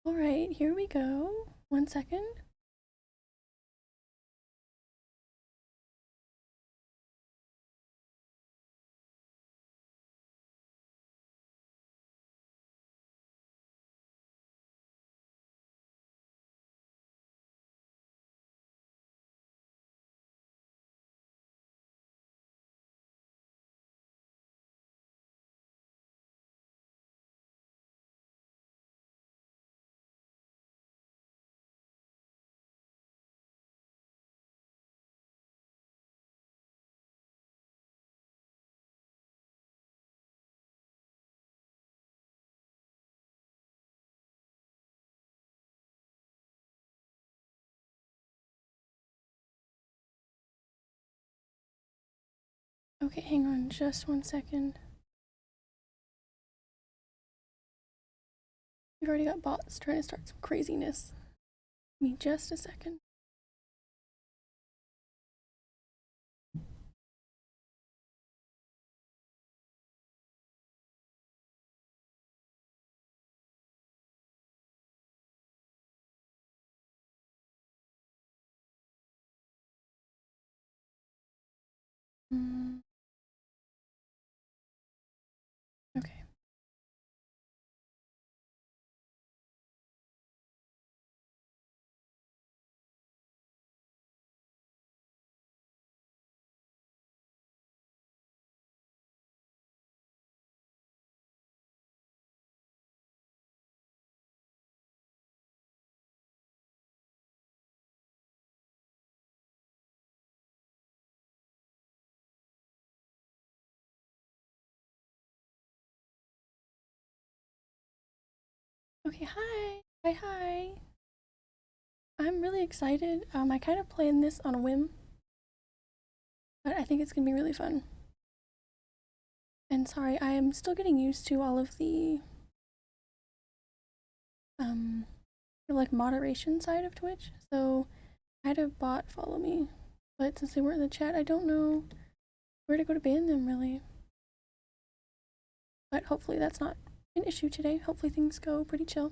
Alright, here we go. 1 second. Okay, hang on just 1 second. We've already got bots trying to start some craziness. Give me just a second. Okay. Okay, hi. Hi. I'm really excited. I kind of planned this on a whim, but I think it's gonna be really fun. And sorry, I am still getting used to all of the like moderation side of Twitch. So I had a bot follow me, but since they weren't in the chat, I don't know where to go to ban them really. But hopefully that's not an issue today. Hopefully things go pretty chill.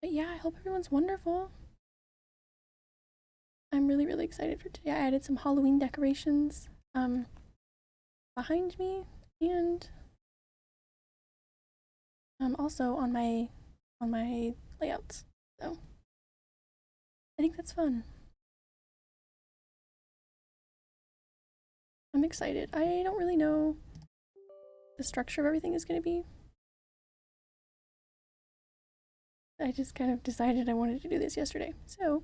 But yeah, I hope everyone's wonderful. I'm really excited for today. I added some Halloween decorations behind me and also on my layouts. So I think that's fun. I'm excited. I don't really know the structure of everything is going to be. I just kind of decided I wanted to do this yesterday. So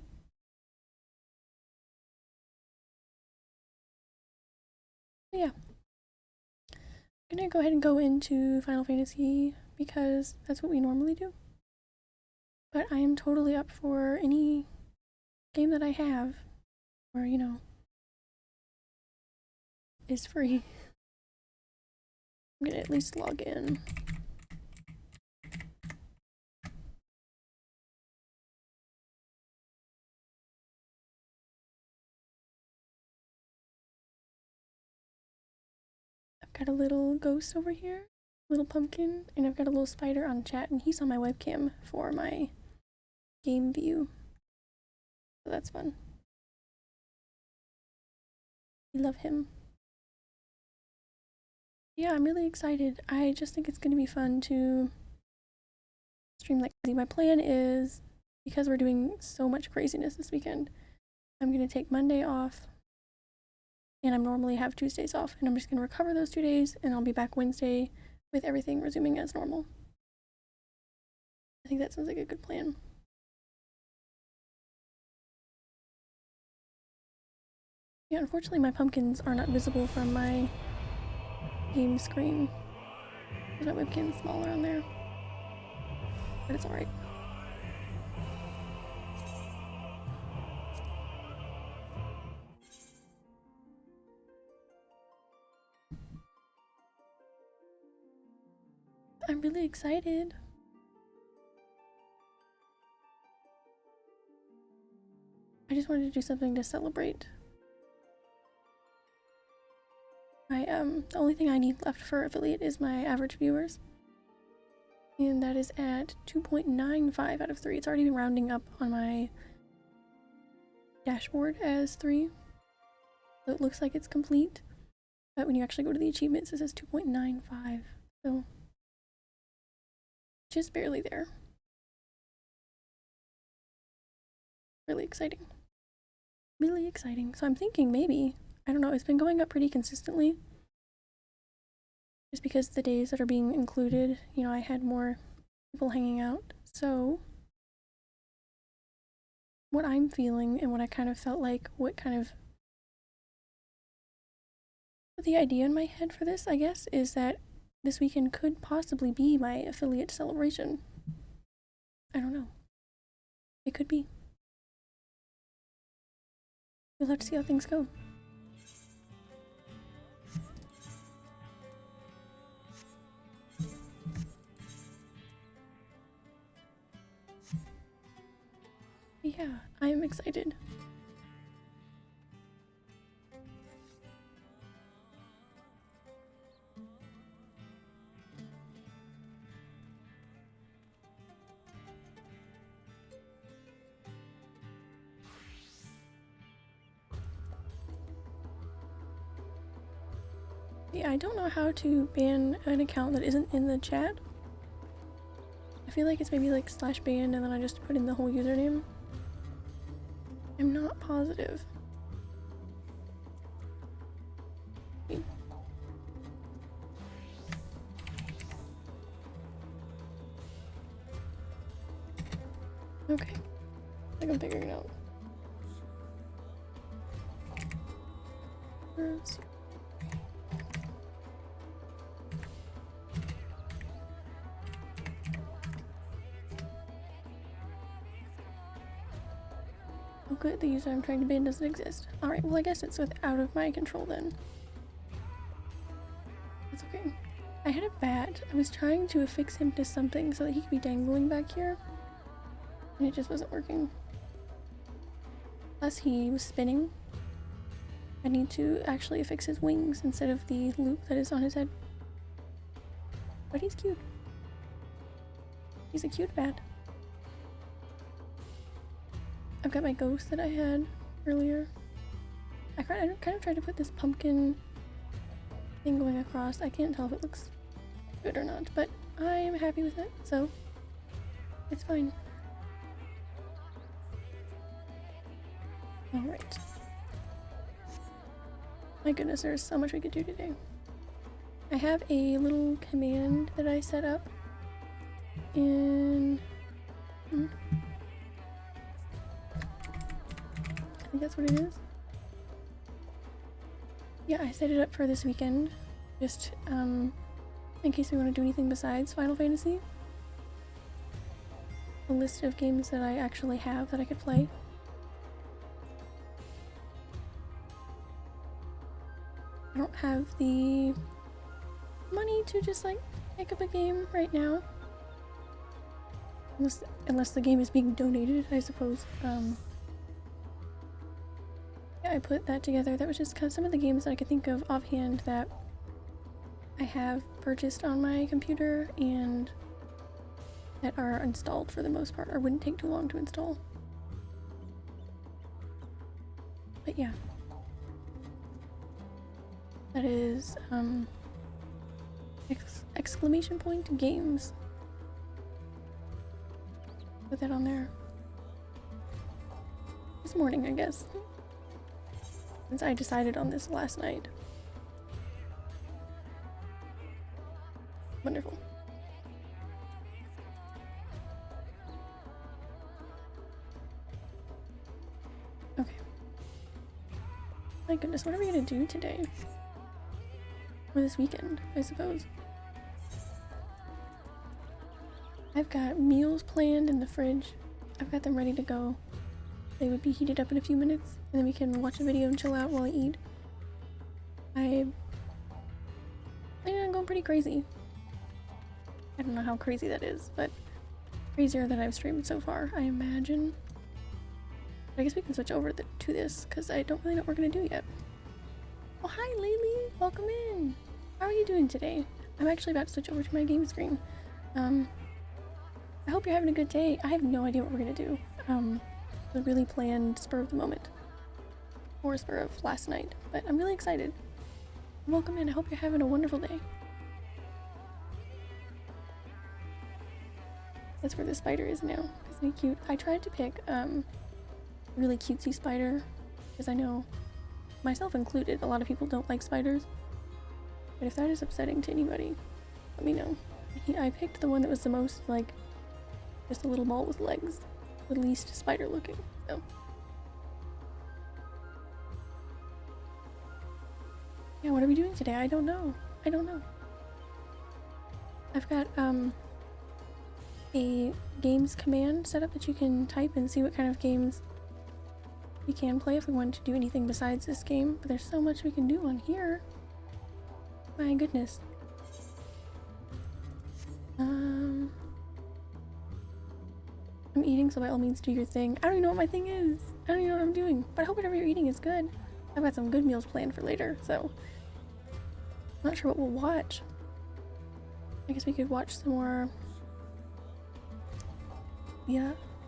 yeah. I'm gonna go ahead and go into Final Fantasy because that's what we normally do. But I am totally up for any game that I have, or you know, is free. I'm gonna at least log in. I've got a little ghost over here, little pumpkin, and I've got a little spider on chat, and he's on my webcam for my game view. So that's fun. We love him. Yeah, I'm really excited. I just think it's gonna be fun to stream like crazy. My plan is, because we're doing so much craziness this weekend, I'm gonna take Monday off, and I normally have Tuesdays off, and I'm just gonna recover those 2 days, and I'll be back Wednesday with everything resuming as normal. I think that sounds like a good plan. Yeah, unfortunately my pumpkins are not visible from my game screen. My webcam's smaller on there, but it's alright. I'm really excited. I just wanted to do something to celebrate. The only thing I need left for affiliate is my average viewers. And that is at 2.95 out of 3. It's already been rounding up on my dashboard as 3. So it looks like it's complete. But when you actually go to the achievements, it says 2.95. So just barely there. Really exciting. Really exciting. So I'm thinking maybe, I don't know, it's been going up pretty consistently. Just because the days that are being included, you know, I had more people hanging out. So what I'm feeling and what I kind of felt like, the idea in my head for this, I guess, is that this weekend could possibly be my affiliate celebration. I don't know. It could be. We'll have to see how things go. Yeah, I am excited. Yeah, I don't know how to ban an account that isn't in the chat. I feel like it's maybe like /ban and then I just put in the whole username. I'm not positive. Okay, I think I'm figuring it out. Oh good, the user I'm trying to ban doesn't exist. Alright, well I guess it's out of my control then. That's okay. I had a bat. I was trying to affix him to something so that he could be dangling back here. And it just wasn't working. Plus he was spinning. I need to actually affix his wings instead of the loop that is on his head. But he's cute. He's a cute bat. I've got my ghost that I had earlier. I kind of tried to put this pumpkin thing going across. I can't tell if it looks good or not, but I am happy with it, so it's fine. Alright. My goodness, there's so much we could do today. I have a little command that I set up in... I think that's what it is. Yeah, I set it up for this weekend, just in case we want to do anything besides Final Fantasy. A list of games that I actually have that I could play. I don't have the money to just like pick up a game right now. Unless the game is being donated, I suppose. Yeah, I put that together. That was just kind of some of the games that I could think of offhand that I have purchased on my computer and that are installed for the most part, or wouldn't take too long to install. But yeah. That is, exclamation point games. Put that on there. This morning, I guess. Since I decided on this last night. Wonderful. Okay. My goodness, what are we gonna do today? Or this weekend, I suppose. I've got meals planned in the fridge. I've got them ready to go. They would be heated up in a few minutes, and then we can watch a video and chill out while I eat. I'm planning on going pretty crazy. I don't know how crazy that is, but crazier than I've streamed so far, I imagine. I guess we can switch over to this, because I don't really know what we're going to do yet. Oh, hi, Laylee! Welcome in! How are you doing today? I'm actually about to switch over to my game screen. I hope you're having a good day. I have no idea what we're gonna do. The really planned spur of the moment. Or spur of last night. But I'm really excited. Welcome in. I hope you're having a wonderful day. That's where the spider is now. Isn't he cute? I tried to pick a really cutesy spider because I know, myself included, a lot of people don't like spiders. But if that is upsetting to anybody, let me know. I picked the one that was the most like just a little ball with legs, the least spider looking. So yeah, what are we doing today? I don't know. I don't know. I've got a games command set up that you can type and see what kind of games we can play if we want to do anything besides this game. But there's so much we can do on here. My goodness. I'm eating, so by all means do your thing. I don't even know what my thing is. I don't even know what I'm doing. But I hope whatever you're eating is good. I've got some good meals planned for later, so I'm not sure what we'll watch. I guess we could watch some more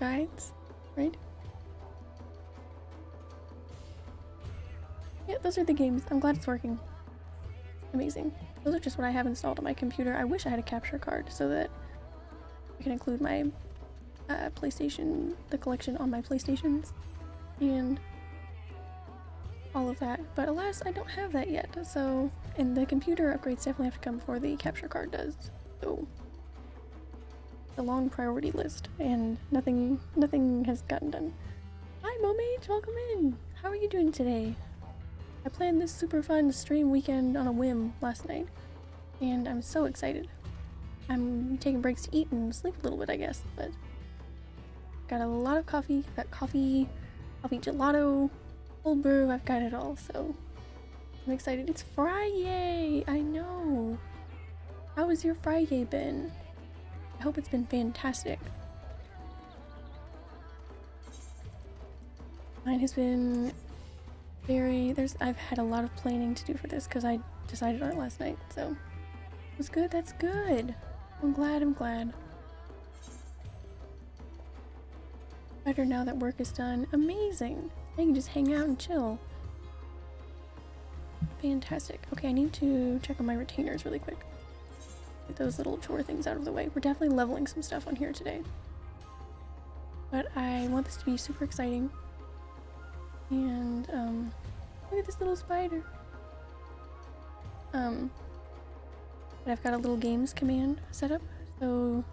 guides, right? Yeah, those are the games. I'm glad it's working. Amazing. Those are just what I have installed on my computer. I wish I had a capture card so that I can include my PlayStation, the collection on my PlayStations, and all of that. But alas, I don't have that yet. So, and the computer upgrades definitely have to come before the capture card does. So, a long priority list, and nothing has gotten done. Hi, Momage, welcome in. How are you doing today? I planned this super fun stream weekend on a whim last night, and I'm so excited. I'm taking breaks to eat and sleep a little bit, I guess, but got a lot of coffee. I've got coffee gelato, cold brew, I've got it all, so I'm excited. It's Friday! I know! How has your Friday been? I hope it's been fantastic. Mine has been I've had a lot of planning to do for this because I decided on it last night, so it was good. That's good. I'm glad. Better now that work is done. Amazing. I can just hang out and chill. Fantastic. Okay, I need to check on my retainers really quick. Get those little chore things out of the way. We're definitely leveling some stuff on here today. But I want this to be super exciting. And, look at this little spider. But I've got a little games command set up, so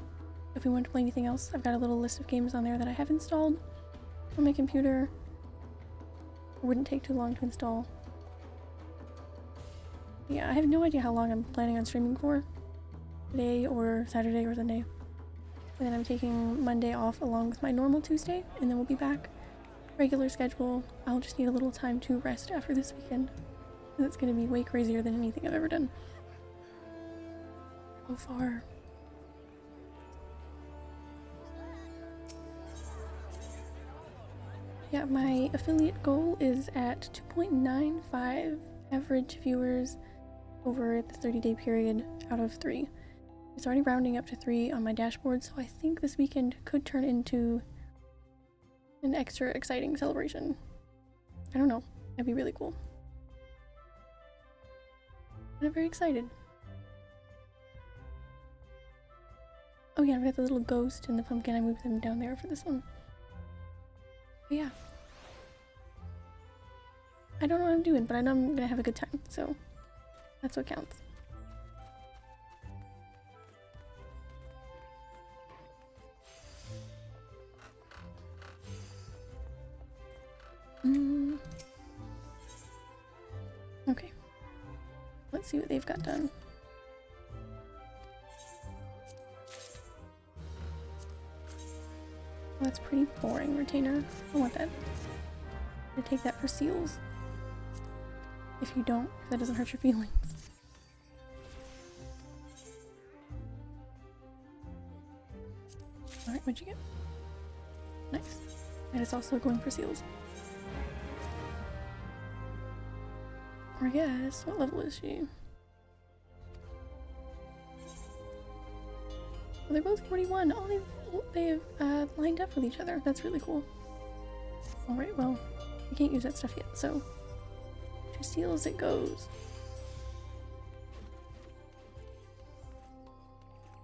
if we want to play anything else, I've got a little list of games on there that I have installed on my computer. It wouldn't take too long to install. Yeah, I have no idea how long I'm planning on streaming for. Today or Saturday or Sunday. And then I'm taking Monday off along with my normal Tuesday, and then we'll be back. Regular schedule. I'll just need a little time to rest after this weekend. And it's gonna be way crazier than anything I've ever done so far. Yeah, my affiliate goal is at 2.95 average viewers over the 30-day period out of 3. It's already rounding up to 3 on my dashboard, so I think this weekend could turn into an extra exciting celebration. I don't know. That'd be really cool. And I'm very excited. Oh yeah, I've got the little ghost and the pumpkin. I moved them down there for this one. But yeah. I don't know what I'm doing, but I know I'm gonna have a good time, so that's what counts. Okay. Let's see what they've got done. Oh, that's pretty boring, retainer. I want that. I'm gonna take that for seals. If you don't, if that doesn't hurt your feelings. Alright, what'd you get? Nice. And it's also going for seals. Or yes, what level is she? Well, they're both 41. Oh, Oh, they have lined up with each other. That's really cool. Alright, well, I can't use that stuff yet, so to steal as it goes.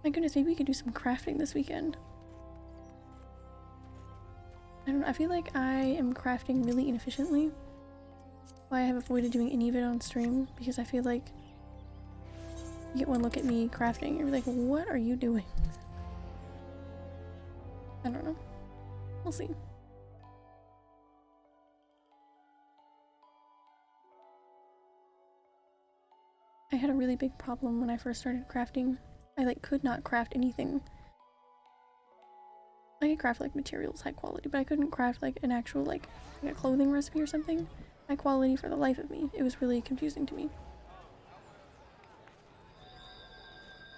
My goodness, maybe we could do some crafting this weekend. I don't know, I feel like I am crafting really inefficiently. Why I have avoided doing any of it on stream, because I feel like you get one look at me crafting and you're like, what are you doing? I don't know. We'll see. I had a really big problem when I first started crafting. I like could not craft anything. I could craft like materials high quality, but I couldn't craft like an actual like a clothing recipe or something high quality for the life of me. It was really confusing to me.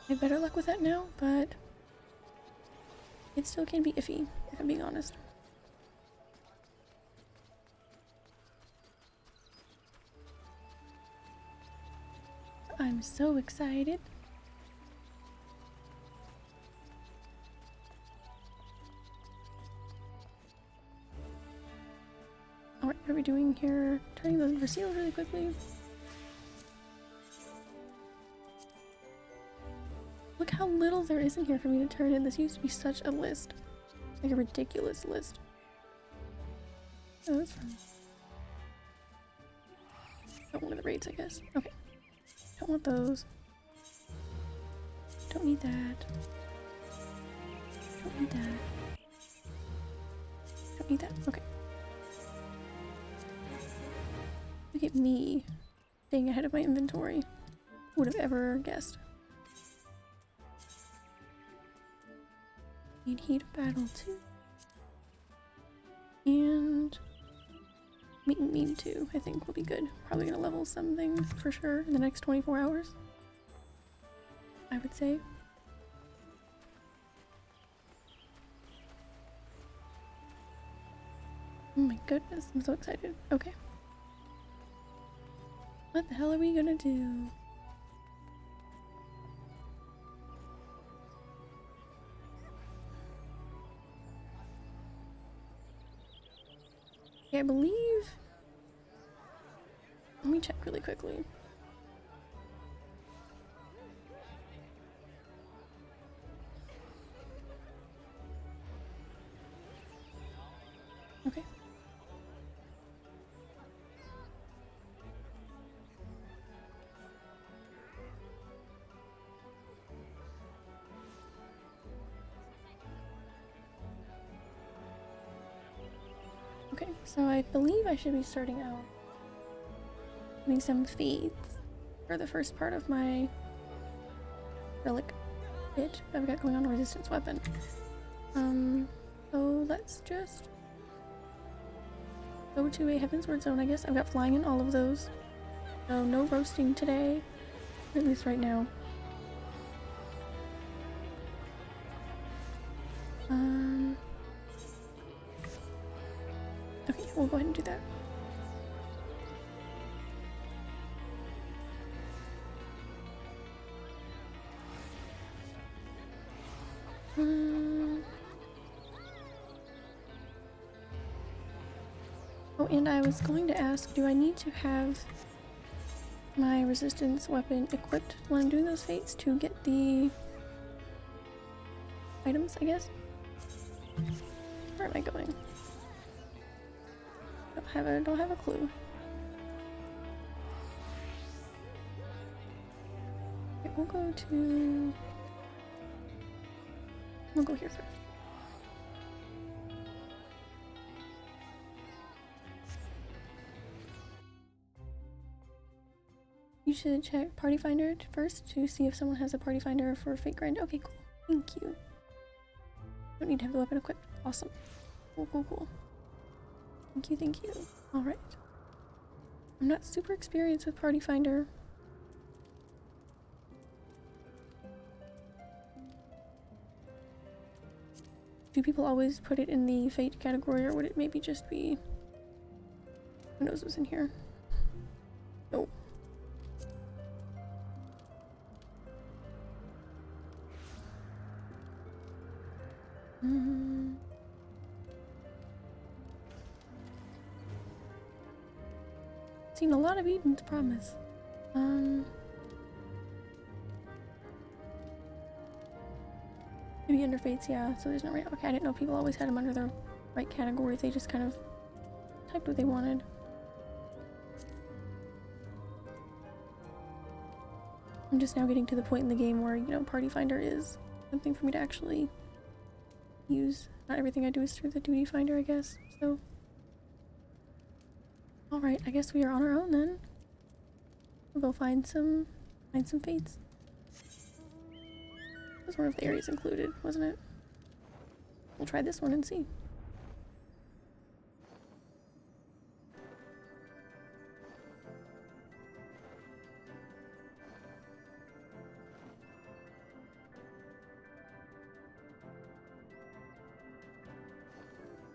I have better luck with that now, but it still can be iffy, if I'm being honest. I'm so excited. Alright, what are we doing here? Turning those reseals really quickly. Look how little there is in here for me to turn in. This used to be such a list. Like a ridiculous list. Oh, that's fine. Oh, one of the raids, I guess. Okay. Don't want those. Don't need that. Don't need that. Don't need that. Okay. Look at me staying ahead of my inventory. Would have ever guessed. Need heat of battle too. And meat and mean too, I think will be good. Probably gonna level something for sure in the next 24 hours. I would say. Oh my goodness, I'm so excited. Okay. What the hell are we gonna do? Okay, I believe... Let me check really quickly. Okay. Okay, so I believe I should be starting out doing some feeds for the first part of my Relic bit that I've got going on, a resistance weapon. So let's just go to a Heavensward zone, I guess. I've got flying in all of those. So no roasting today, at least right now. Okay, we'll go ahead and do that. Oh, and I was going to ask, do I need to have my resistance weapon equipped when I'm doing those fates to get the items, I guess? Where am I going? Don't have a clue. Okay, we'll go here first. You should check Party Finder first to see if someone has a Party Finder for Fate Grind. Okay, cool. Thank you. Don't need to have the weapon equipped. Awesome. Cool, cool, cool. Thank you, thank you. Alright. I'm not super experienced with Party Finder. Do people always put it in the Fate category, or would it maybe just be... Who knows what's in here? No. Seen a lot of Eden's Promise. Maybe under Fates, yeah, so there's no right. Okay, I didn't know people always had them under their right categories. They just kind of typed what they wanted. I'm just now getting to the point in the game where, you know, Party Finder is something for me to actually use. Not everything I do is through the Duty Finder, I guess, so. Alright, I guess we are on our own then. We'll go find some fates. That was one of the areas included, wasn't it? We'll try this one and see.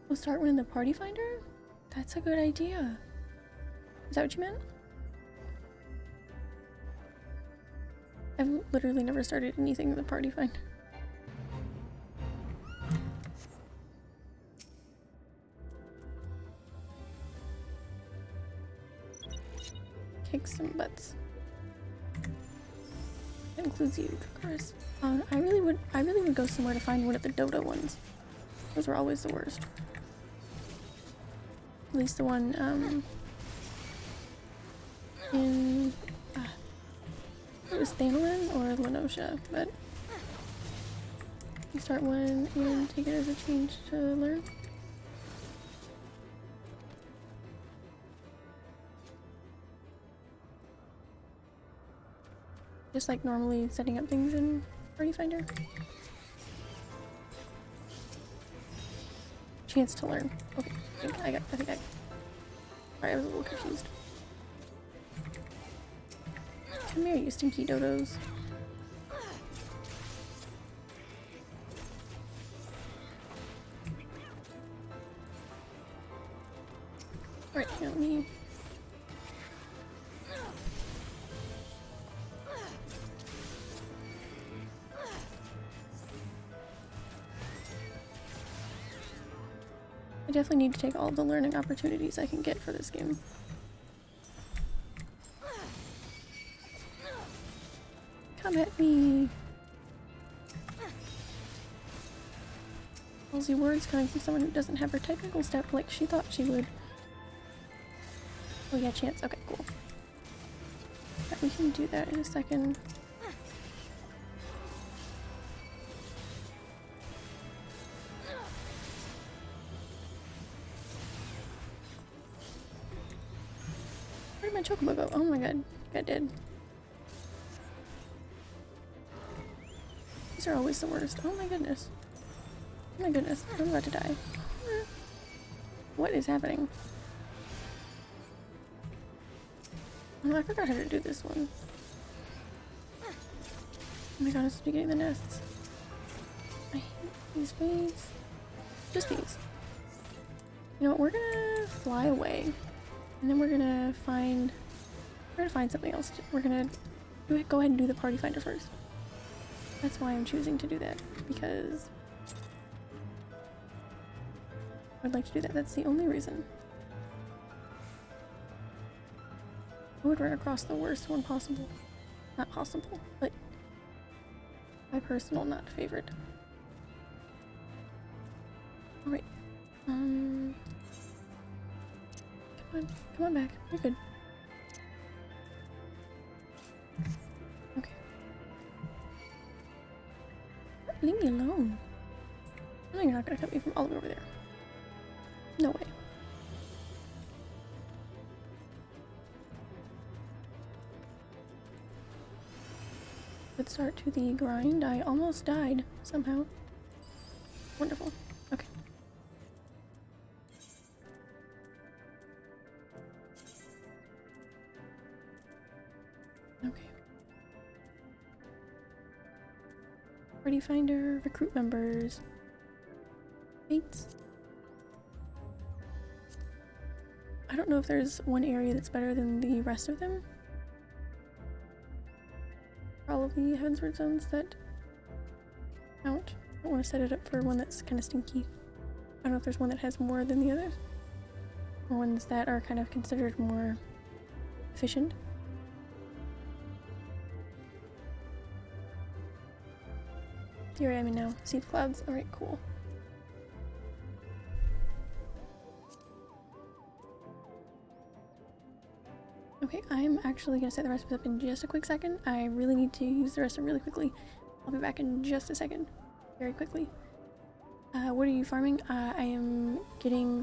We'll start one in the Party Finder? That's a good idea. Is that what you meant? I've literally never started anything in the Party Finder. Kick some butts. That includes you, of course. I really would go somewhere to find one of the Dodo ones. Those were always the worst. At least the one, in, it was Thanolin or Lenosha, but you start one and take it as a change to learn. Just like normally setting up things in Party Finder. Chance to learn. Okay, I think I sorry, I was a little confused. Come here, you stinky dodos. Alright, here, let me... I definitely need to take all the learning opportunities I can get for this game. Come at me! Ballsy words coming from someone who doesn't have her technical step like she thought she would. Oh yeah, chance. Okay, cool. Right, we can do that in a second. Where did my chocobo go? Oh my god, got dead. These are always the worst. Oh my goodness. Oh my goodness, I'm about to die. What is happening? Oh, I forgot how to do this one. Oh my god, I'm supposed to be getting the nests. I hate these fades. Just these. You know what, we're gonna fly away. And then we're gonna find something else. We're gonna go ahead and do the Party Finder first. That's why I'm choosing to do that, because I'd like to do that. That's the only reason. I would run across the worst one possible. Not possible, but my personal not favorite. Alright. Come on back. You're good. Okay. Leave me alone. I know you're not gonna cut me from all the way over there. No way. Let's start to the grind. I almost died somehow. Wonderful. Okay. Okay. Party Finder, recruit members. Fates. I don't know if there's one area that's better than the rest of them. Probably Heavensward zones that count. I don't want to set it up for one that's kind of stinky. I don't know if there's one that has more than the others. Or ones that are kind of considered more efficient. Here I am in now. See the clouds. Alright, cool. Okay, I'm actually gonna set the recipes up in just a quick second. I really need to use the rest of them really quickly. I'll be back in just a second. Very quickly. What are you farming? I am getting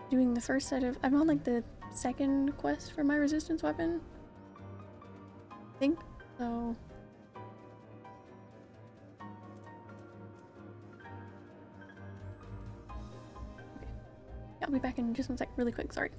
doing the first set of, I'm on like the second quest for my resistance weapon. I think, so. Okay. Yeah, I'll be back in just one sec, really quick, sorry.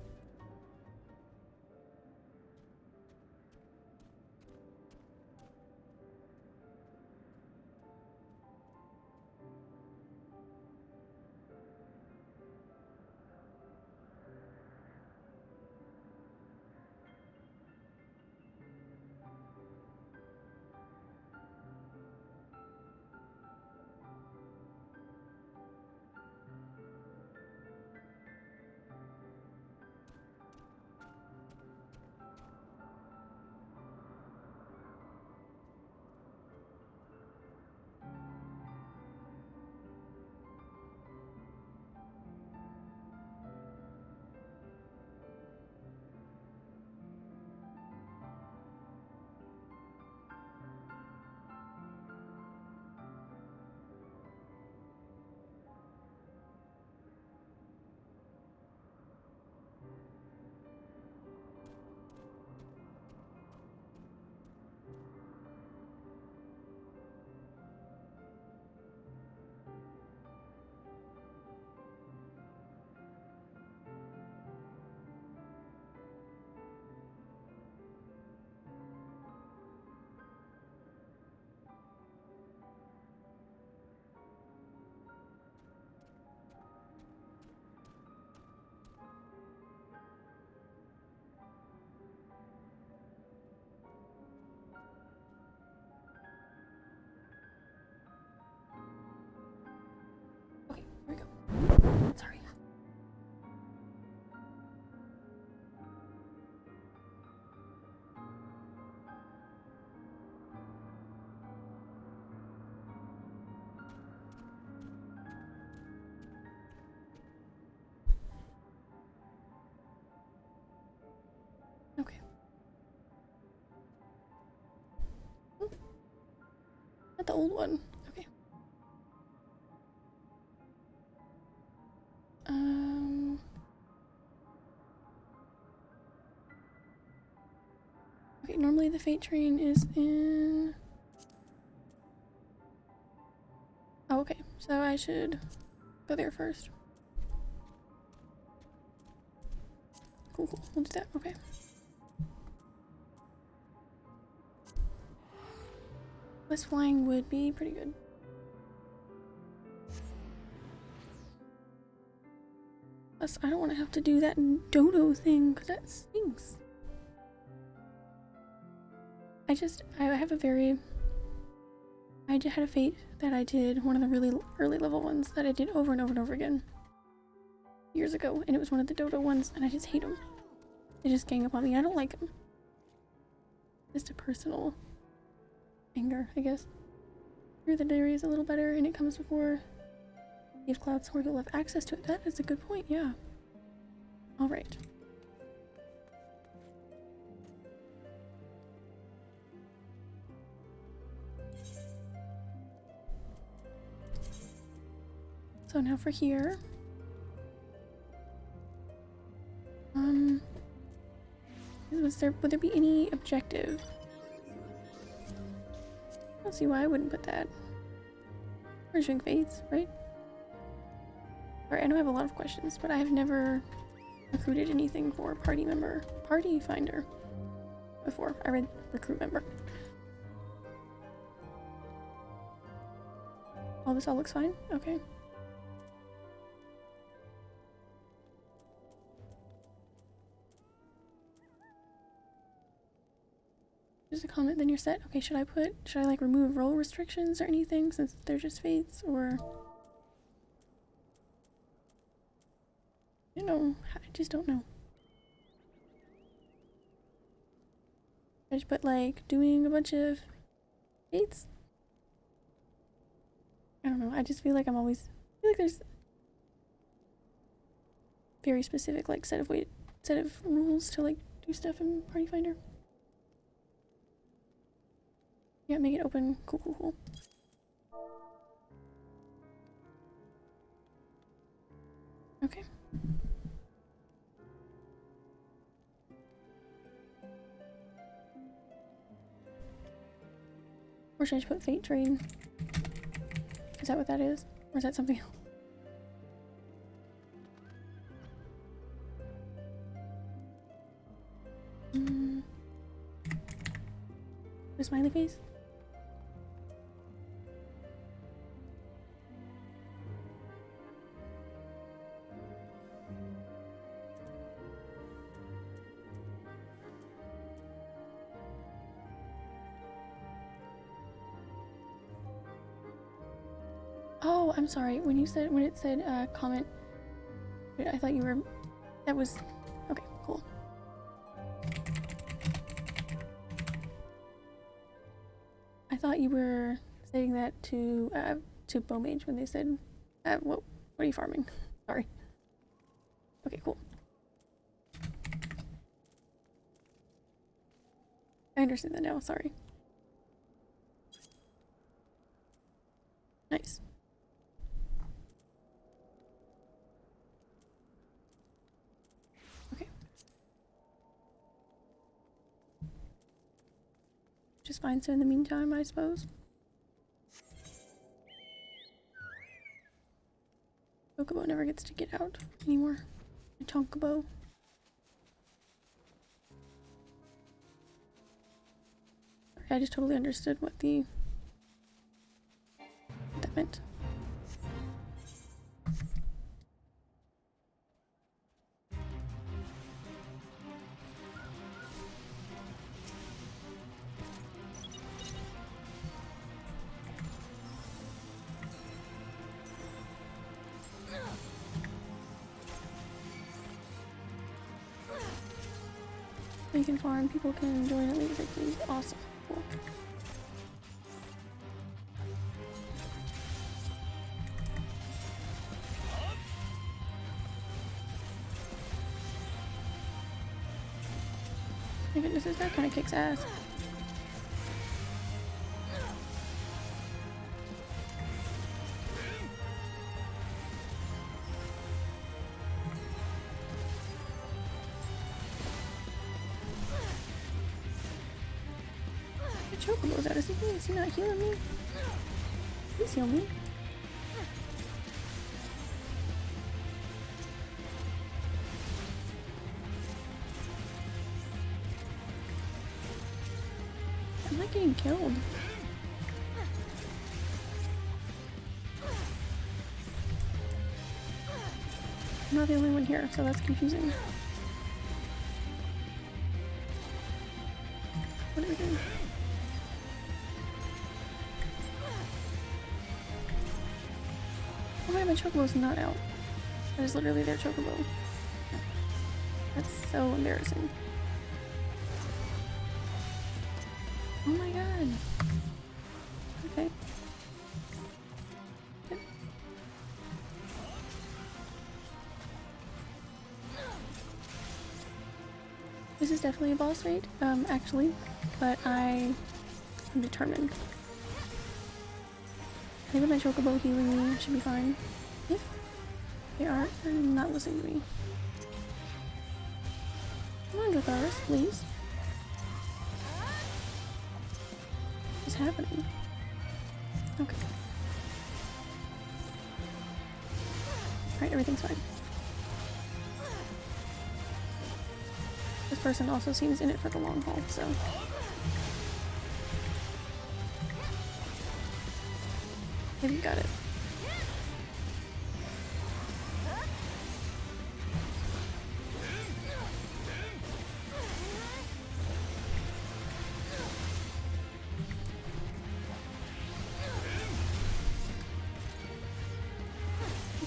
Okay, here we go. Sorry. Okay. Oh, not the old one. Okay. Okay, normally the fate train is in... Oh, okay. So I should go there first. Cool, cool. We'll do that. Okay. Less flying would be pretty good. Plus, I don't want to have to do that dodo thing, because that stinks. I have a very... I had a fate that I did, one of the really early level ones that I did over and over and over again. Years ago, and it was one of the dodo ones, and I just hate them. They just gang up on me, I don't like them. Just a personal anger, I guess. Here the dairy is a little better, and it comes before Cave Cloud Sword, you'll have access to it. That is a good point, yeah. Alright. So now for here. Would there be any objective? I don't see why I wouldn't put that. Merging Fates, right? Alright, I know I have a lot of questions, but I have never recruited anything for party finder before. I read recruit member. This all looks fine? Okay. Just a comment, then you're set. Okay, should I like remove role restrictions or anything since they're just fates, or... I don't know. I just don't know. I just put like doing a bunch of dates? I don't know, I just feel like I feel like there's very specific like set of rules to like do stuff in Party Finder. Yeah, make it open. Cool, cool, cool. Okay. Or should I just put Fate Trade? Is that what that is? Or is that something else? A smiley face? Oh, I'm sorry. When it said comment, I thought you were, that was, okay, cool. I thought you were saying that to Bowmage when they said, what are you farming? Sorry. Okay, cool. I understand that now, sorry. Nice. Okay. Just fine, so in the meantime, I suppose. Chocobo never gets to get out anymore. A Chocobo. I just totally understood what that meant. You can farm, people can join at least 50. Awesome. Cool. My goodness, this guy kind of kicks ass. Chocobo's out of CP. Is he not healing me? Please heal me. I'm not getting killed. I'm not the only one here, so that's confusing. What are we doing? Oh my god, my Chocobo's not out. That is literally their Chocobo. That's so embarrassing. Oh my god. Okay. Yep. This is definitely a boss raid, actually, but I am determined. I think with my Chocobo healing me, should be fine. If they are not listening to me. Come on, Dracaris, please. What's happening? Okay. Alright, everything's fine. This person also seems in it for the long haul, so. Maybe you got it.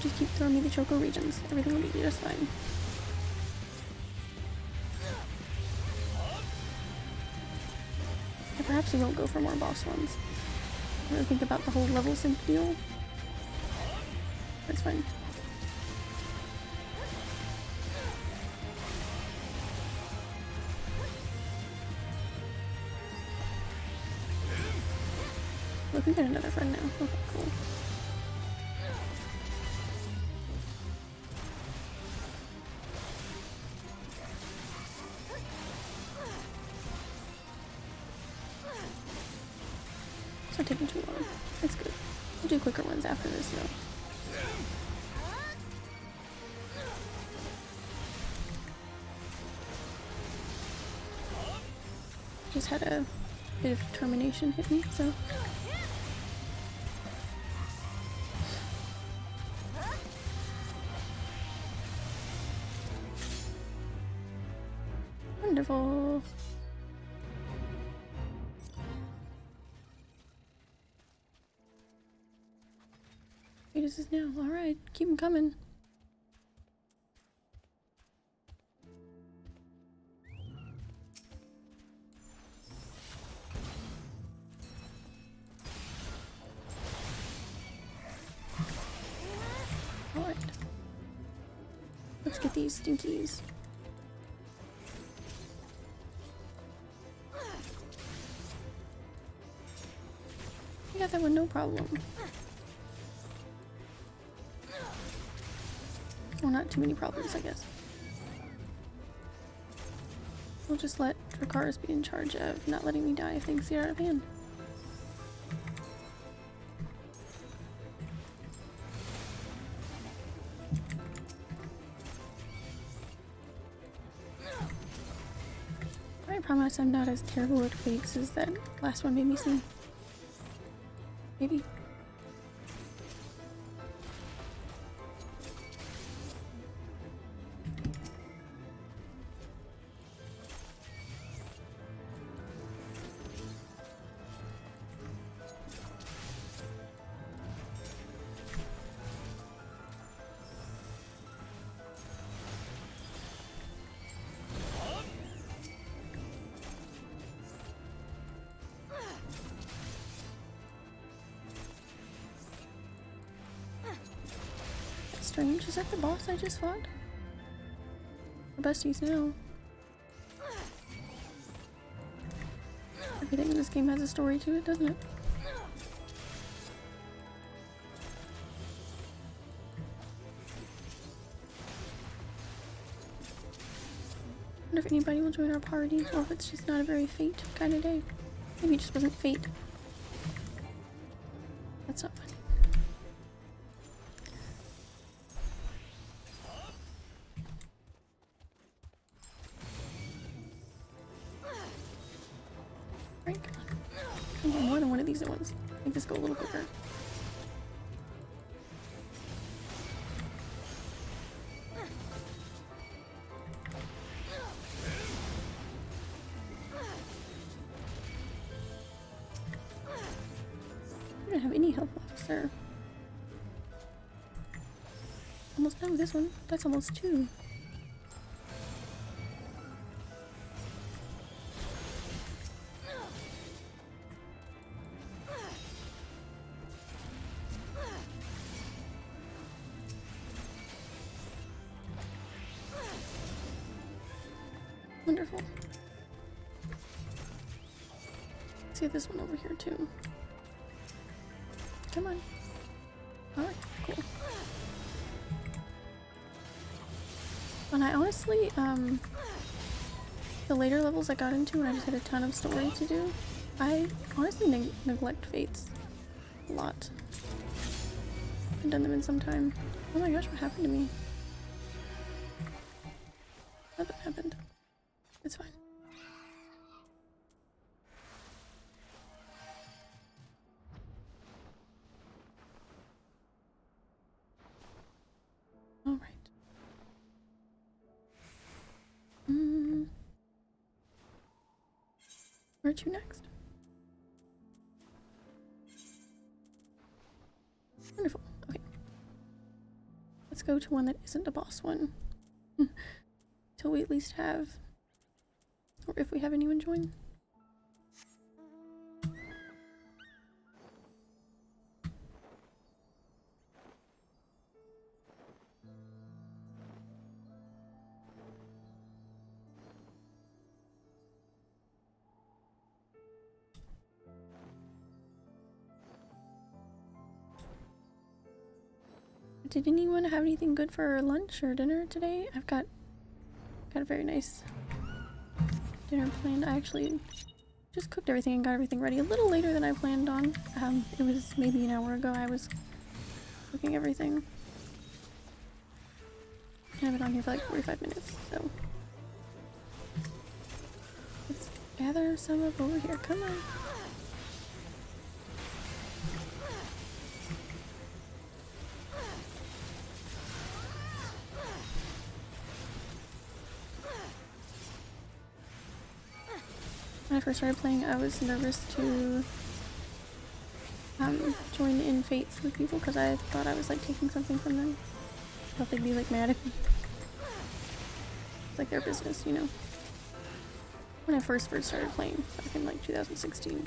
Just keep throwing me the Choco regions. Everything will be just fine. perhaps we won't go for more boss ones. I don't really think about the whole level sync deal. That's fine. Look, we got another friend now. Okay, cool. It's not taking too long. It's good. We'll do quicker ones after this though. Just had a bit of determination hit me, so. Wonderful. This is now. Alright, keep them coming. Alright. Let's get these stinkies. I got that one, no problem. Well, not too many problems, I guess. We'll just let Dracarys be in charge of not letting me die if things get out of hand. I promise I'm not as terrible at fakes as that last one made me seem. Maybe. Strange. Is that the boss I just fought? The besties now. Everything in this game has a story to it, doesn't it? I wonder if anybody will join our party, or if it's just not a very fate kind of day. Maybe it just wasn't fate. That's not funny. Right, come on. More than one of these at once. Make this go a little quicker. I don't have any health left, sir. Almost done with this one. That's almost 2. Wonderful. Let's get this one over here too. Come on. Alright, cool. And I honestly, the later levels I got into when I just had a ton of story to do, I honestly neglect fates a lot. I haven't done them in some time. Oh my gosh, what happened to me? Nothing happened. It's fine. All right. Where to next? Wonderful. Okay. Let's go to one that isn't a boss one. Till we at least have, or if we have anyone join. did anyone have anything good for lunch or dinner today? I've got a very nice dinner planned. I actually just cooked everything and got everything ready a little later than I planned on. It was maybe an hour ago I was cooking everything. I've been on here for like 45 minutes, so let's gather some up over here. Come on. When I first started playing, I was nervous to join in fates with people because I thought I was like taking something from them. I thought they'd be like mad at me. It's like their business, you know. When I first started playing, back in like 2016.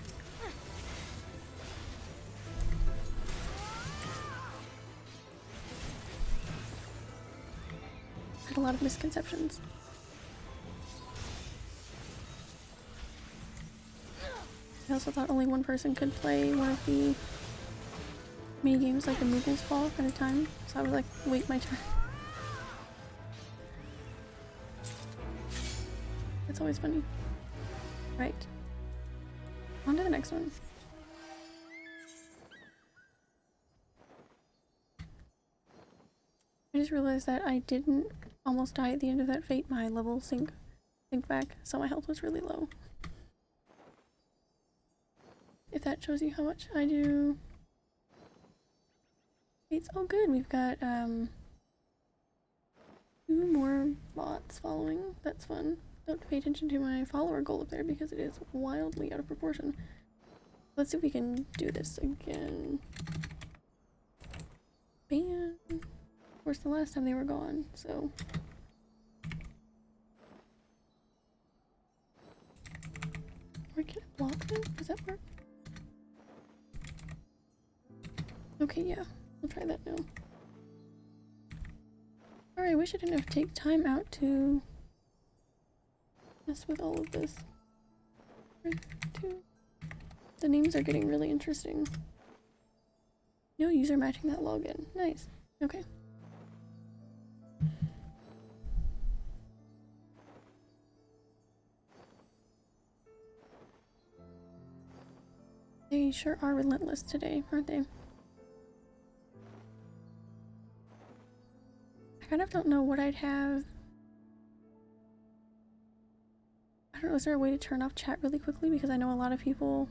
I had a lot of misconceptions. I also thought only one person could play one of the mini games, like the movements fall at a time, so I would like wait my turn. That's always funny. Right. On to the next one. I just realized that I didn't almost die at the end of that fate. My level sync back, so my health was really low. If that shows you how much I do. It's all good. We've got 2 more bots following. That's fun. Don't pay attention to my follower goal up there because it is wildly out of proportion. Let's see if we can do this again. Ban. Of course, the last time they were gone, so. Or can I block them? Does that work? Okay, yeah. We'll try that now. Alright, I wish I didn't have to take time out to mess with all of this. 2. The names are getting really interesting. No user matching that login. Nice. Okay. They sure are relentless today, aren't they? I kind of don't know what I'd have. I don't know, is there a way to turn off chat really quickly? Because I know a lot of people,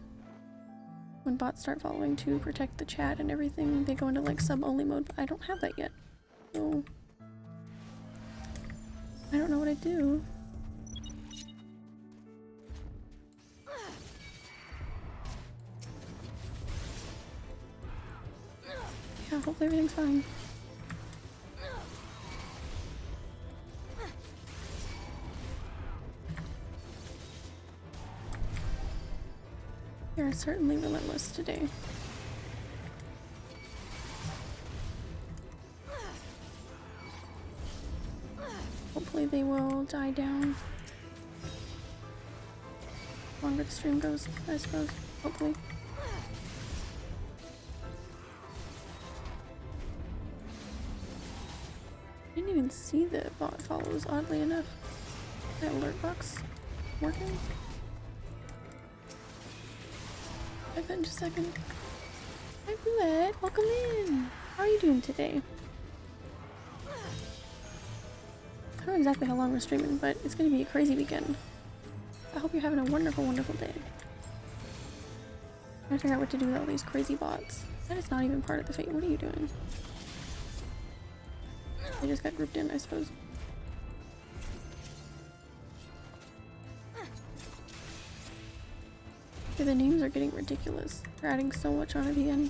when bots start following to protect the chat and everything, they go into like sub-only mode, but I don't have that yet. So I don't know what I'd do. Yeah, hopefully everything's fine. They are certainly relentless today. Hopefully they will die down. The longer the stream goes, I suppose. Hopefully. I didn't even see the bot follows, oddly enough. That alert box working? I'll bet in just a second. Hi Bluette, welcome in! How are you doing today? I don't know exactly how long we're streaming, but it's gonna be a crazy weekend. I hope you're having a wonderful, wonderful day. I'm trying to figure out what to do with all these crazy bots. That is not even part of the fate. What are you doing? They just got grouped in, I suppose. Yeah, the names are getting ridiculous. They're adding so much on at the end.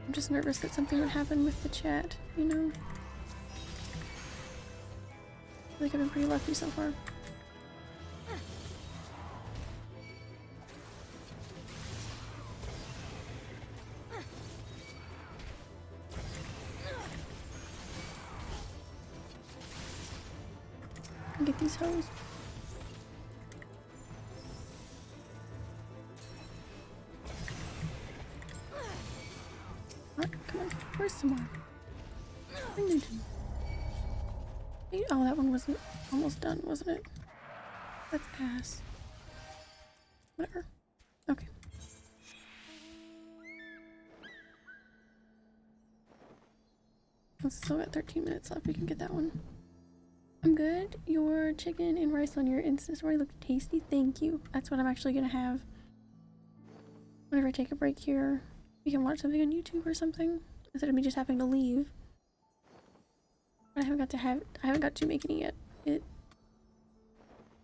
I'm just nervous that something would happen with the chat, you know? I feel like I've been pretty lucky so far. Get these hoes. some more. Oh, that one wasn't almost done, wasn't it? That's ass. Whatever. Okay. Let's still got 13 minutes left. We can get that one. I'm good. Your chicken and rice on your Insta story looked tasty. Thank you. That's what I'm actually gonna have whenever I take a break here. We can watch something on YouTube or something instead of me just having to leave. But I haven't got to making it yet.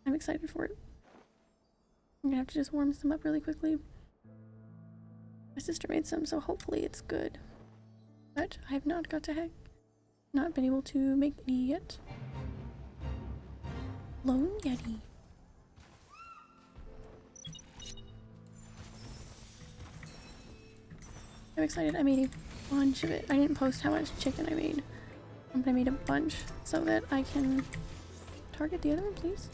I'm excited for it. I'm gonna have to just warm some up really quickly. My sister made some, so hopefully it's good. But I have not not been able to make any yet. Lone Yeti. I'm excited. I made a bunch of it. I didn't post how much chicken I made. But I made a bunch so that I can target the other one, please.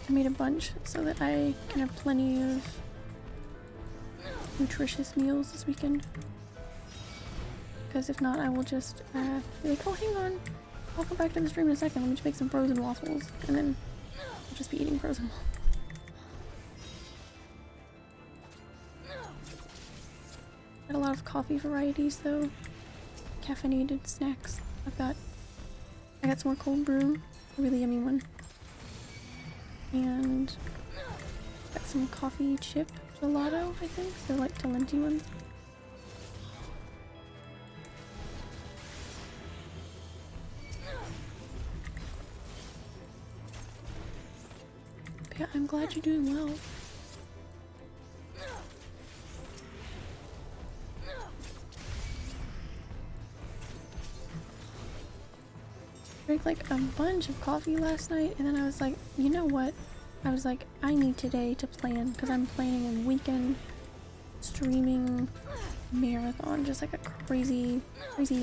I made a bunch so that I can have plenty of nutritious meals this weekend. Because if not, I will just be like, oh, hang on. I'll come back to the stream in a second. Let me just make some frozen waffles. And then I'll just be eating frozen waffles. Got a lot of coffee varieties though. Caffeinated snacks. I got some more cold brew. A really yummy one. And got some coffee chip gelato, I think. They're like Talenti ones. But yeah, I'm glad you're doing well. Drank like a bunch of coffee last night, and then I was like, you know what? I was like, I need today to plan, because I'm planning a weekend streaming marathon, just like a crazy, I don't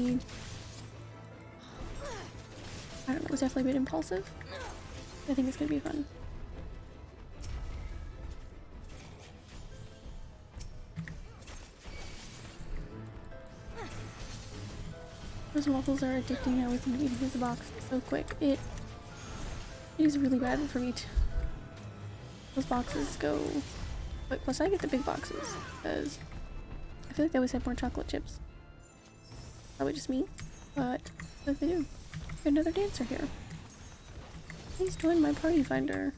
know, it was definitely a bit impulsive. I think it's gonna be fun. Those waffles are addicting now with me eating the box so quick. It is really bad for me too. Those boxes go quick. Plus I get the big boxes because I feel like they always have more chocolate chips. Probably just me, but like they do. Got another dancer here. Please join my party finder.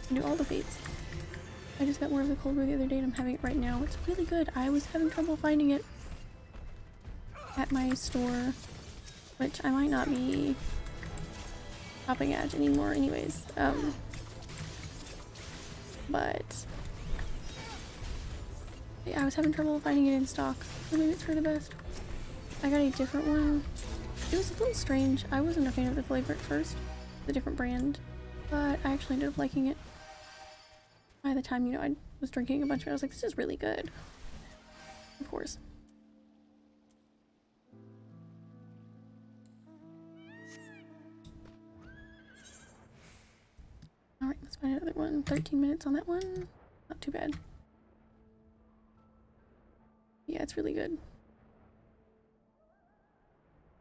And do all the fates. I just got more of the cold brew the other day and I'm having it right now. It's really good. I was having trouble finding it at my store, which I might not be shopping at anymore anyways. But yeah, I was having trouble finding it in stock, so maybe it's for the best. I got a different one. It was a little strange. I wasn't a fan of the flavor at first, the different brand, but I actually ended up liking it. By the time, you know, I was drinking a bunch of it, I was like, this is really good. Of course. Alright, let's find another one. 13 minutes on that one. Not too bad. Yeah, it's really good.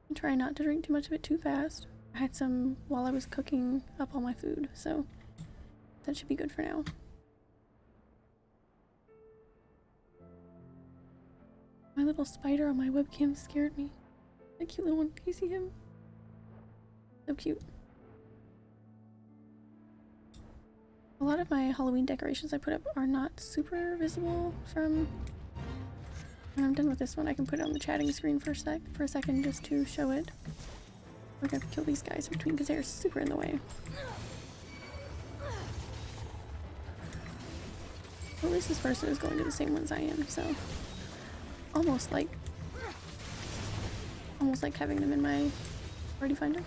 I'm trying not to drink too much of it too fast. I had some while I was cooking up all my food, so that should be good for now. My little spider on my webcam scared me. That cute little one. Can you see him? So cute. A lot of my Halloween decorations I put up are not super visible from when I'm done with this one. I can put it on the chatting screen for a second just to show it. We're gonna have to kill these guys in between because they're super in the way. Well, at least this person is going to the same ones I am, so almost like having them in my party finder.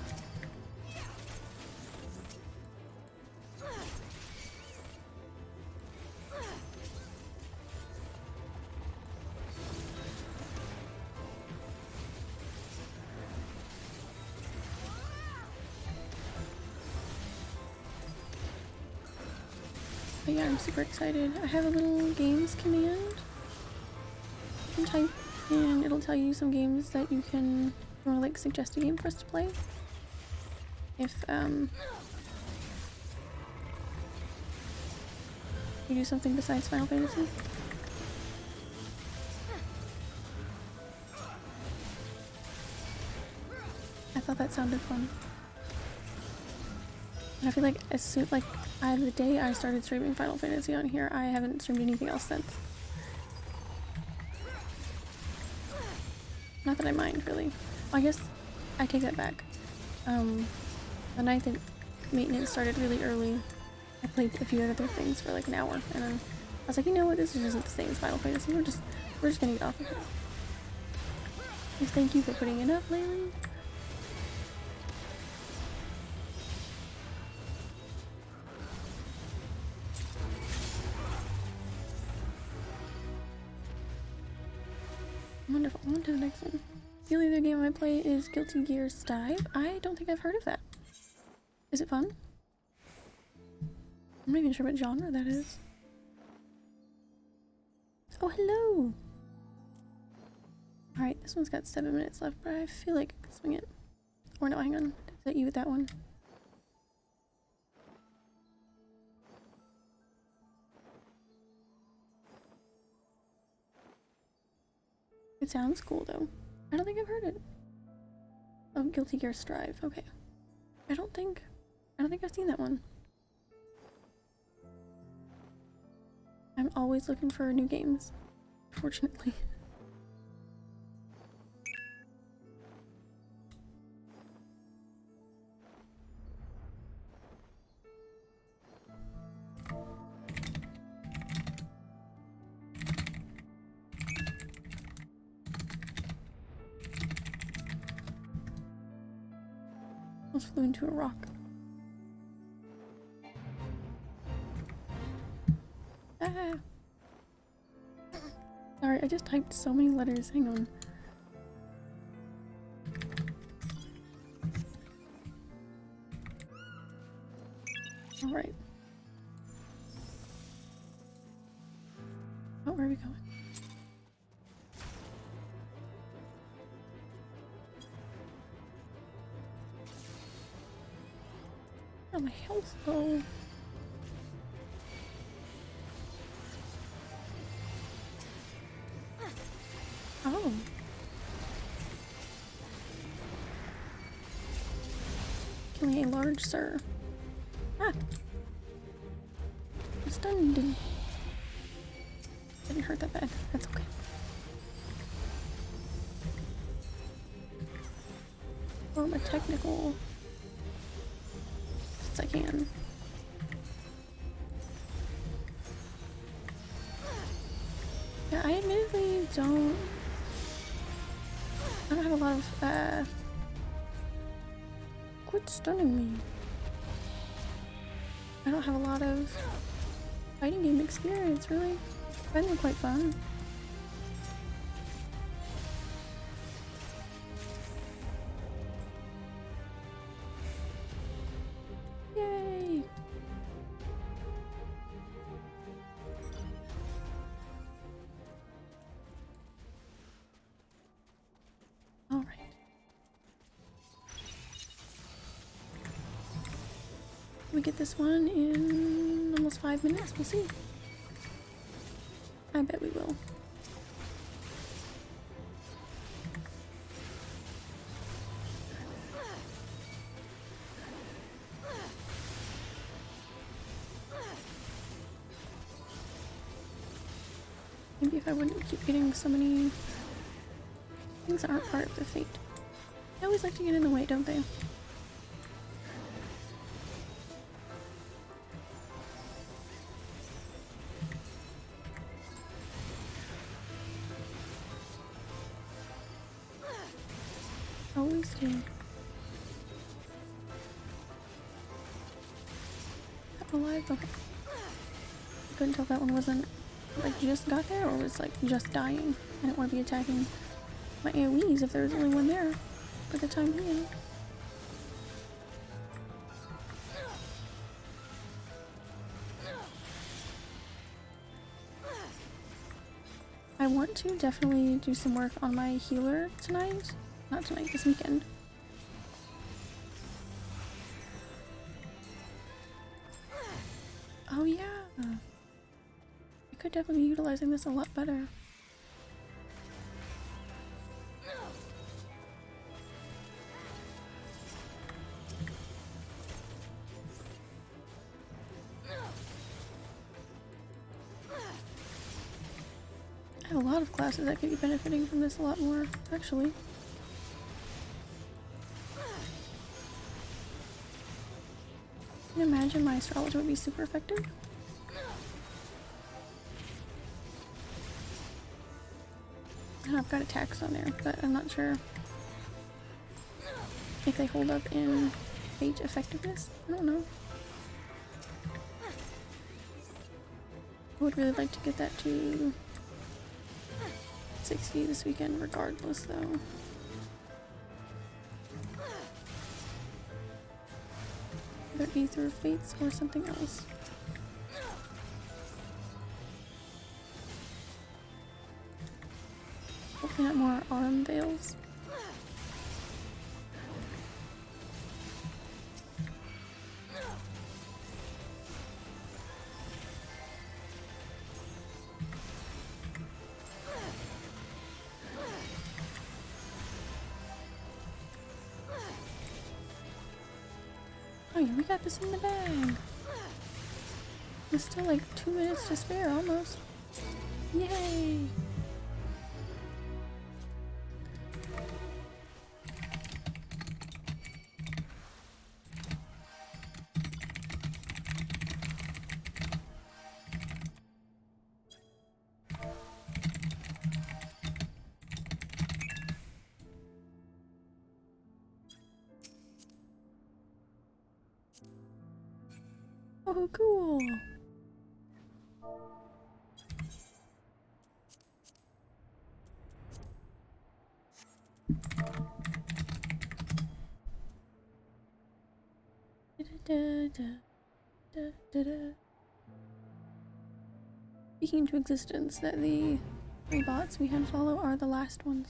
But yeah, I'm super excited. I have a little games command. You can type and it'll tell you some games that you can, you want to like suggest a game for us to play. If you do something besides Final Fantasy. I thought that sounded fun. And I feel like as soon, like, the day I started streaming Final Fantasy on here, I haven't streamed anything else since. Not that I mind, really. Well, I guess I take that back. The night that maintenance started really early, I played a few other things for like an hour, and then I was like, you know what, this isn't the same as Final Fantasy, we're just gonna get off of it. And thank you for putting it up, Laylee. Wonderful, on to the next one. The only other game I play is Guilty Gear Strive. I don't think I've heard of that. Is it fun? I'm not even sure what genre that is. Oh, hello! Alright, this one's got 7 minutes left, but I feel like I can swing it. Or no, hang on. Is that you with that one? It sounds cool, though. I don't think I've heard it. Oh, Guilty Gear Strive. Okay. I don't think I've seen that one. I'm always looking for new games, fortunately. Almost flew into a rock. Ah. Sorry, I just typed so many letters. Hang on. Alright. Oh, where are we going? Oh, my health low. Oh. Killing a large sir. Ah. I'm stunned. Didn't hurt that bad. That's okay. Form a technical. Since I can. Yeah, I admittedly don't have a lot of, quit stunning me. I don't have a lot of fighting game experience, really. But they're quite fun. Yay! Alright. We get this one in almost 5 minutes. We'll see. I bet we will. Maybe if I wouldn't keep getting so many things that aren't part of the fate. They always like to get in the way, don't they? Always do. Alive? Okay. Couldn't tell if that one wasn't like just got there or was like just dying. I don't want to be attacking my AoEs if there's only one there for the time being. I want to definitely do some work on my healer tonight. Not tonight, this weekend. Oh yeah. I could definitely be utilizing this a lot better. I have a lot of classes that could be benefiting from this a lot more, actually. Can you imagine my astrology would be super effective? And I've got attacks on there, but I'm not sure if they hold up in fate effectiveness. I don't know. I would really like to get that to 60 this weekend regardless though. Whether it be through fates or something else. Hopefully not more arm veils. Oh yeah, we got this in the bag. There's still like 2 minutes to spare almost. Yay! Oh, cool! Speaking into existence that the 3 bots we had follow are the last ones.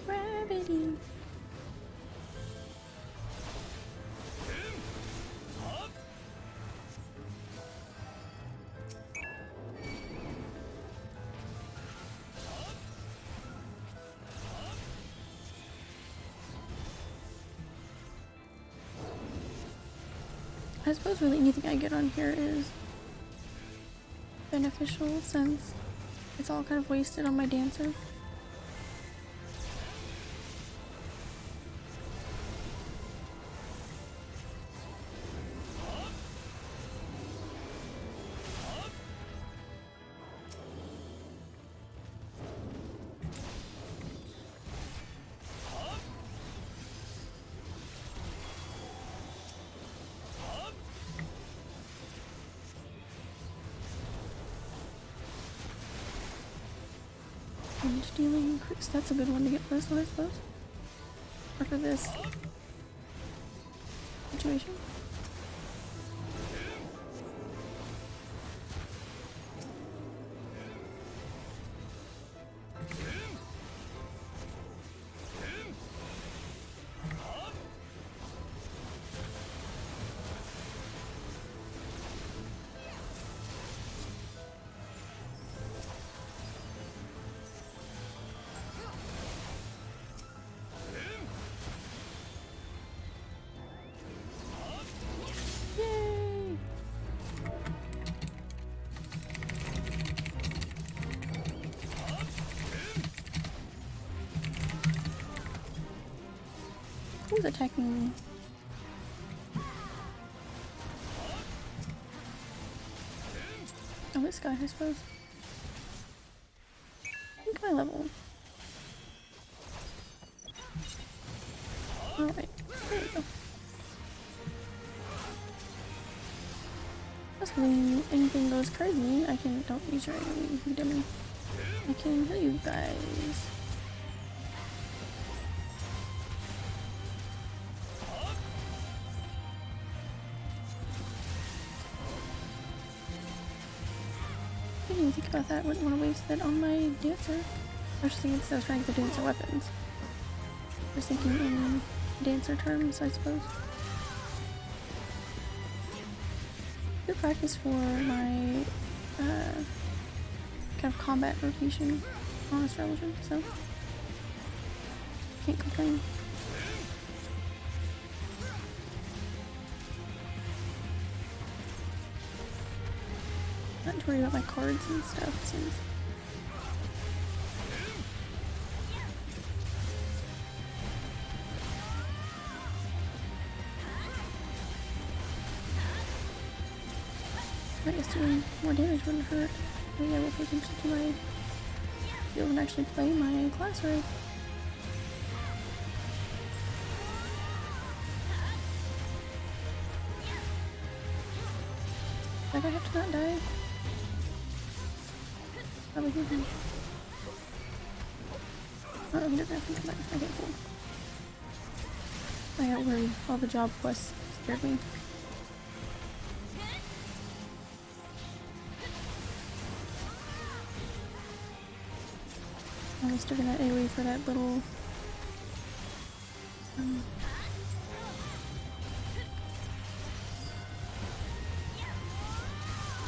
Gravity. I suppose really anything I get on here is beneficial since it's all kind of wasted on my dancer. Range dealing increase. That's a good one to get for this one, I suppose. Or for this situation. Who's attacking me? this guy, I suppose. I think my level. Alright, there we go. Hopefully anything goes crazy, I can— don't use your AoE, you dummy. I can heal you guys. I didn't even think about that. Wouldn't want to waste that on my dancer. I was just thinking those ranks of dancer weapons. Just thinking in dancer terms, I suppose. Good practice for my kind of combat rotation on astrology, so can't complain. Not to worry about my cards and stuff since I guess doing more damage wouldn't hurt. Maybe I will put attention to my field and actually play my class right. Like I have to not die. Probably didn't. Oh, he doesn't have to come back. Okay, cool. I got worried. All the job quests scared me. I'm still gonna AoE for that little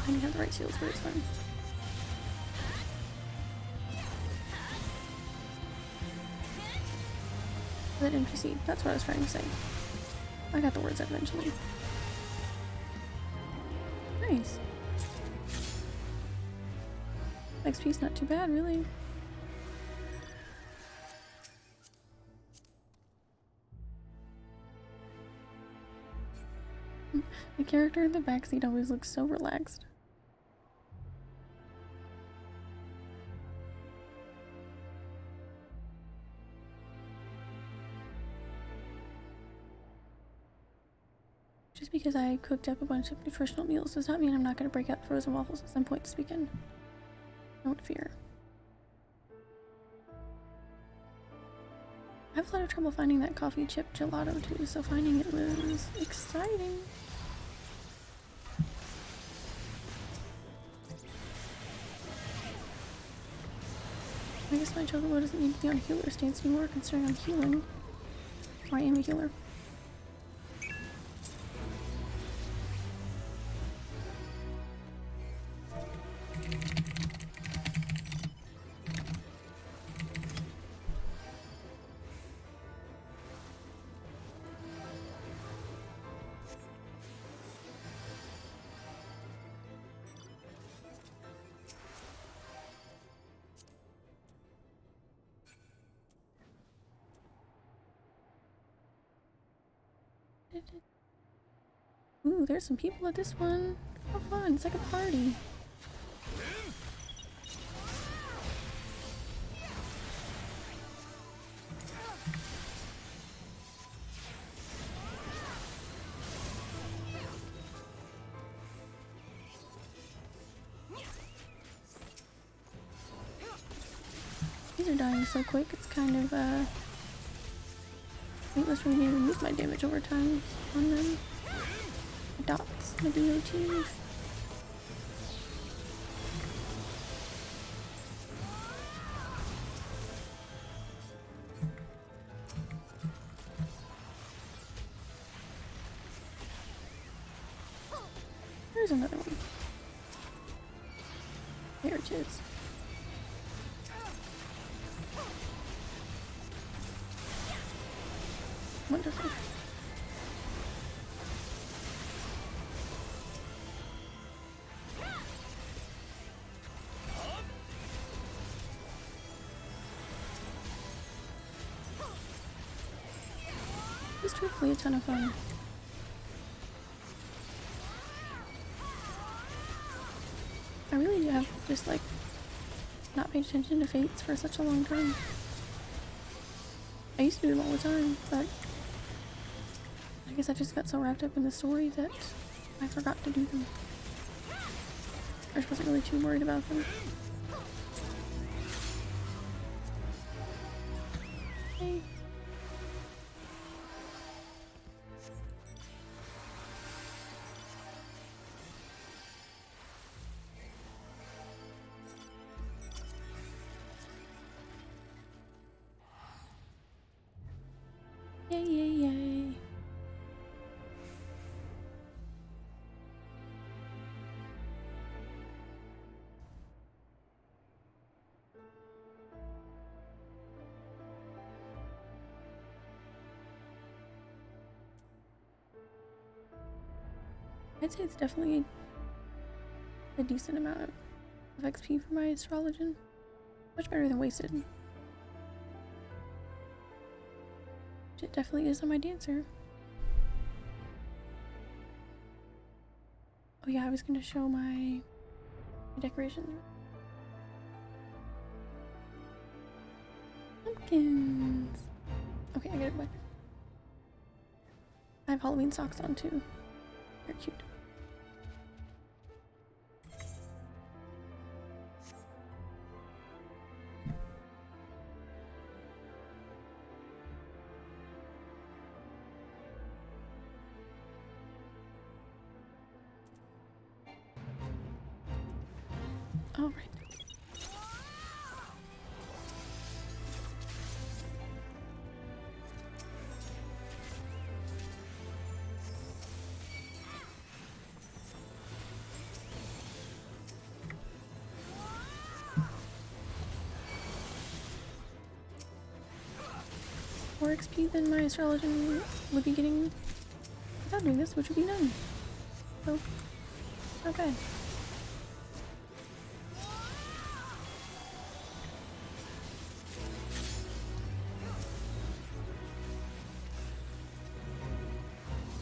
I didn't have the right shields, but it's fine. That NPC, that's what I was trying to say. I got the words out eventually. Nice. XP's not too bad, really. The character in the backseat always looks so relaxed. Just because I cooked up a bunch of nutritional meals does not mean I'm not going to break out frozen waffles at some point this weekend. Don't fear. I have a lot of trouble finding that coffee chip gelato too, so finding it was exciting. I guess my chocobo doesn't need to be on healer stance anymore, considering I'm healing. Or I am a healer. Ooh, there's some people at this one. How fun, it's like a party. These are dying so quick, it's kind of pointless for me to even use my damage over time on them. Dots, my DOTs. There's another one. There it is. Wonderful. It's truthfully a ton of fun. I really just like not paid attention to fates for such a long time. I used to do them all the time, but I guess I just got so wrapped up in the story that I forgot to do them. I just wasn't really too worried about them. Hey. Yay, yay, yay. I'd say it's definitely a decent amount of XP for my astrologian. Much better than wasted. Which it definitely is on my dancer. Oh yeah, I was gonna show my decorations. Pumpkins! Okay, I get it back. I have Halloween socks on too. They're cute. All right. More XP than my astrologian would be getting without doing this, which would be none. So, not bad.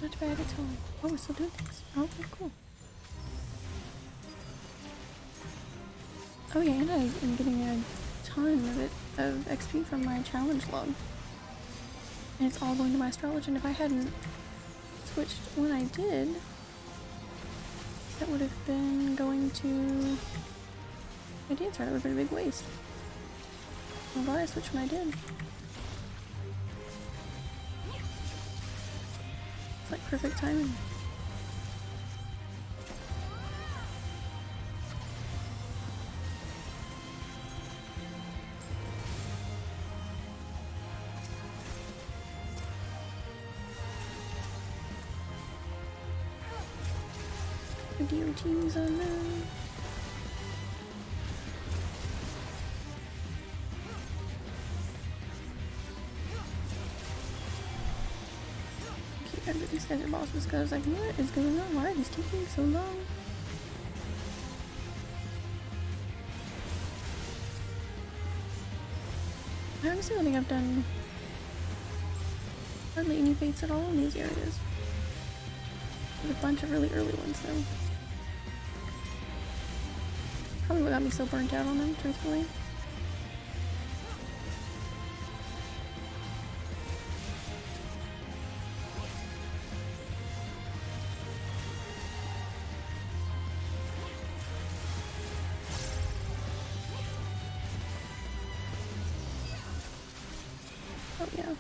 Not bad at all. Oh, we're still doing things. Oh, okay, cool. Oh yeah, and I'm getting a ton of XP from my challenge log. And it's all going to my astrology, and if I hadn't switched when I did, that would have been going to my dancer. That would have been a big waste. I'm glad I switched when I did. It's like perfect timing. DOTs on them. Okay, I get these guys are bosses because I was like, what is going on? Why are these taking so long? I honestly don't think I've done hardly any fates at all in these areas. There's a bunch of really early ones though. Probably what got me so burnt out on them, truthfully. Oh yeah.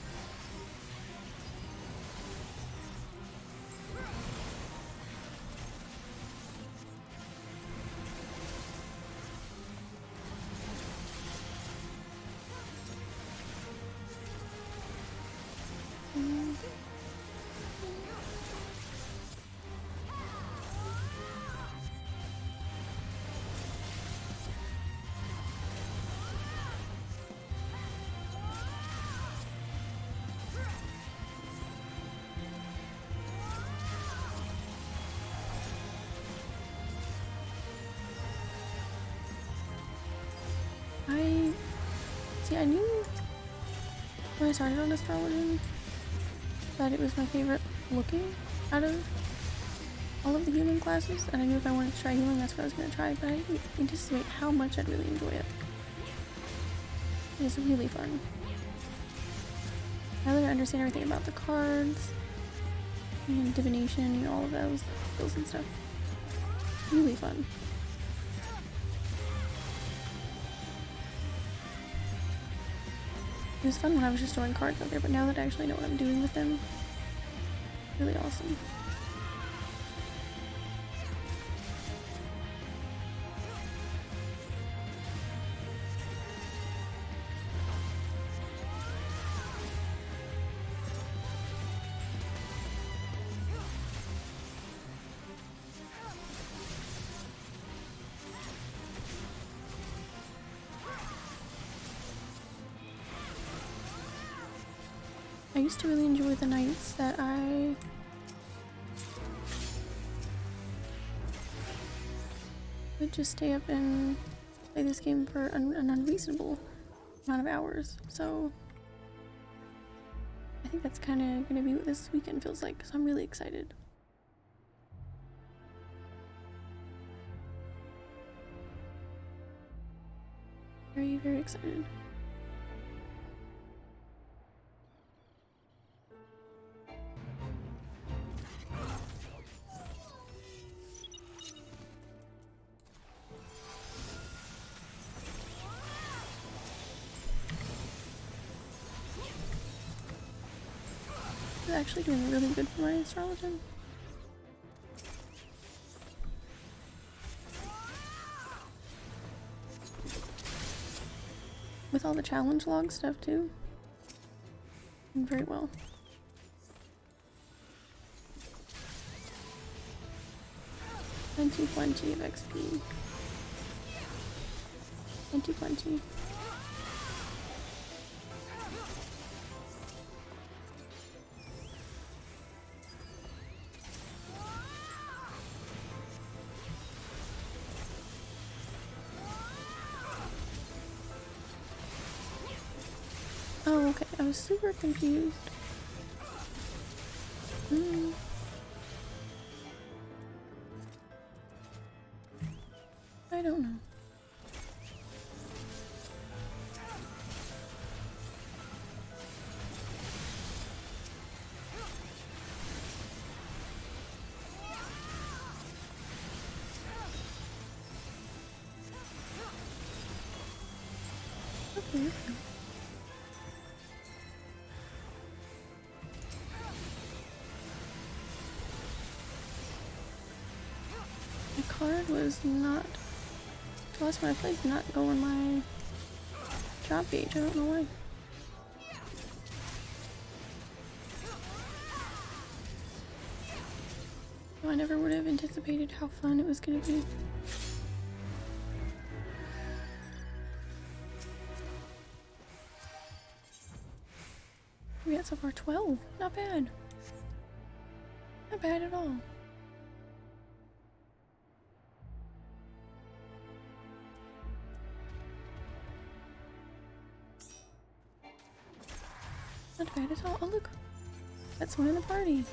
I knew when I started on astrology that it was my favorite looking out of all of the healing classes, and I knew if I wanted to try healing, that's what I was going to try, but I didn't anticipate how much I'd really enjoy it. It is really fun. Now that I understand everything about the cards, and divination, all of those skills and stuff, it's really fun. It was fun when I was just throwing cards out there, but now that I actually know what I'm doing with them, it's really awesome. I used to really enjoy the nights that I would just stay up and play this game for an unreasonable amount of hours, so I think that's kind of going to be what this weekend feels like, so I'm really excited. Very, very excited. It's actually doing really good for my astrologian. With all the challenge log stuff too. And very well. Plenty of XP. Plenty. Oh, okay. I was super confused. I don't know. Okay. My card was not, the last one I played did not go on my job page. I don't know why. I never would have anticipated how fun it was going to be. We got so far 12. Not bad. Not bad at all. Not bad at all. Oh look, that's one in the party.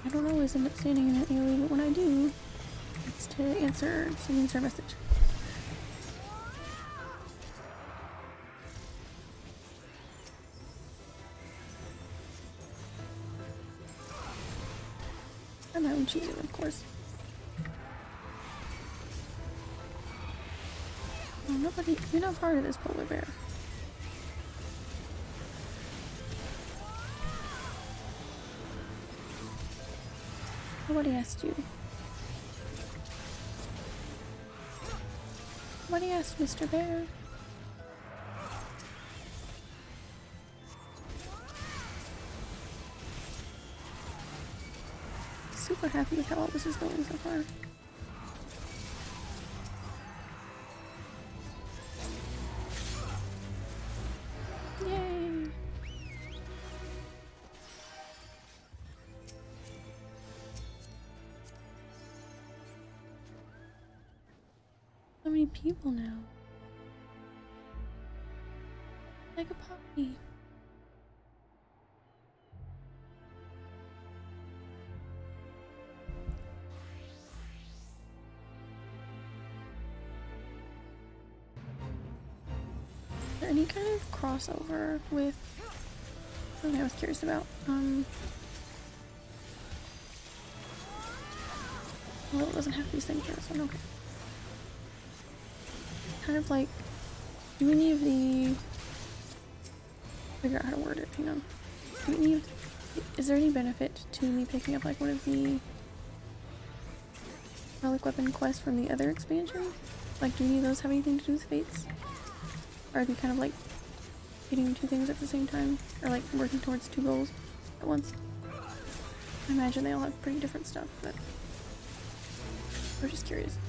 I don't always end up standing in an AoE, but when I do, it's to answer a message. I'm my own choosing, of course. Oh, nobody, you're not part of this polar bear. Nobody asked you. Nobody asked Mr. Bear. super happy with how all this is going so far. Yay! So many people now. Like a puppy. Is there any kind of crossover with something I was curious about? Well, it doesn't have to be synced for this one, okay. Kind of like, do any of the, figure out how to word it, hang on. Do any of, is there any benefit to me picking up like one of the Relic weapon quests from the other expansion? Like, do any of those have anything to do with fates? Or are they kind of like getting two things at the same time? Or like working towards two goals at once? I imagine they all have pretty different stuff, but I was just curious.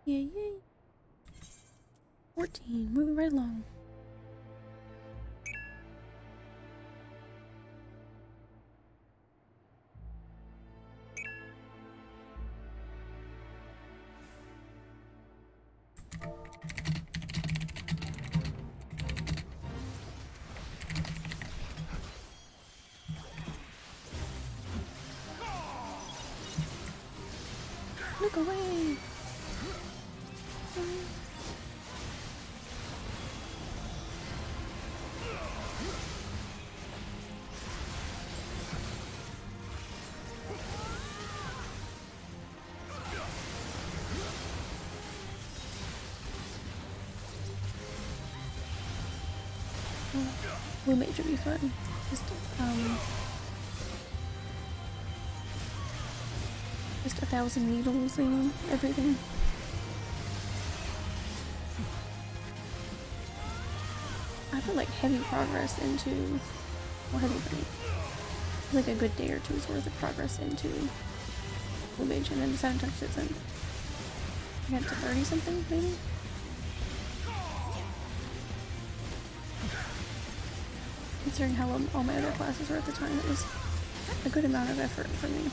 Yay, yay. 14, moving right along. Look away! Blue mage would be fun. Just 1,000 needles and everything. I put like heavy progress into, well, heavy for me, like a good day or two's worth of progress into Blue Mage, and then just haven't touched it since. I got to 30 something maybe? Considering how low all my other classes were at the time, it was a good amount of effort for me.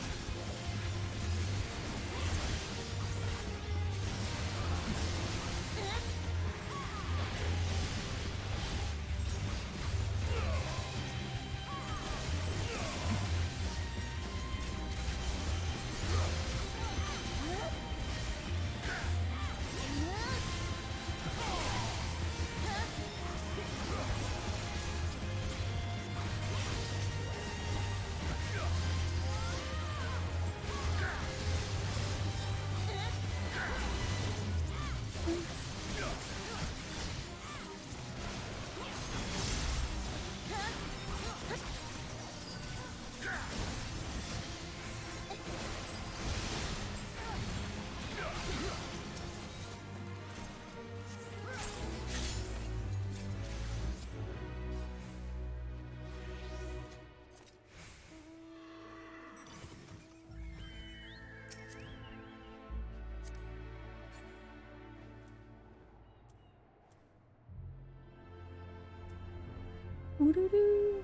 Ooh-doo-doo.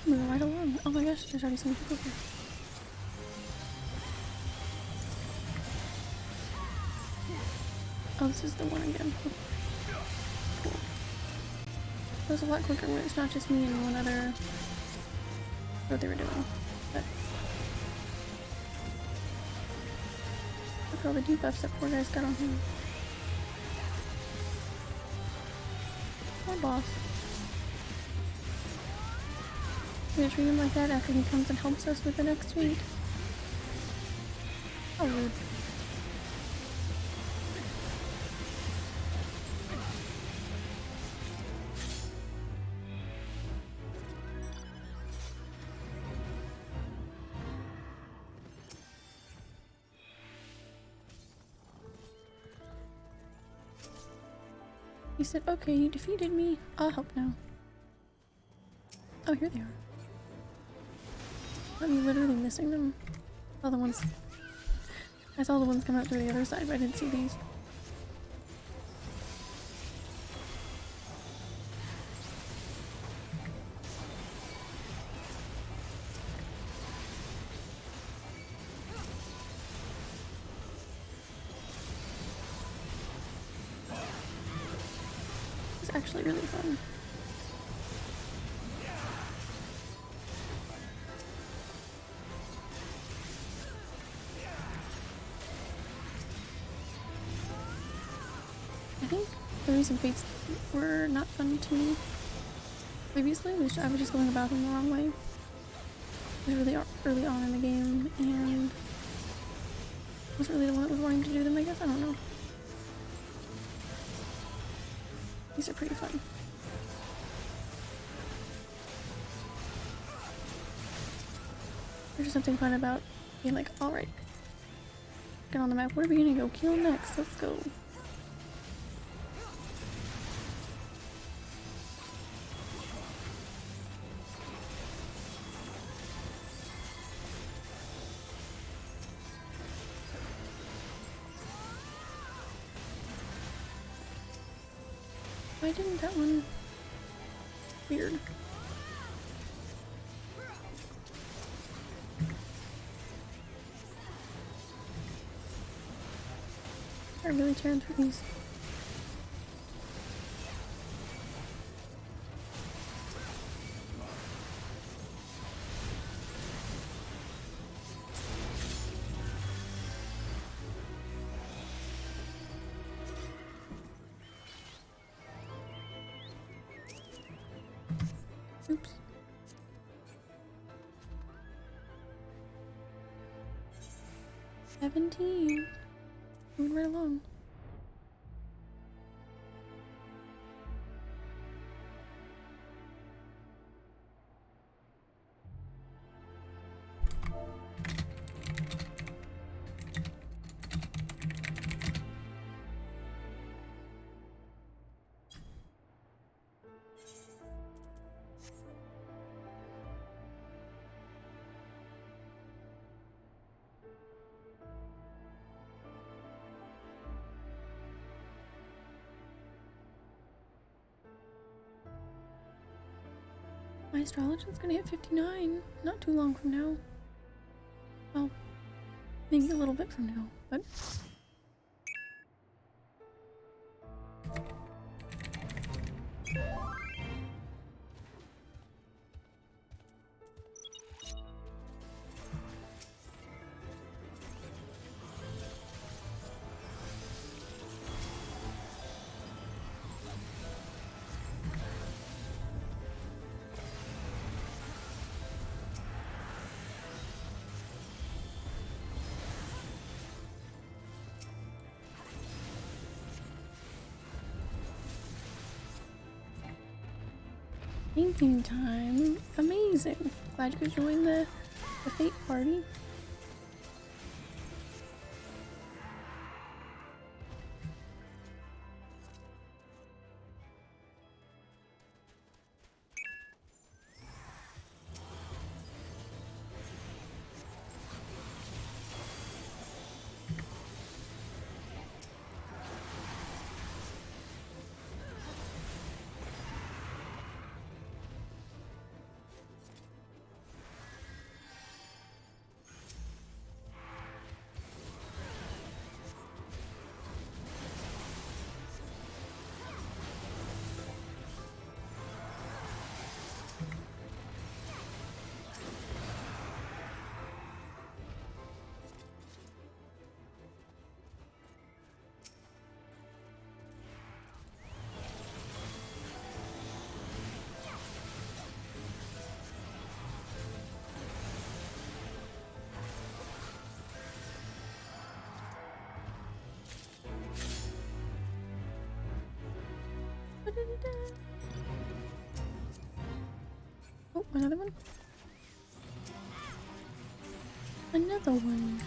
Moving right along. Oh my gosh, there's already so many people here. Oh, this is the one again. Cool. It was a lot quicker when it's not just me and one other what they were doing. But look at all the debuffs that poor guys got on him. Poor boss. We're gonna treat him like that after he comes and helps us with the next feat. How rude. He said, okay, you defeated me. I'll help now. Oh, here they are. I'm literally missing them. All the ones. I saw the ones come out through the other side, but I didn't see these. It's actually really fun. I think the reason fates were not fun to me previously was I was just going about them the wrong way. It was really early on in the game, and I wasn't really the one that was wanting to do them, I guess. I don't know. These are pretty fun. There's just something fun about being like, alright, get on the map. Where are we gonna go kill next? Let's go. Why didn't that one? Weird. I'm really tearing through these. Oops. $17. Moving right along. My astrologian's gonna hit 59 not too long from now. Well, maybe a little bit from now, but... Thinking time. Amazing. Glad you could join the fate party. Oh, another one? Another one.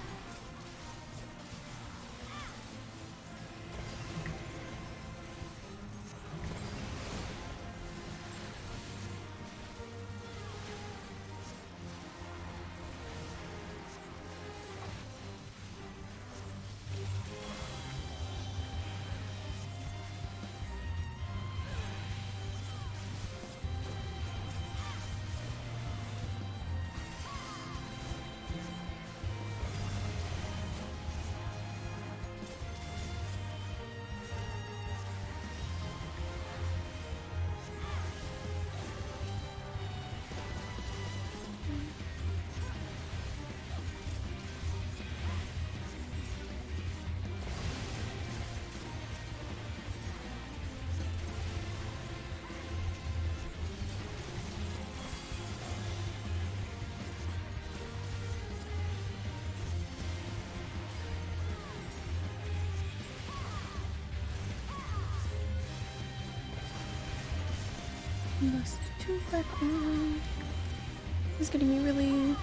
Plus 2 back on. This is getting me really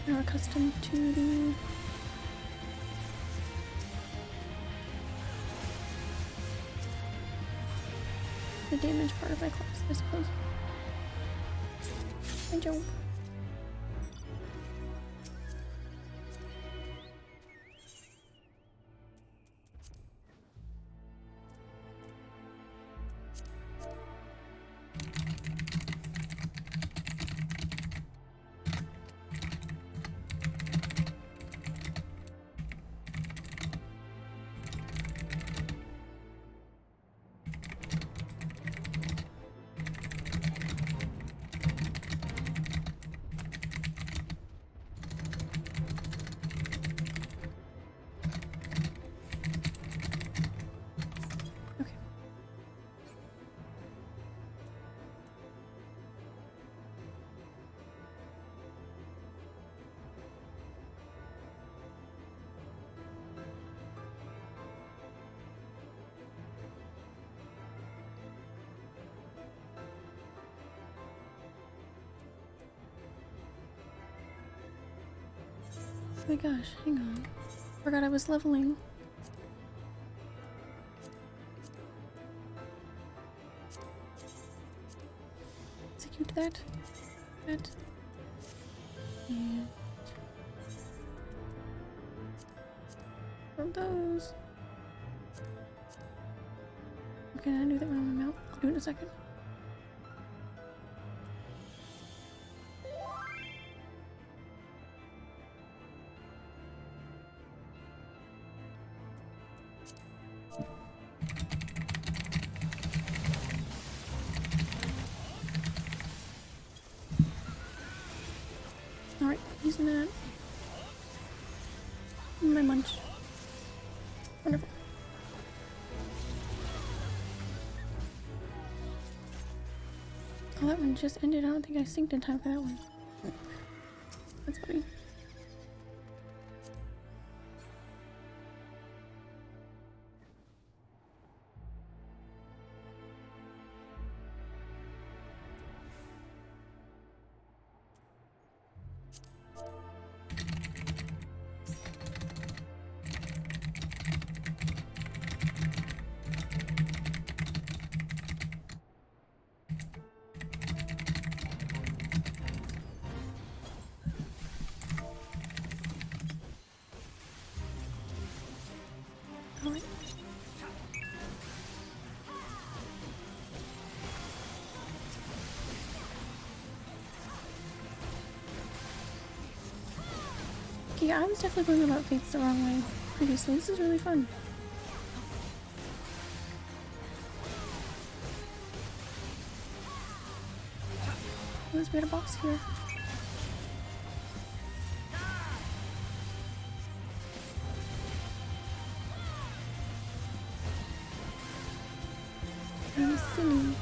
accustomed to the damage part of my class, I suppose. I jump. Oh my gosh, hang on. Forgot I was leveling. Execute that. That. And from those. Can I do that when I'm out? I'll do it in a second. Alright, using that. My munch. Wonderful. Oh, that one just ended. I don't think I synced in time for that one. That's funny. Alright. Okay, I was definitely going about fates the wrong way previously. This is really fun. Let's get a box here. I'm silly.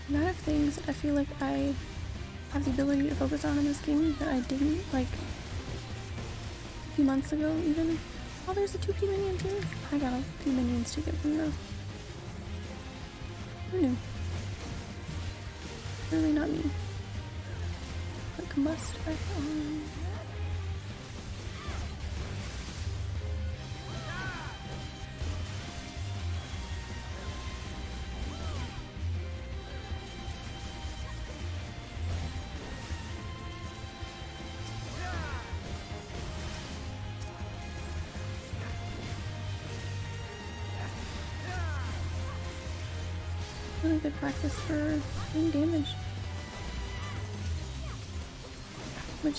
A lot of things that I feel like I have the ability to focus on in this game that I didn't, like, a few months ago even. Oh, there's a 2P minion too. I got a few minions to get from though. Who knew? Really not me. Put combust back on. Really good practice for doing damage. Which,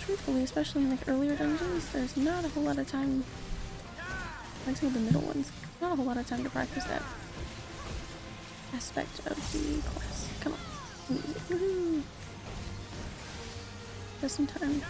truthfully, especially in like earlier dungeons, there's not a whole lot of time, like some of the middle ones, not a whole lot of time to practice that aspect of the class. Come on. Woohoo! Just in time.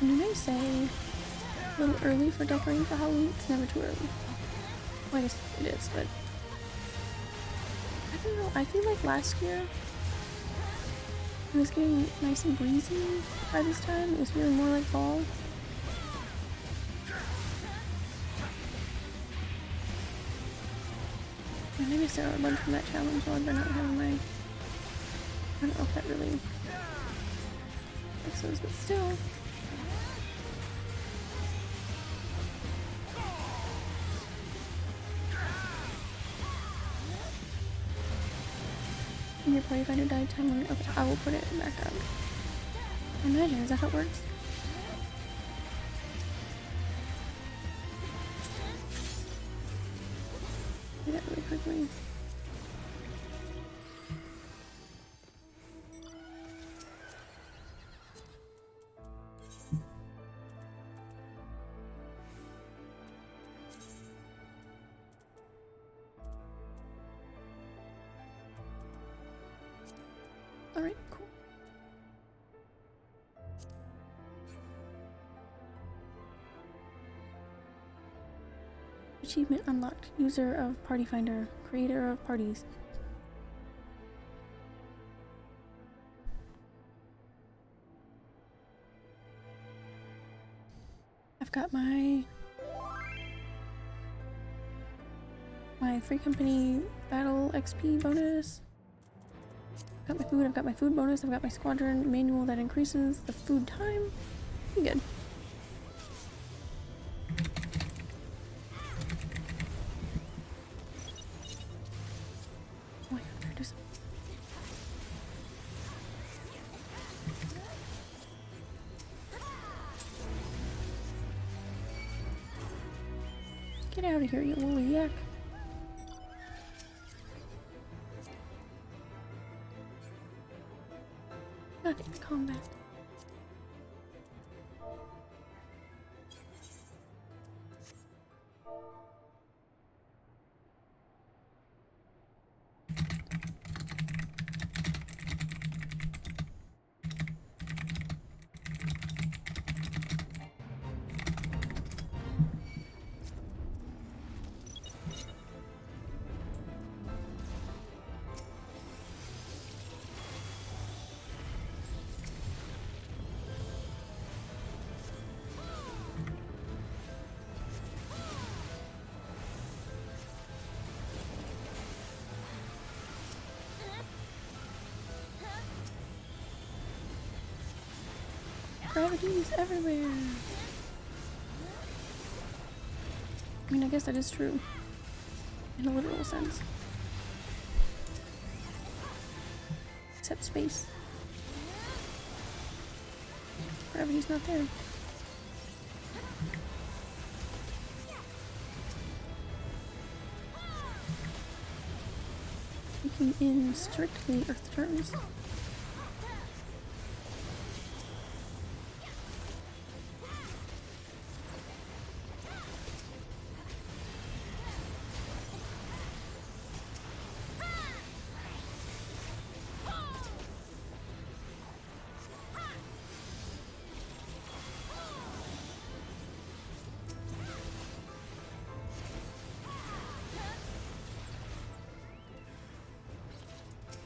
And did I say a little early for decorating for Halloween? It's never too early. Well, I guess it is, but I don't know. I feel like last year it was getting nice and breezy by this time. It was feeling more like fall. And maybe I still have a bunch from that challenge while I've been not having my... I don't know if that really makes sense, but still. And your party finder died time limit. Okay, I will put it back up. Imagine, is that how it works? Do that really quickly. Alright, cool. Achievement unlocked. User of Party Finder. Creator of parties. I've got my free company battle XP bonus. Got my food, I've got my food bonus, I've got my squadron manual that increases the food time. Pretty good. Oh, I gotta do something. Get out of here, you little yak. Not in combat. Gravity's everywhere. I mean, I guess that is true. In a literal sense. Except space. Gravity's not there. Speaking in strictly Earth terms.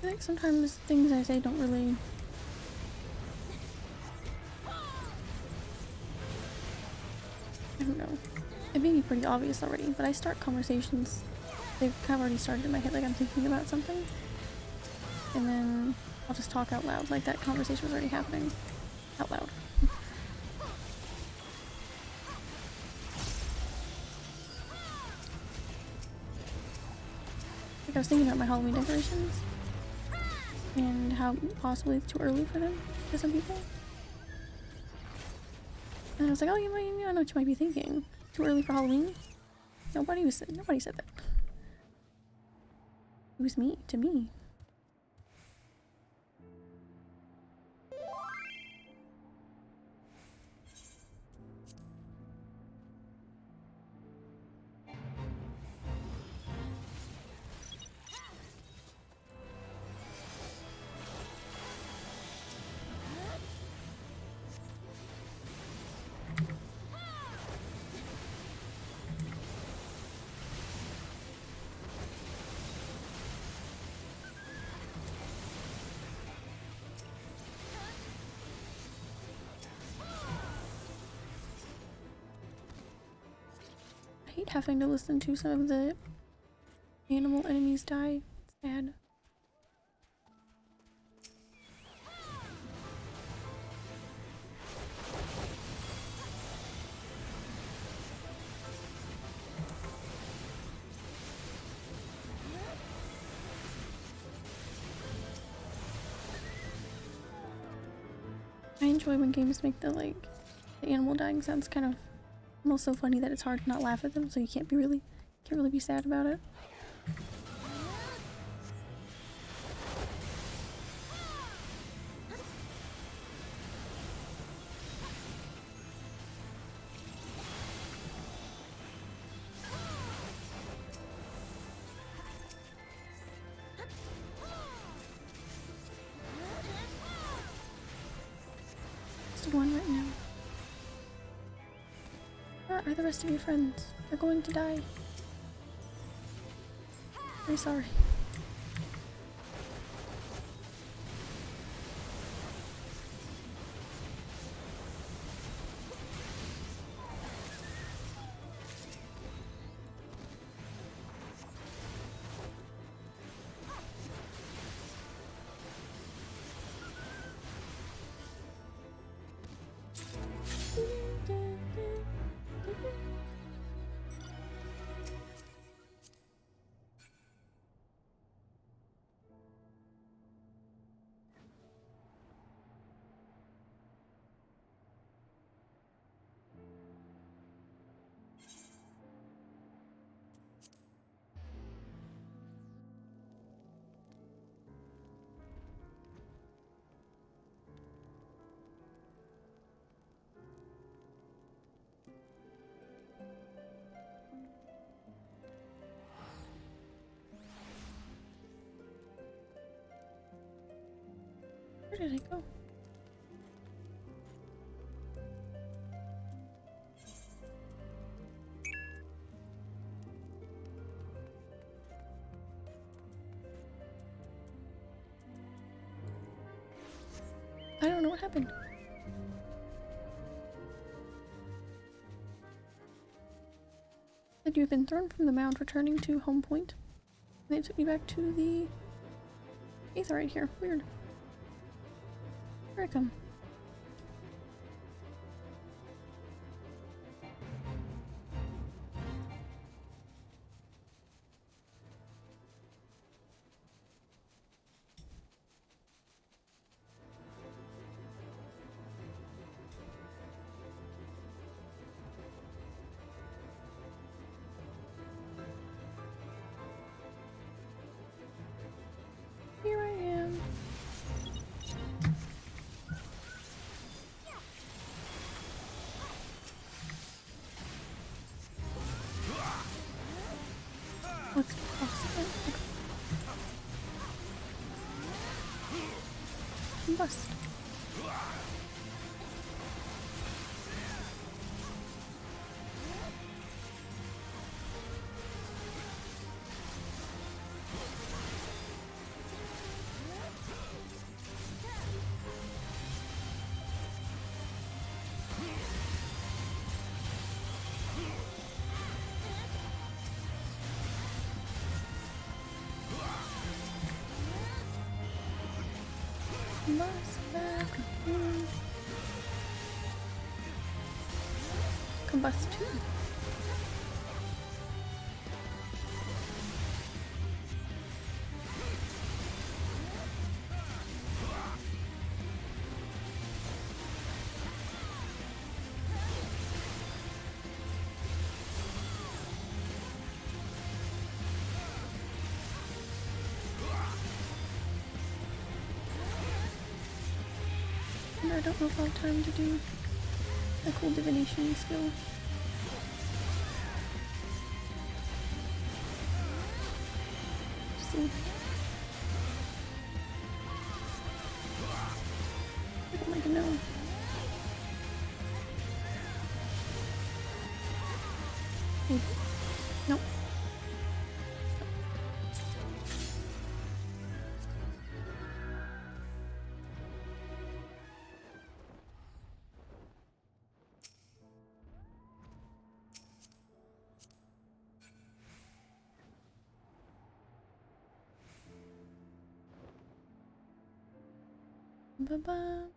I think sometimes things I say don't really... I don't know. It may be pretty obvious already, but I start conversations. They've kind of already started in my head, like I'm thinking about something. And then I'll just talk out loud, like that conversation was already happening out loud. Like I was thinking about my Halloween decorations. And how possibly it's too early for them to some people. And I was like, oh, you might, I know what you might be thinking. Too early for Halloween? Nobody said that. It was me, to me. hate having to listen to some of the animal enemies die. It's sad. I enjoy when games make the animal dying sounds kind of almost so funny that it's hard to not laugh at them, so you can't really be sad about it. One right now. Where are the rest of your friends? They're going to die. Very sorry. Where did I go? I don't know what happened. Said you have been thrown from the mound, returning to home point. And they took me back to the Aether right here. Weird. Where I come? Here I am. Let's cross it. Combust. Combust too. I don't know if I'll have time to do a cool divination skill. See. I don't like a gnome. Maybe. Nope. Ba-ba.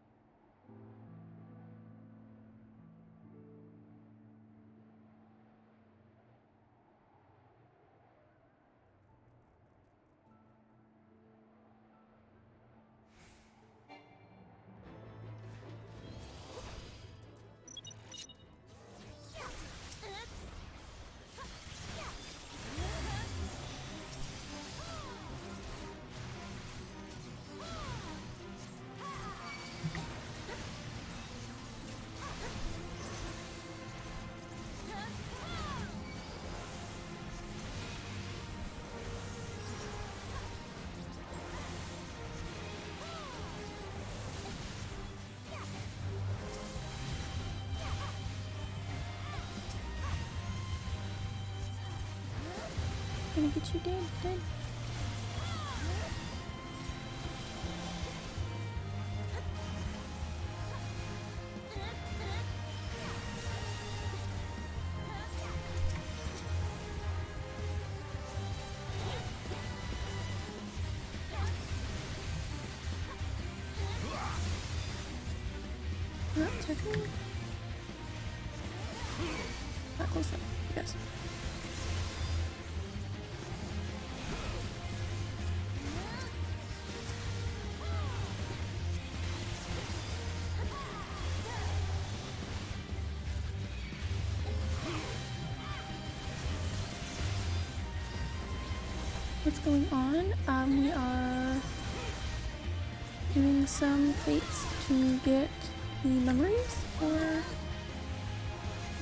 Gonna get you dead. Not technically. Not close enough, yes. What's going on? We are doing some fates to get the memories for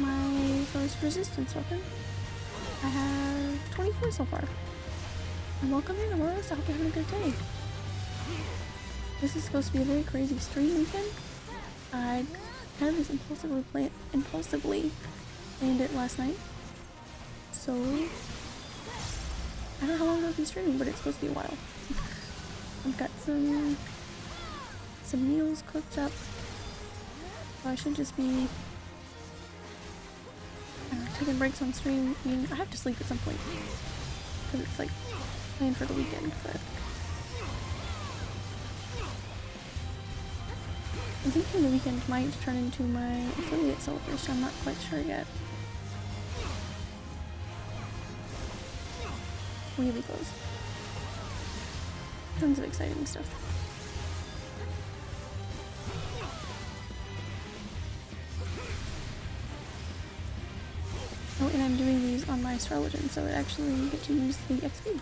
my first resistance weapon. I have 24 so far. And welcome in, Aurora. I hope you're having a good day. This is supposed to be a very crazy stream weekend. I kind of just impulsively planned it last night. So I don't know how long I'll be streaming, but it's supposed to be a while. I've got some meals cooked up. So I should just be taking breaks on stream. I mean, I have to sleep at some point because it's like planned for the weekend, but I'm thinking the weekend might turn into my affiliate celebration. I'm not quite sure yet. Really close. Tons of exciting stuff. Oh, and I'm doing these on my Star Legend, so I actually get to use the XP.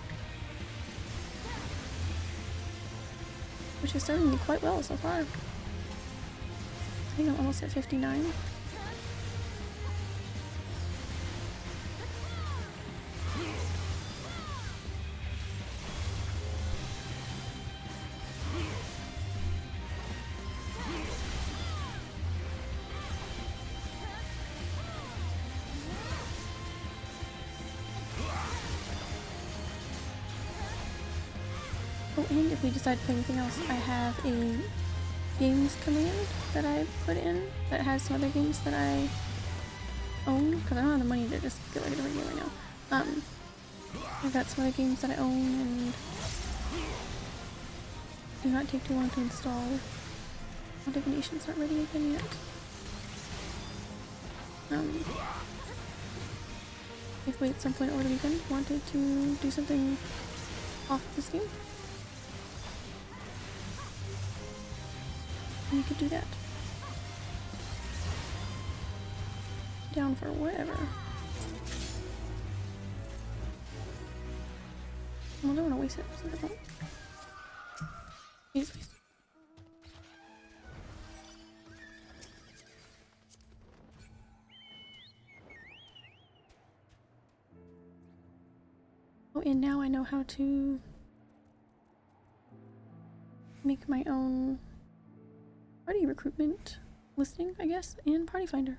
Which is serving me quite well so far. I think I'm almost at 59. Oh, and if we decide to play anything else, I have a games command that I put in that has some other games that I own, because I don't have the money to just get like a different game right now. I've got some other games that I own and do not take too long to install. My divination's not ready again yet. If we at some point over the weekend wanted to do something off this game, you could do that. Down for whatever. Well, I don't want to waste it, so I don't. Please. Oh, and now I know how to make my own party recruitment listing, I guess, and party finder.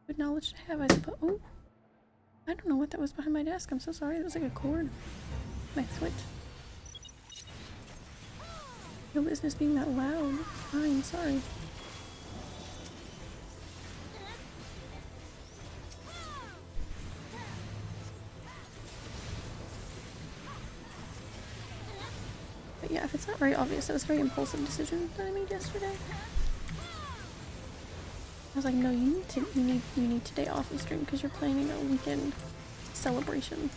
Good knowledge to have, I suppose. Oh, I don't know what that was behind my desk. I'm so sorry. It was like a cord. My foot. No business being that loud. Fine, sorry. It's not very obvious. That was a very impulsive decision that I made yesterday. I was like, no, you need today off of stream because you're planning a weekend celebration.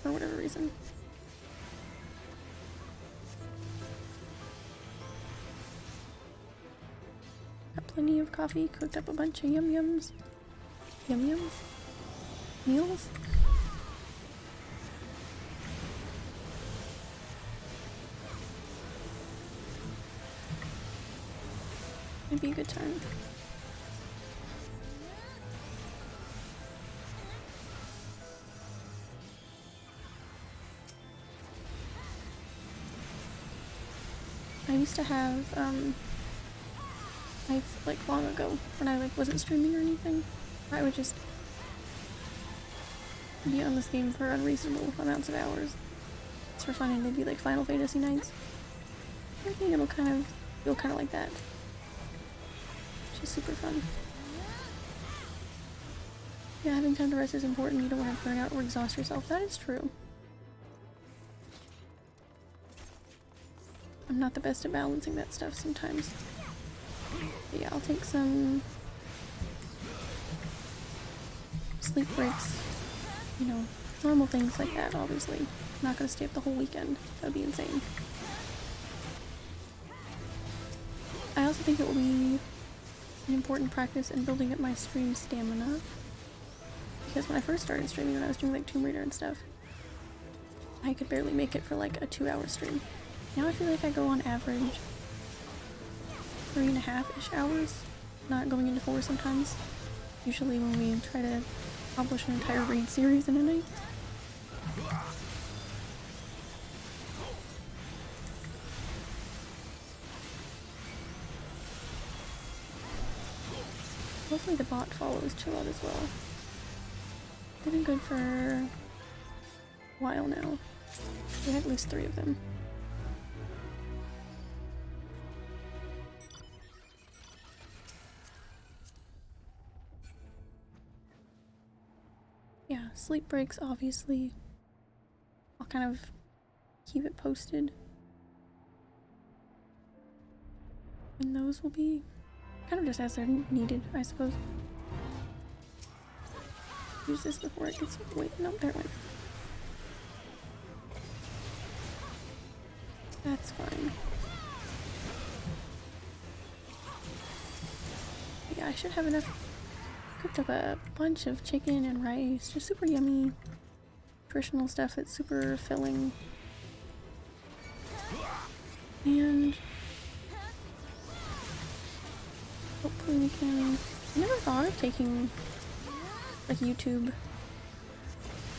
For whatever reason. Got plenty of coffee, cooked up a bunch of yum-yums. Yum-yums? Meals? Might be a good time. I used to have nights like long ago when I like wasn't streaming or anything. I would just be on this game for unreasonable amounts of hours. It's for fun, and they'd be like Final Fantasy nights. I think it'll kind of feel kind of like that. Which is super fun. Yeah, having time to rest is important. You don't want to burn out or exhaust yourself. That is true. I'm not the best at balancing that stuff sometimes. But yeah, I'll take some sleep breaks. You know, normal things like that, obviously. I'm not gonna stay up the whole weekend. That would be insane. I also think it will be an important practice in building up my stream stamina. Because when I first started streaming, when I was doing like Tomb Raider and stuff, I could barely make it for like a 2-hour stream. Now I feel like I go on average 3.5-ish hours, not going into 4 sometimes. Usually when we try to accomplish an entire raid series in a night. Hopefully the bot follows chill out as well. They've been good for a while now. We had at least 3 of them. Yeah, sleep breaks, obviously. I'll kind of keep it posted. And those will be kind of just as they're needed, I suppose. Use this before it gets... Wait, no, there it went. That's fine. Yeah, I should have enough. Cooked up a bunch of chicken and rice, just super yummy, nutritional stuff that's super filling. And hopefully we can... I never thought of taking like YouTube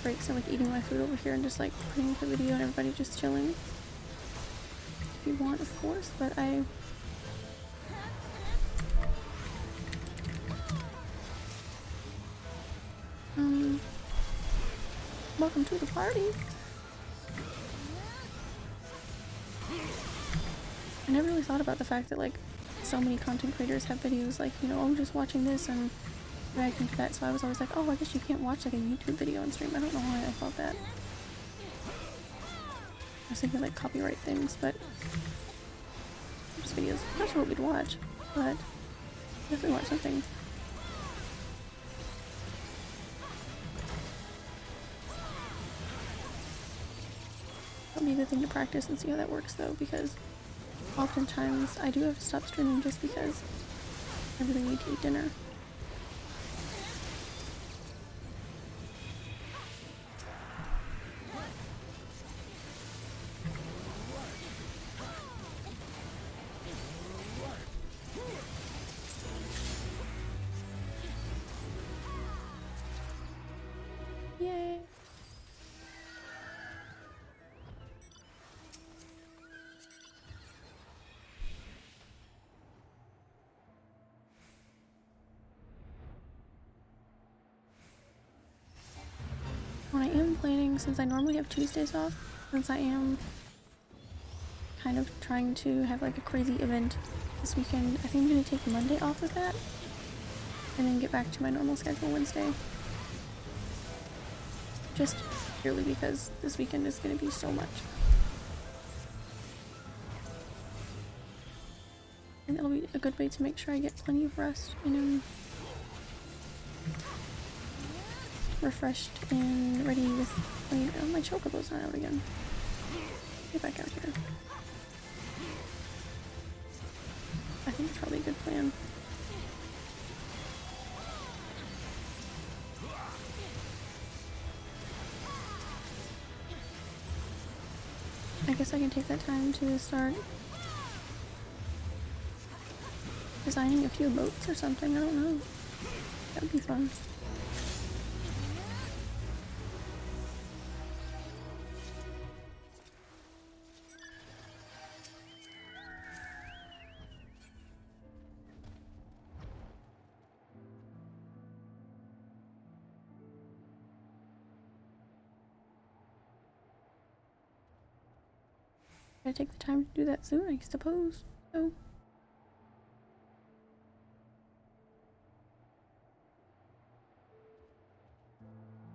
breaks and like eating my food over here and just like putting up a video and everybody just chilling. If you want, of course, but I... Welcome to the party. I never really thought about the fact that like so many content creators have videos like, you know, I'm just watching this and reacting to that, so I was always like, oh, I guess you can't watch like a YouTube video and stream. I don't know why I thought that. I was thinking like copyright things, but just videos. I'm not sure what we'd watch, but definitely watch something. That'll be a good thing to practice and see how that works though, because oftentimes I do have to stop streaming just because I really need to eat dinner. Yay! What I am planning, since I normally have Tuesdays off, since I am kind of trying to have like a crazy event this weekend, I think I'm going to take Monday off with that, and then get back to my normal schedule Wednesday. just purely because this weekend is going to be so much. And that'll be a good way to make sure I get plenty of rest and I'm refreshed and ready with plenty. Oh, my chocobo's not out again. Get back out here. I think it's probably a good plan. I guess I can take that time to start designing a few boats or something, I don't know. That would be fun. I take the time to do that soon, I suppose. So.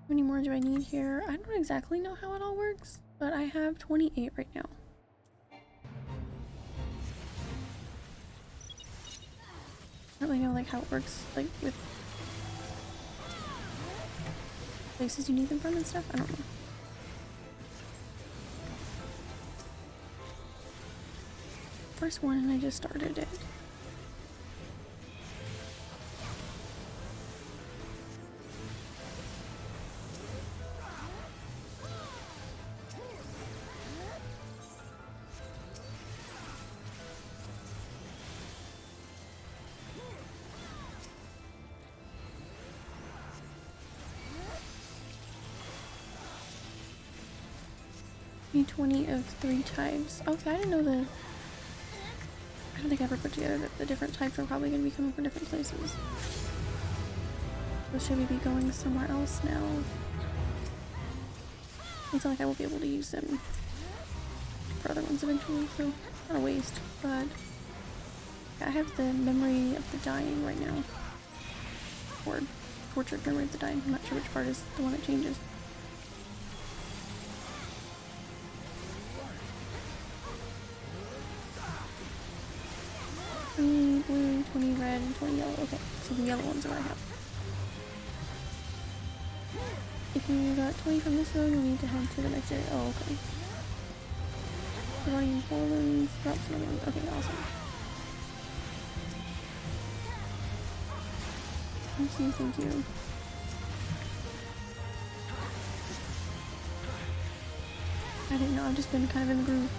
How many more do I need here? I don't exactly know how it all works, but I have 28 right now. I don't really know like how it works, like with places you need them from and stuff. I don't know. First one and I just started it. Need 20 of 3 types. Okay, I didn't know the... I don't think I ever put together that the different types are probably going to be coming from different places. So should we be going somewhere else now? It's not like I won't be able to use them for other ones eventually, so not a waste, but I have the memory of the dying right now. Or tortured memory of the dying. I'm not sure which part is the one that changes. Blue, 20 red, and 20 yellow. Okay, so the yellow ones are what I have. If you got 20 from this zone, you'll need to head to the next area. Oh, okay. Running Poland, drops another one. Okay, awesome. Thank you, thank you. I didn't know, I've just been kind of in the groove.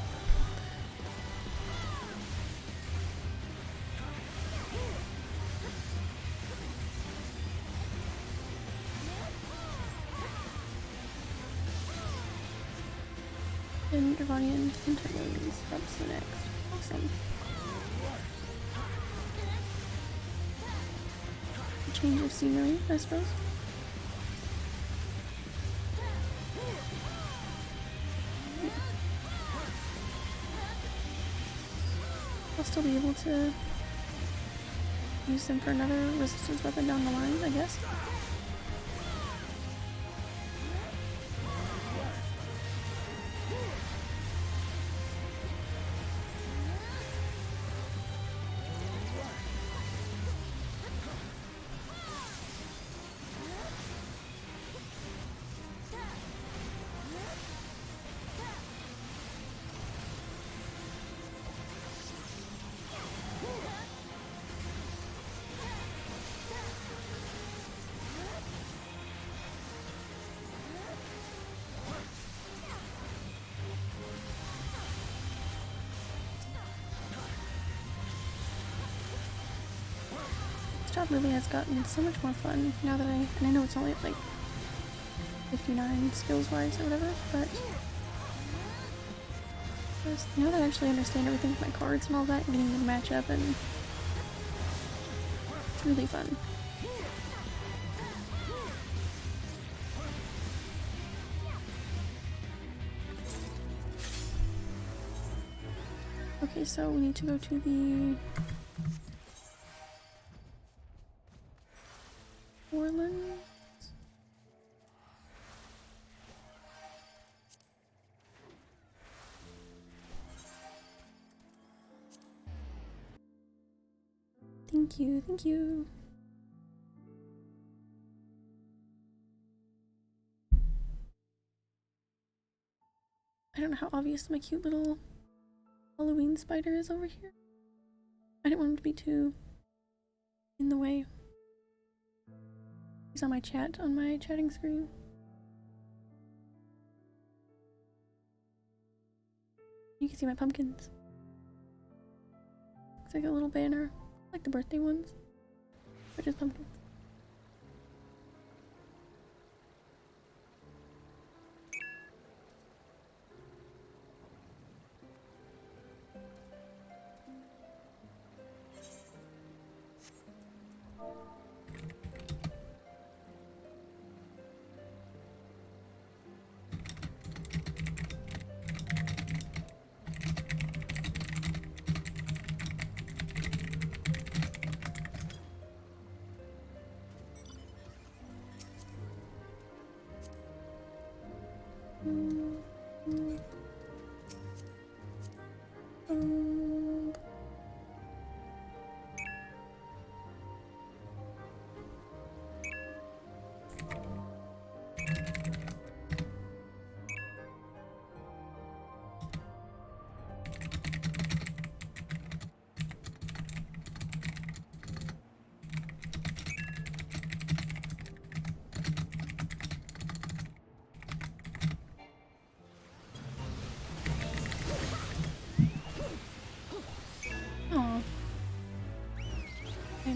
And Dravanian Interludes, that's the next. Awesome. Change of scenery, I suppose. I'll still be able to use them for another resistance weapon down the line, I guess. Job really has gotten so much more fun now that and I know it's only at like 59 skills wise or whatever, but just now that I actually understand everything with my cards and all that, getting them to match up, and it's really fun. Okay, so we need to go to the Orlands. Thank you, thank you. I don't know how obvious my cute little Halloween spider is over here. I didn't want him to be too in the way. He's on my chat, on my chatting screen. You can see my pumpkins. Looks like a little banner, like the birthday ones, but just pumpkins.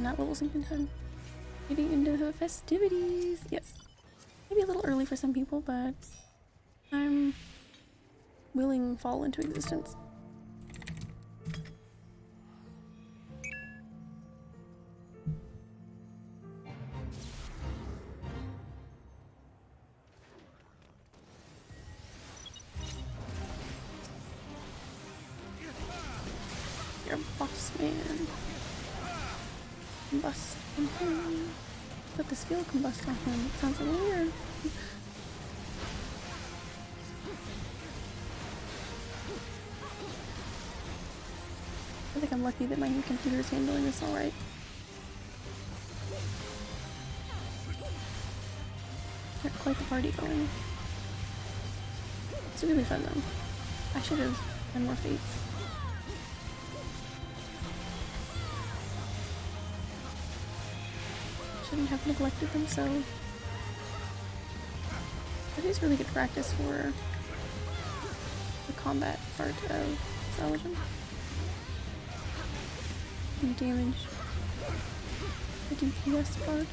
Not level sync in time. Getting into the festivities. Yes. Maybe a little early for some people, but I'm willing fall into existence. You're a boss man. Combust on him. But the skill combust on him. It sounds a little weird. I think I'm lucky that my computer is handling this alright. Got quite the party going. It's really fun though. I should have done more fates. Shouldn't have neglected them so. It is really good practice for the combat part of Salvation. And damage. The DPS part.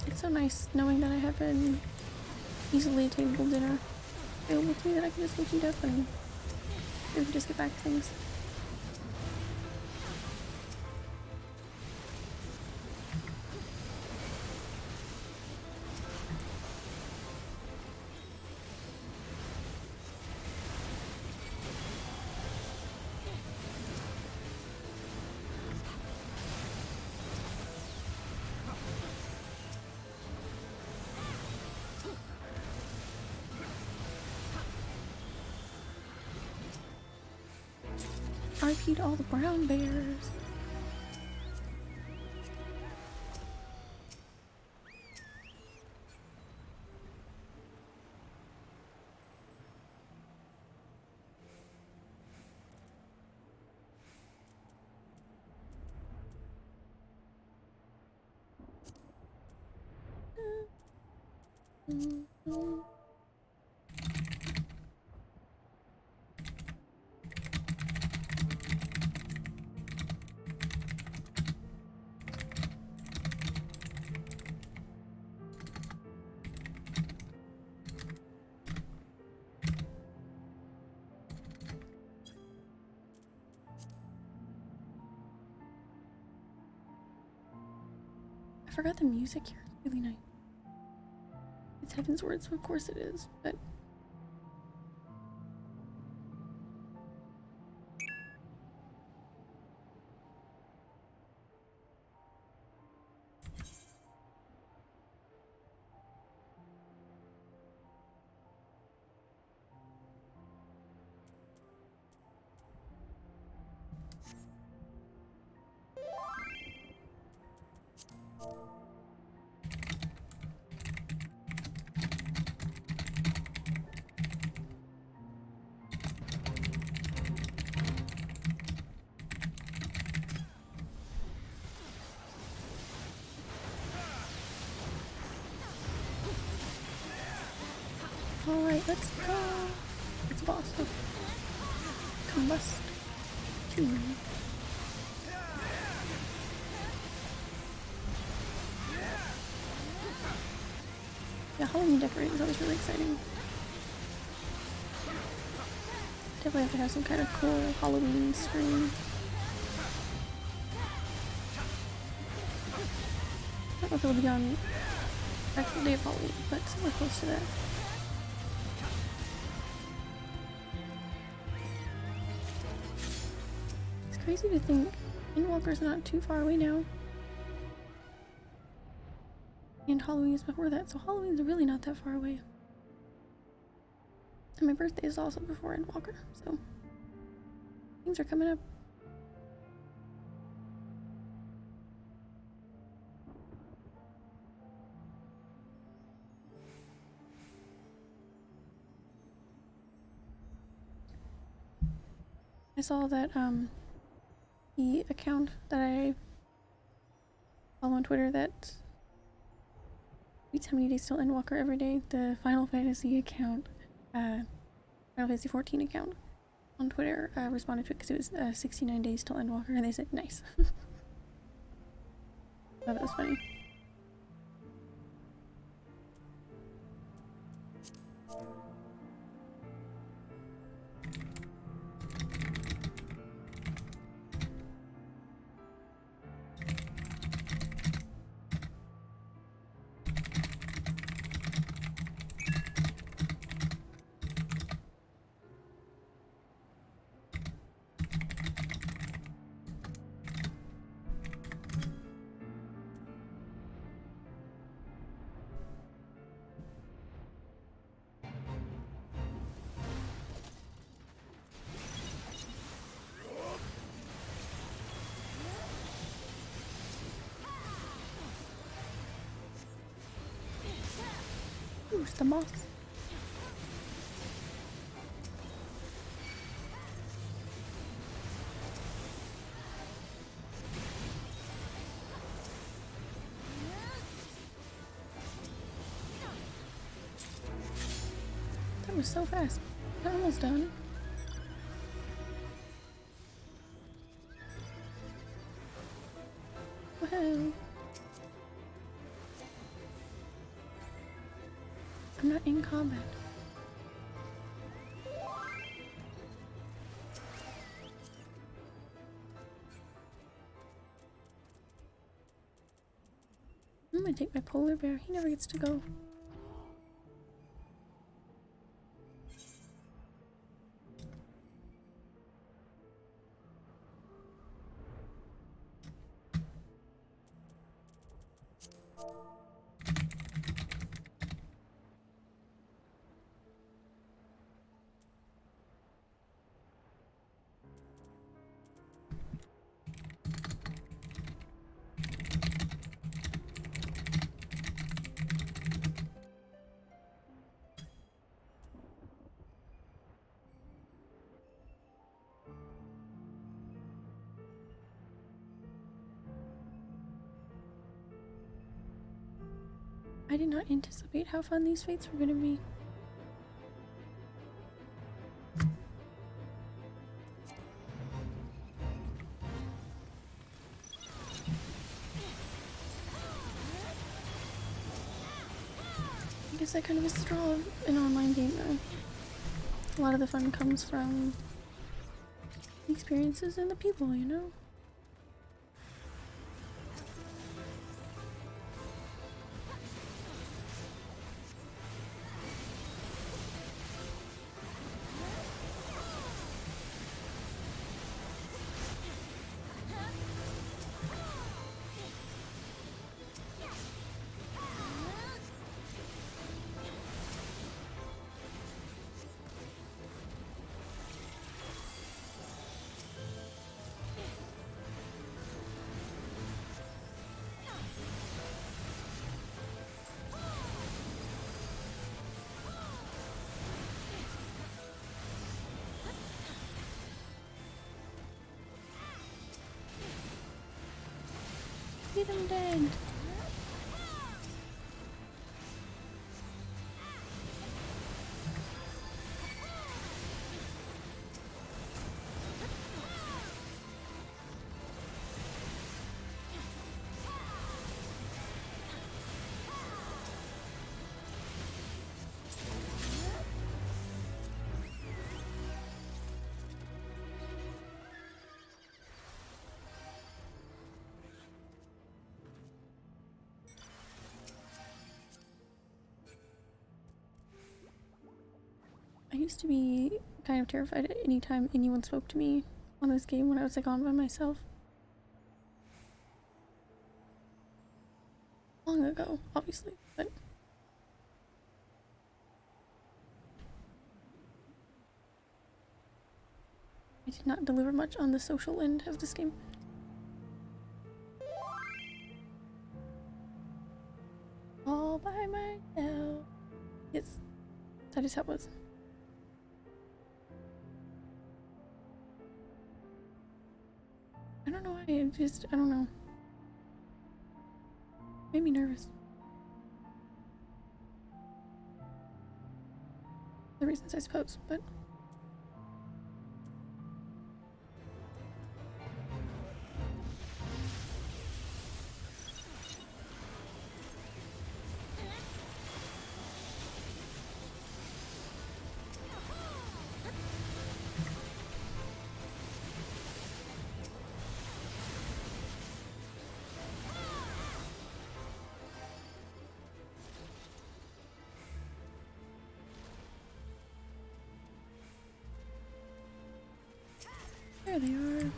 It's so nice knowing that I have an easily attainable dinner available to me that I can just go heat up and maybe just get back to things. RIP to all the brown bears. I forgot the music here. It's really nice. It's Heaven's Word, so of course it is, but alright, let's go. It's boss. Combust. Yeah, Halloween decorating is always really exciting. Definitely have to have some kind of cool Halloween stream. I don't know if it'll be on the actual day of Halloween, but somewhere close to that. It's crazy to think Endwalker's not too far away now. And Halloween is before that, so Halloween's really not that far away. And my birthday is also before Endwalker, so things are coming up. I saw that the account that I follow on Twitter that tweets how many days till Endwalker every day, the Final Fantasy account, Final Fantasy 14 account on Twitter responded to it because it was 69 days till Endwalker, and they said nice. I thought that was funny. Ooh, it's the moss. That was so fast. I'm almost done. Wow. I'm not in combat. I'm gonna take my polar bear. He never gets to go. I did not anticipate how fun these fates were gonna be. I guess that kind of is the draw of an online game though. A lot of the fun comes from the experiences and the people, you know? Get him dead. I used to be kind of terrified at any time anyone spoke to me on this game when I was like on by myself. Long ago, obviously, but I did not deliver much on the social end of this game. All by myself. Yes, that is how it was. I don't know why, I don't know. Made me nervous. The reasons, I suppose, but there they are.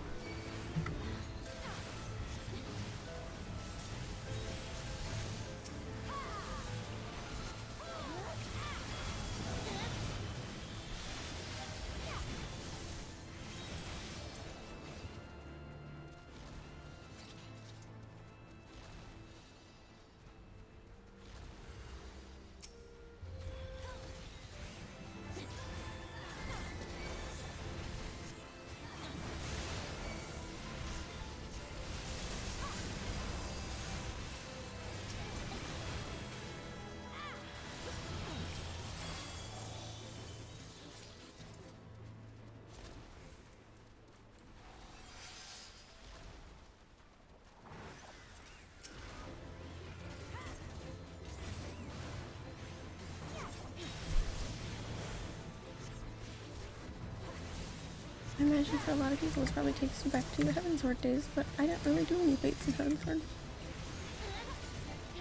I imagine for a lot of people this probably takes you back to your Heavensward days, but I didn't really do any fates in Heavensward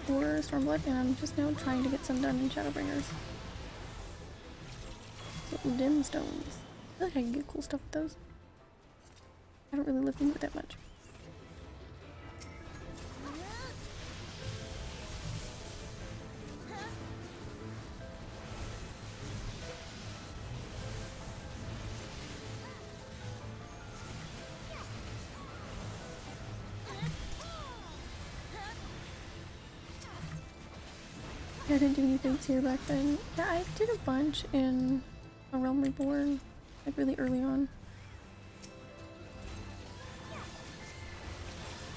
or Stormblood, and I'm just now trying to get some done in Shadowbringers. Little dim stones. I feel like I can get cool stuff with those. I don't really live into it that much. I didn't do any fates here back then. Yeah, I did a bunch in A Realm Reborn, like really early on.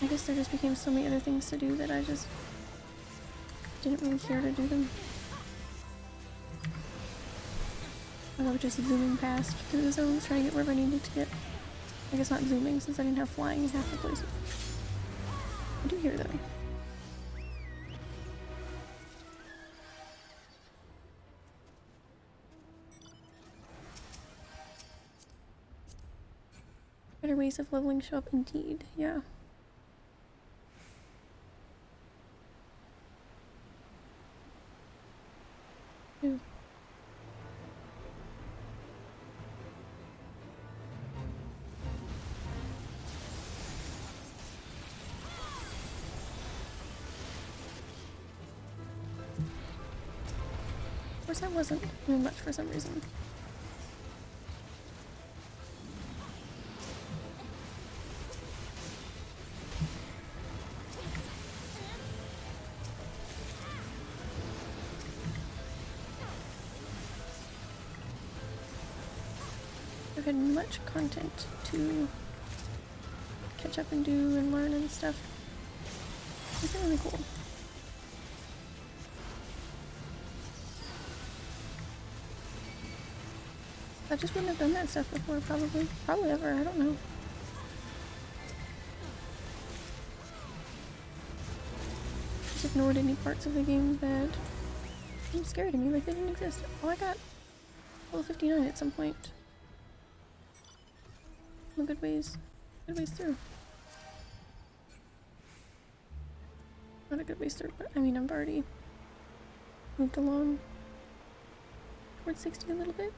I guess there just became so many other things to do that I just didn't really care to do them. I love just zooming past through the zones, trying to get wherever I needed to get. I guess not zooming since I didn't have flying in half the places. I do hear them. Better ways of leveling show up indeed, yeah. Ew. Of course, that wasn't doing much for some reason. I've had much content to catch up and do and learn and stuff. It's been really cool. I just wouldn't have done that stuff before, probably ever, I don't know. Just ignored any parts of the game that seemed scary to me, like they didn't exist. Oh, I got level 59 at some point. A good ways through. Not a good ways through, but I mean, I've already moved along towards 60 a little bit.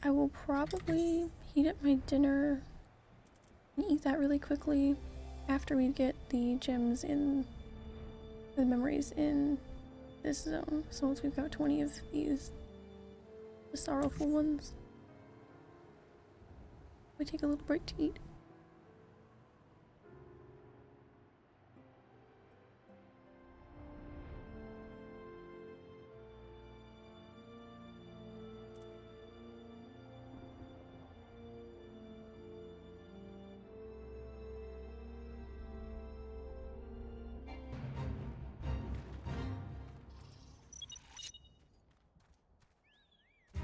I will probably heat up my dinner and eat that really quickly after we get the gems in, the memories in this zone. So once we've got 20 of these, the sorrowful ones, we take a little break to eat.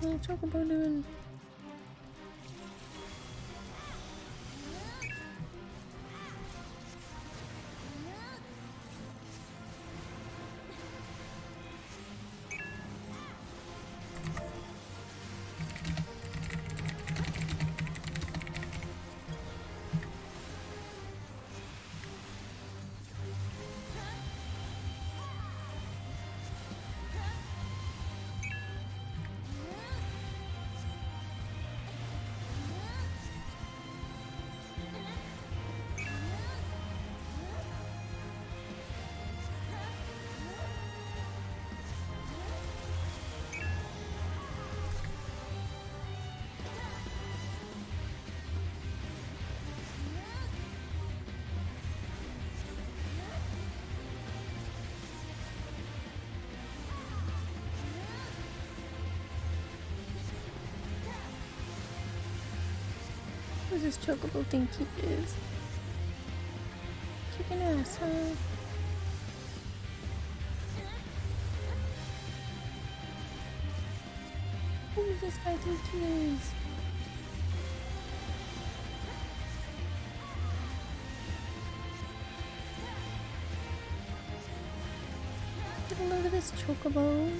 What's Chocobo doing? What does this Chocobo think he is? Kicking ass, huh? Who does this guy think he is? Get a load of this Chocobo.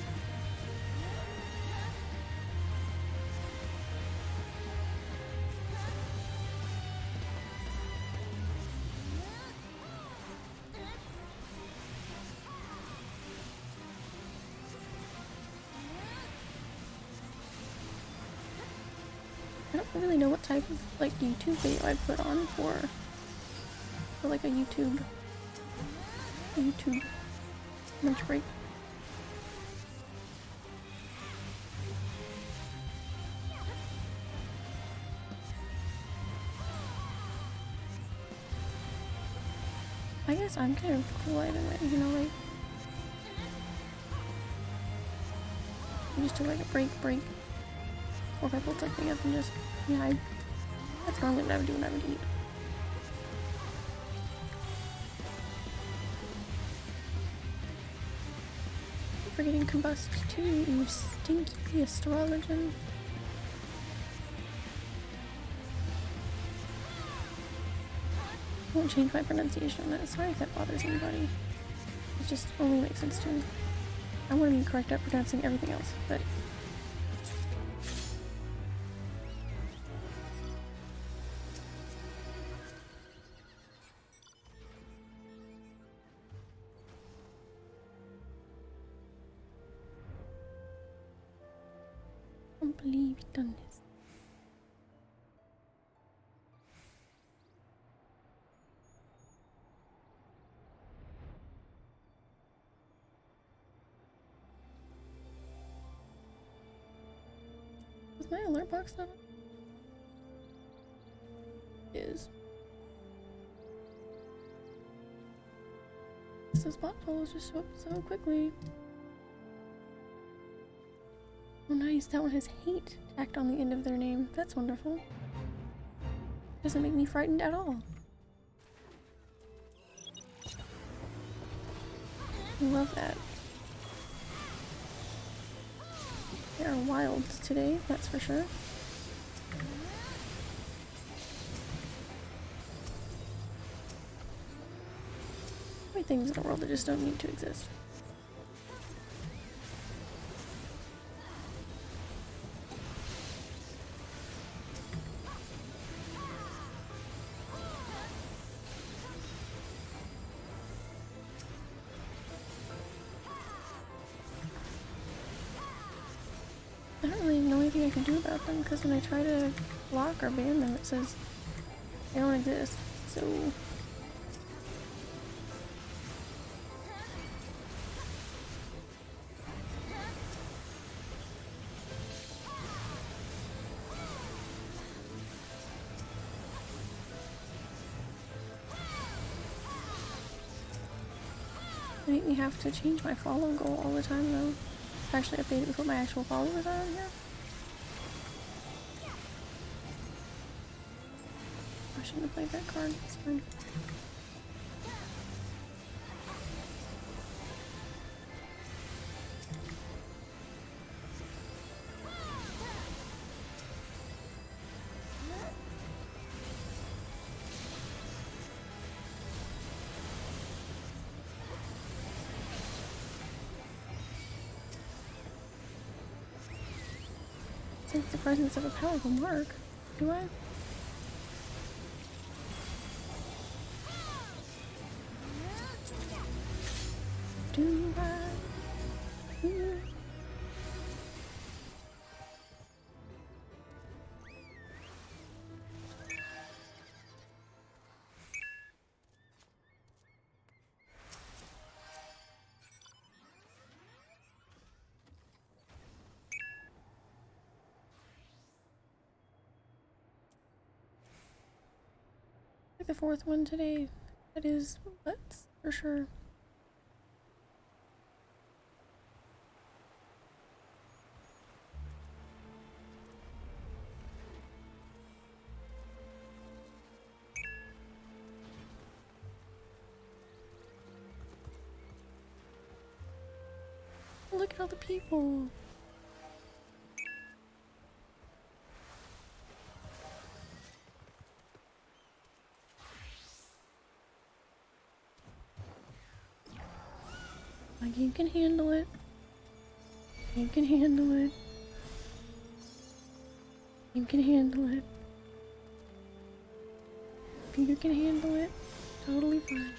I don't really know what type of like YouTube video I put on for like a YouTube lunch break. I guess I'm kind of cool either way, you know, like, you just do like a break, or if I pull something up and just, yeah, that's normally what I would do when I would eat. I'm forgetting combust too, you stinky astrologian. I won't change my pronunciation. Sorry if that bothers anybody. It just only makes sense to me. I want to be correct at pronouncing everything else, but I can't believe you've done this. Was my alert box not on? It is. Those bot follows just show up so quickly. Oh nice, that one has hate tacked on the end of their name. That's wonderful. Doesn't make me frightened at all. Love that. They are wild today, that's for sure. How many things in the world that just don't need to exist? I don't really know anything I can do about them because when I try to block or ban them, it says they don't exist. So they make me have to change my follow goal all the time though. Actually update it with what my actual followers are on here. I shouldn't have played that card, it's fine. Sense the presence of a powerful mark. Do I? Do I? Ooh. Like the fourth one today. That is butts for sure. Look at all the people. Like you can handle it. You can handle it. You can handle it. Peter can handle it. Totally fine.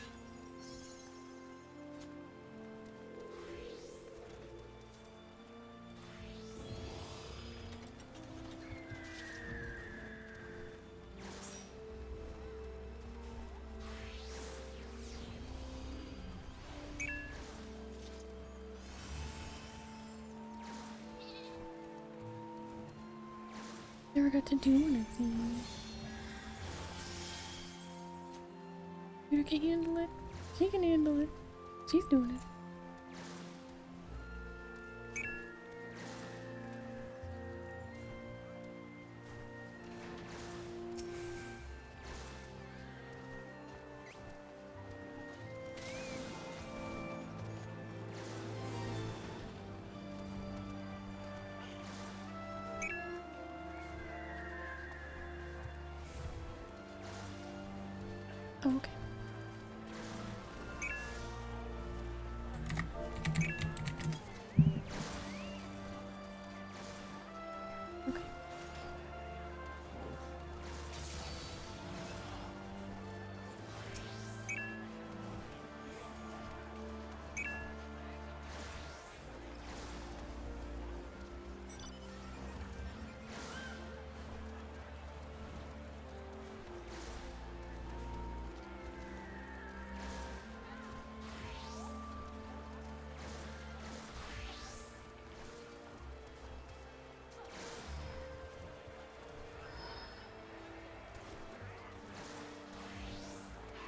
Never got to do one of these. You can handle it. She can handle it. She's doing it. Oh, okay. Okay.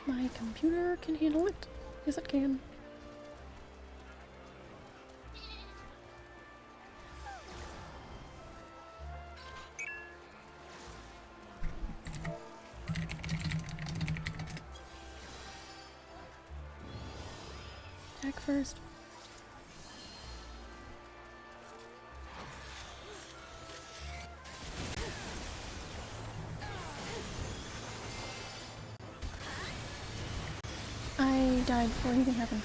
My computer can handle it. Yes, it can. Attack first. I died before anything happened.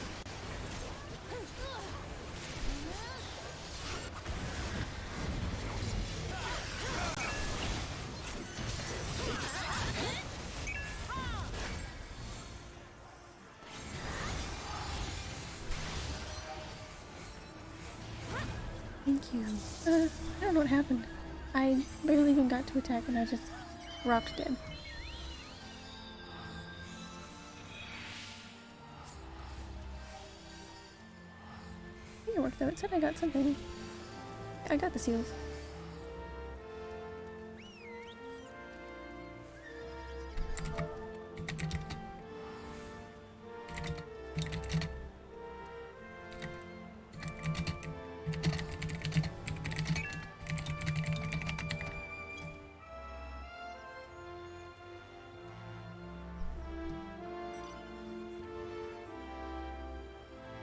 Thank you. I don't know what happened. I barely even got to attack and I just rocked dead. It worked though. It said I got something. I got the seals.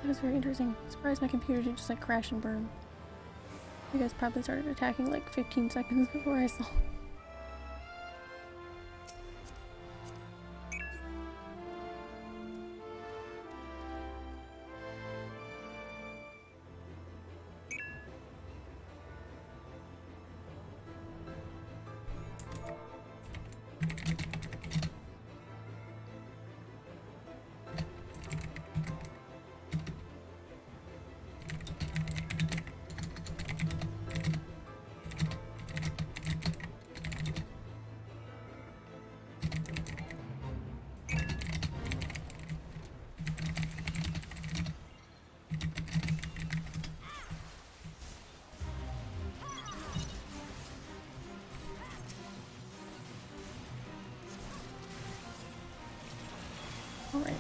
That was very interesting. Surprised my computer did just like crash and burn. You guys probably started attacking like 15 seconds before I saw. Alright.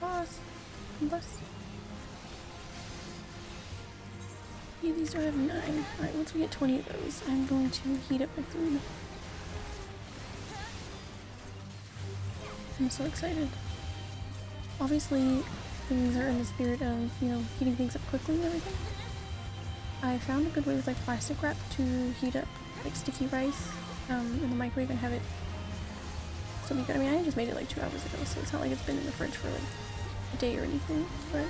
Boss. Yeah, these do have 9. Alright, once we get 20 of those, I'm going to heat up my food. I'm so excited. Obviously, things are in the spirit of, you know, heating things up quickly and everything. I found a good way with like plastic wrap to heat up like sticky rice in the microwave and have it still be good. I mean, I just made it like 2 hours ago, so it's not like it's been in the fridge for like a day or anything, but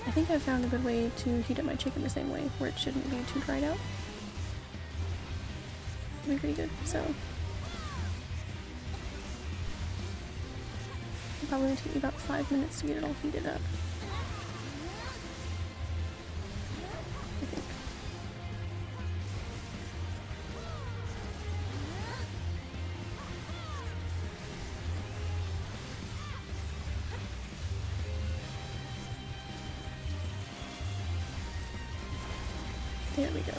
I think I found a good way to heat up my chicken the same way, where it shouldn't be too dried out. It'll be pretty good, so it's probably gonna take me about 5 minutes to get it all heated up. I think. There we go.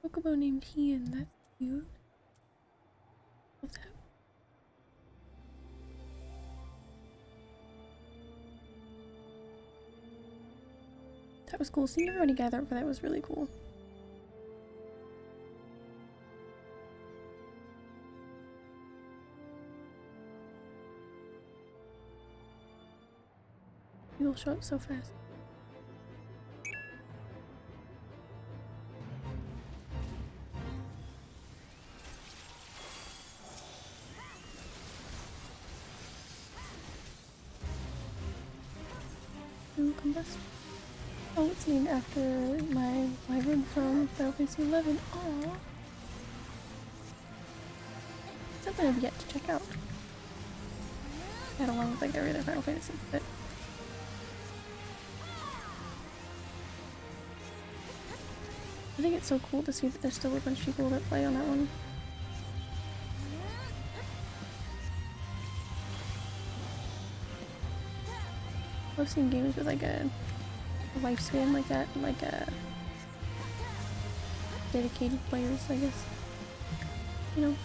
Chocobo named Ian, that's cute. Love that. That was cool. Seeing everybody gather up for that was really cool. People show up so fast. Ooh, combust. Oh, it's named after my wyvern from FFXIV. Aww. Something I've yet to check out. That along with like every other Final Fantasy, but I think it's so cool to see that there's still a bunch of people that play on that one. I've seen games with like a lifespan like that, and like a dedicated players, I guess. You know,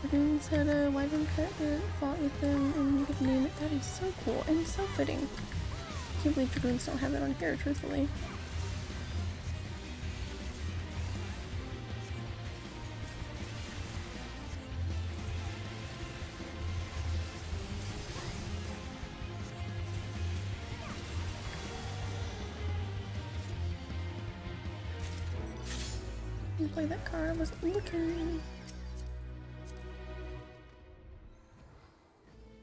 Dragoons had a wyvern pet that fought with them, and you could name it. That is so cool and so fitting. I can't believe Dragoons don't have that on here, truthfully. Play that card, I wasn't looking.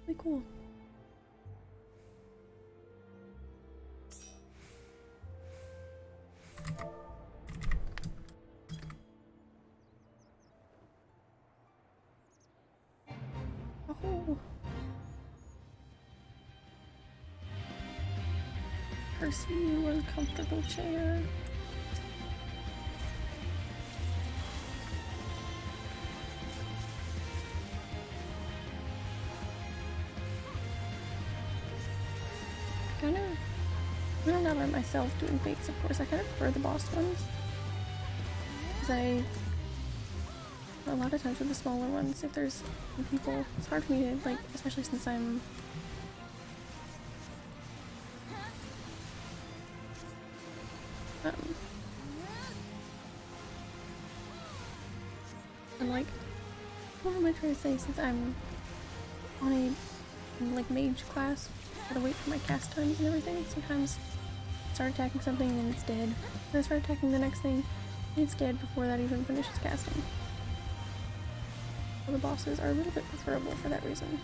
Really cool. Oh. Percy, you uncomfortable chair. I'm not by myself doing fakes, of course. I kind of prefer the boss ones. Because a lot of times with the smaller ones, if there's people, it's hard for me to, like, especially since I'm like, what am I trying to say, since I'm on a, like, mage class, I gotta wait for my cast times and everything. Sometimes I start attacking something and then it's dead. Then I start attacking the next thing and it's dead before that even finishes casting. So the bosses are a little bit preferable for that reason.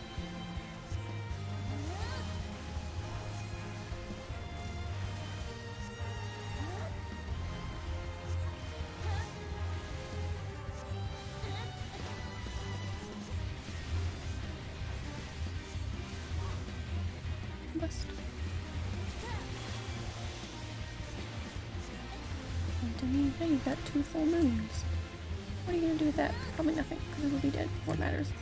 Now you've got 2 full moons. What are you gonna do with that? Probably nothing, because it'll be dead before it matters.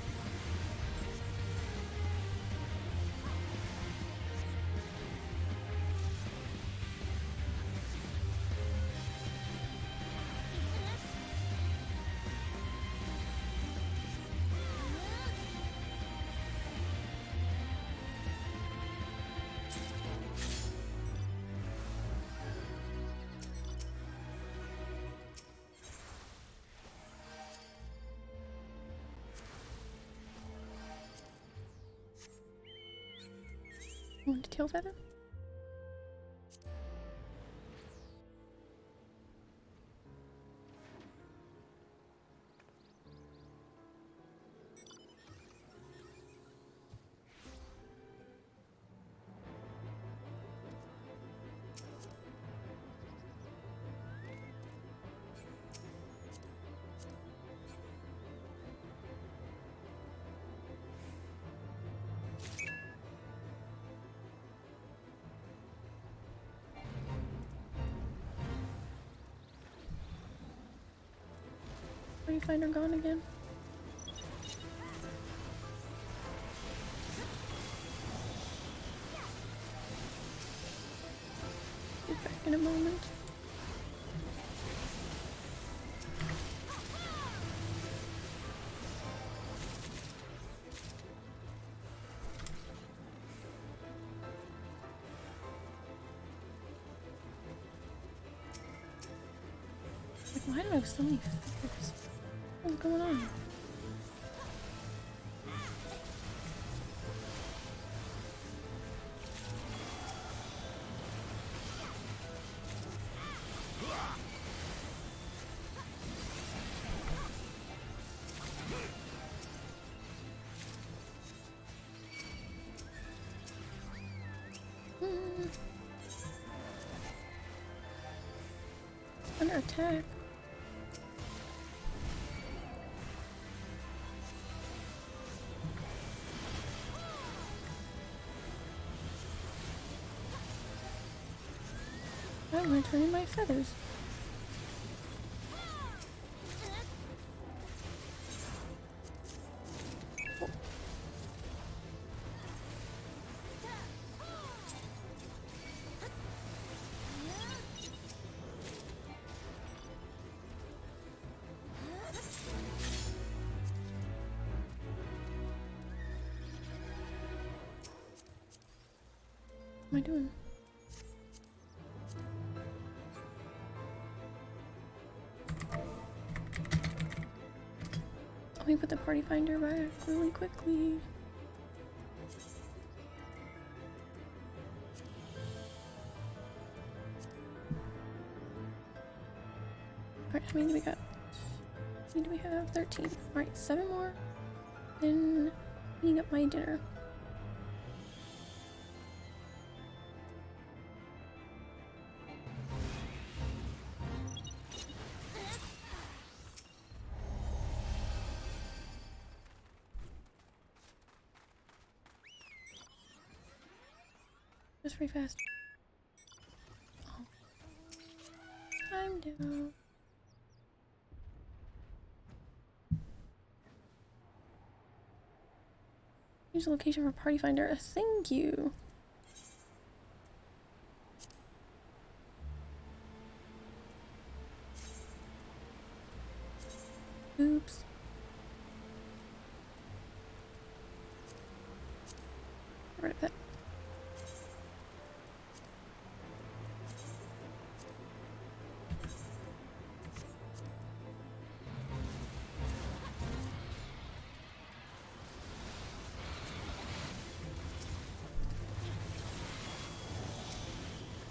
Want to tail feather? Where do you find her gone again? Get back in a moment. Why do I have so many feathers? What's going on? Under attack. I'm gonna turn in my feathers. Oh. What am I doing? Let me put the party finder back really quickly. Alright, how many do we got? How many do we have? 13. Alright, 7 more. Then eating up my dinner. Just pretty fast. Oh. I'm down. Use the location for party finder. Thank you. Oops. Get rid of that.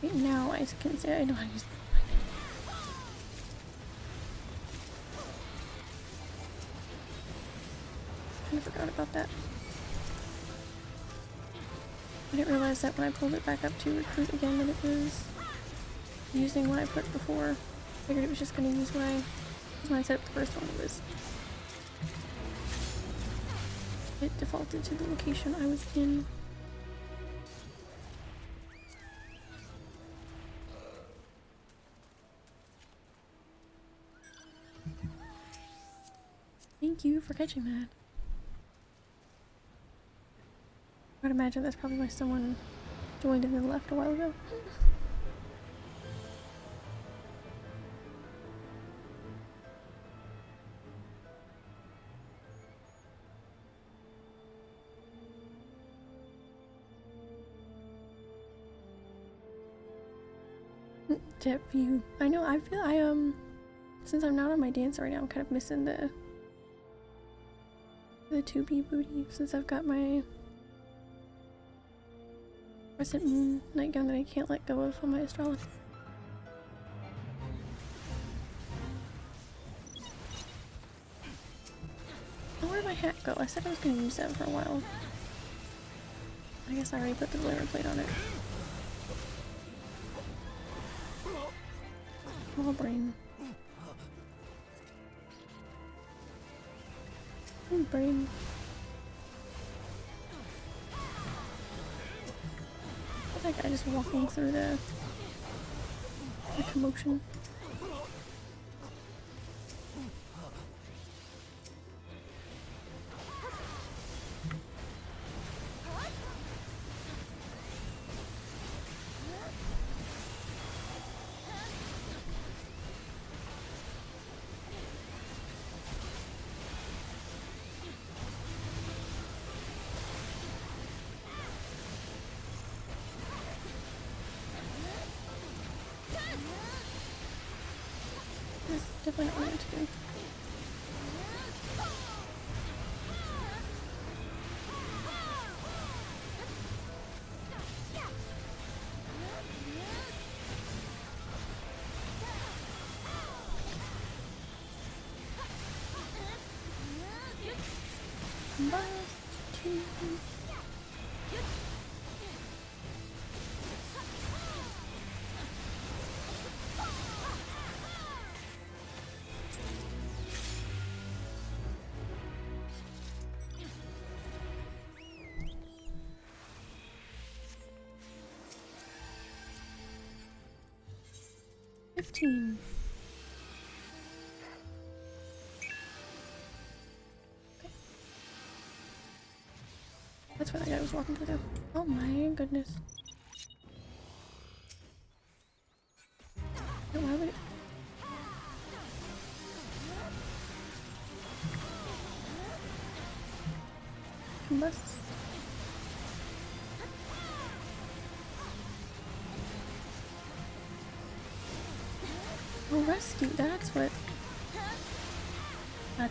Right now I can say I know how to use the I forgot about that. I didn't realize that when I pulled it back up to recruit again that it was using what I put before. I figured it was just going to use what when I set up the first one. It defaulted to the location I was in. Thank you for catching that. I'd imagine that's probably why someone joined and then left a while ago. Jet view. I know, I feel since I'm not on my dancer right now, I'm kind of missing the 2B booty since I've got my Crescent Moon nightgown that I can't let go of on my astrology. Oh, where did my hat go? I said I was going to use that for a while. I guess I already put the glamour plate on it. Small brain. Brain. That guy just walking through the commotion. is definitely not what I meant to do. $15. Okay. That's where that guy was walking through. Oh my goodness. No, why would it? Combust. Oh, rescue, that's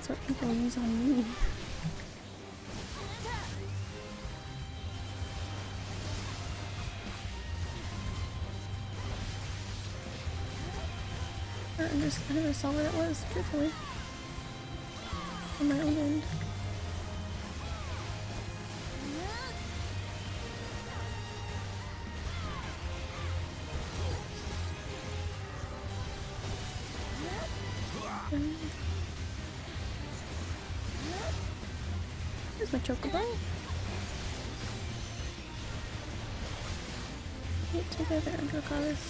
what people use on me. I never saw where it was, truthfully. On my own end. Here's my chocobo. Get together, Dracarys.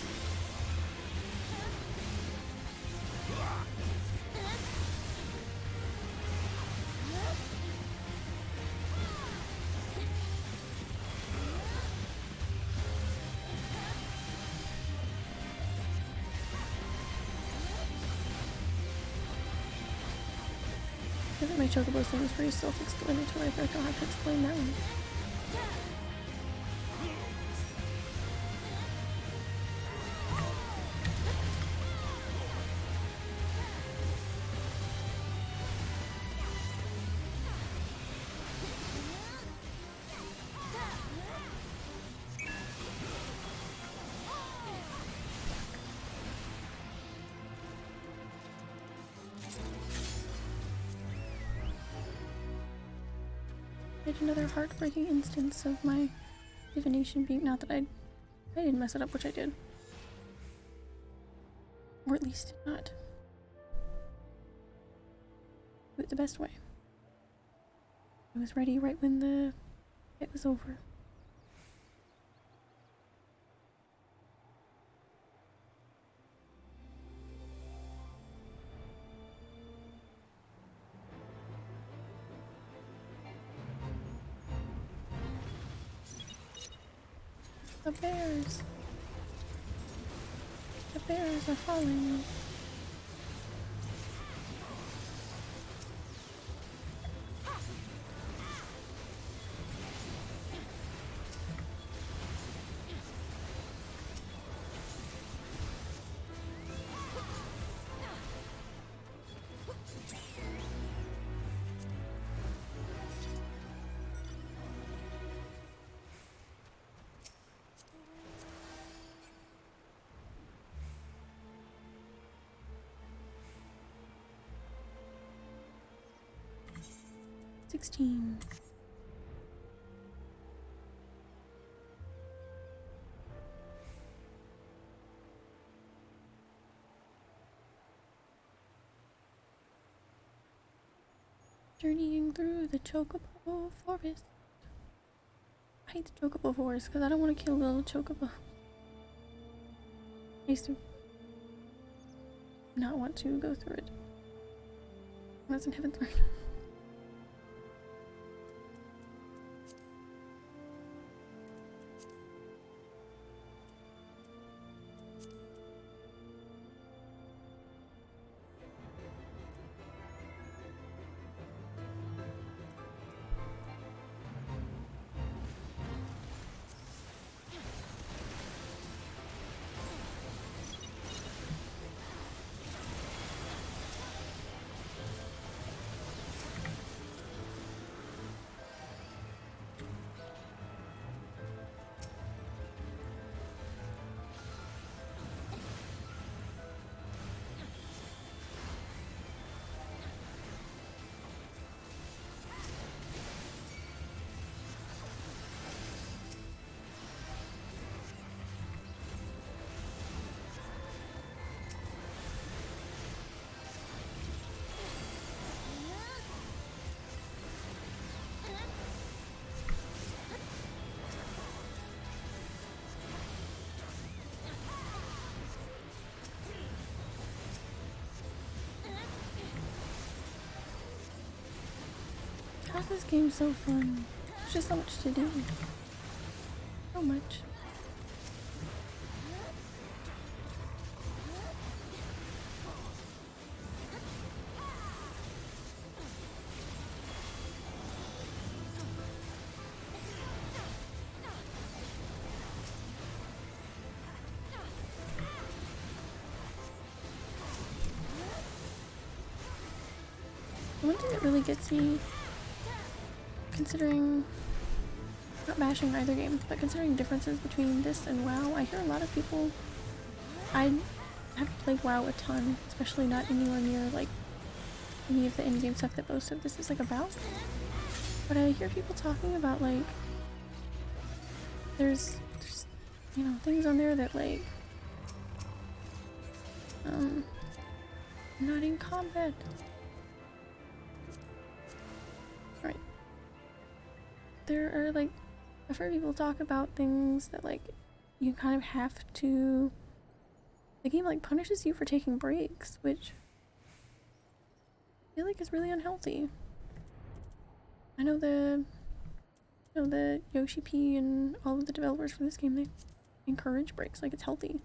I think my chocobo thing is pretty self-explanatory. I feel like I'll have to explain that one. Another heartbreaking instance of my divination being, not that I didn't mess it up, which I did, or at least did not do it the best way. I was ready right when the fight was over. The bears! The bears are falling! $16. Journeying through the chocobo forest. I hate the chocobo forest because I don't want to kill little chocobo. I used to not want to go through it. That's in Heaven's Word. This game's so fun. There's just so much to do. So much. One thing that really gets me, considering, not bashing either game, but considering differences between this and WoW, I hear a lot of people, I haven't played WoW a ton, especially not anywhere near like any of the in-game stuff that most of this is like about, but I hear people talking about like, there's you know, things on there that like, not in combat. Right. There are like, I've heard people talk about things that like, you kind of have to, the game like punishes you for taking breaks, which I feel like is really unhealthy. I know the Yoshi P and all of the developers for this game, they encourage breaks, like it's healthy.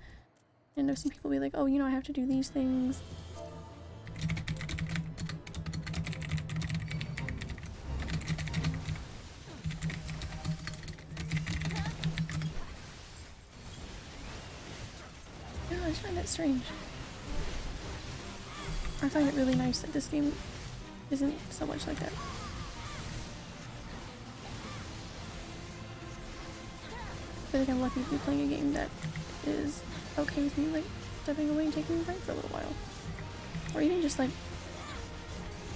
And I've seen people be like, oh, you know, I have to do these things. Yeah, I just find that strange. I find it really nice that this game isn't so much like that. I feel like I'm lucky to be playing a game that is okay with me like stepping away and taking a break for a little while. Or even just like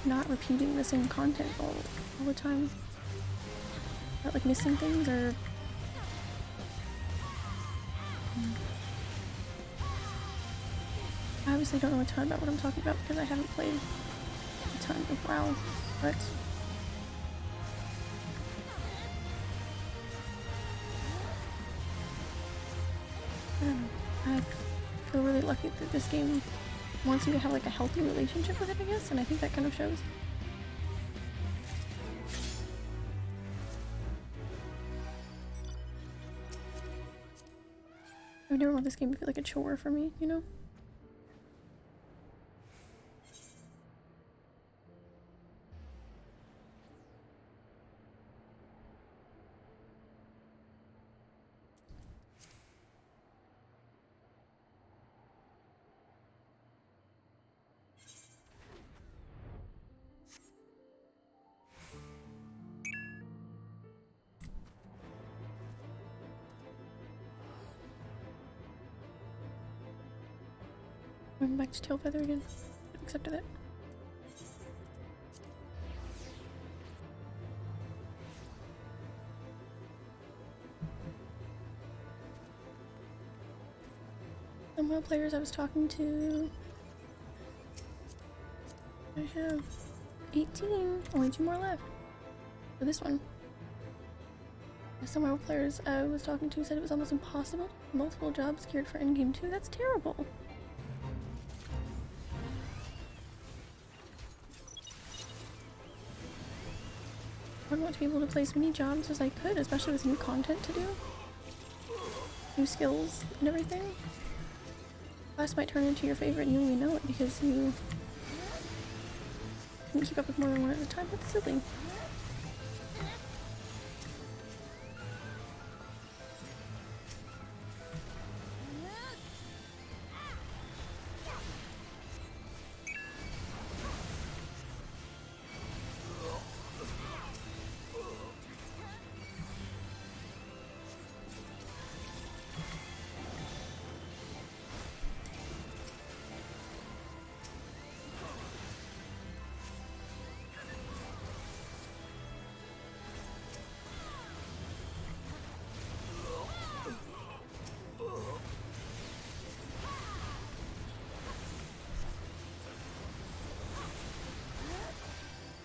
not repeating the same content all the time. Not like missing things or I obviously don't know a ton about what I'm talking about because I haven't played a ton of WoW, but I don't know. I feel really lucky that this game wants you to have like a healthy relationship with it, I guess, and I think that kind of shows. I would never want this game to feel like a chore for me, you know? Going back to Tailfeather again. Accepted it. Some WoW players I was talking to, I have 18, only 2 more left for this one. Some WoW players I was talking to said it was almost impossible. Multiple jobs geared for endgame 2. That's terrible. I would want to be able to play as many jobs as I could, especially with new content to do. New skills and everything. Class might turn into your favorite and you only know it because you can keep up with more than one at a time. That's silly.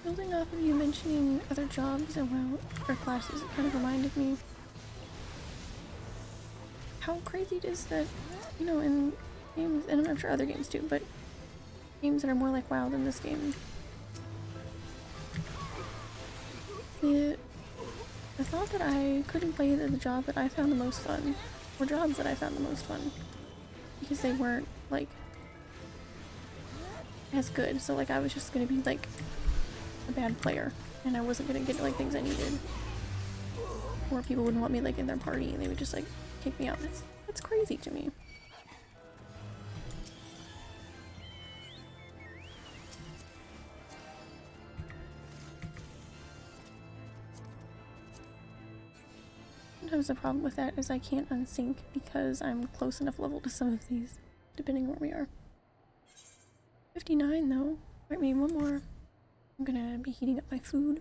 Building off of you mentioning other jobs and WoW or classes, it kind of reminded me how crazy it is that, you know, in games, and I'm sure other games too, but games that are more like WoW than this game, The thought that I couldn't play the job that I found the most fun, or jobs that I found the most fun, because they weren't, like, as good. So, like, I was just gonna be, like, a bad player, and I wasn't gonna get, like, things I needed. Or people wouldn't want me, like, in their party, and they would just, like, kick me out. That's crazy to me. Sometimes the problem with that is I can't unsync because I'm close enough level to some of these, depending where we are. 59 though. Might be one more. I'm gonna be heating up my food.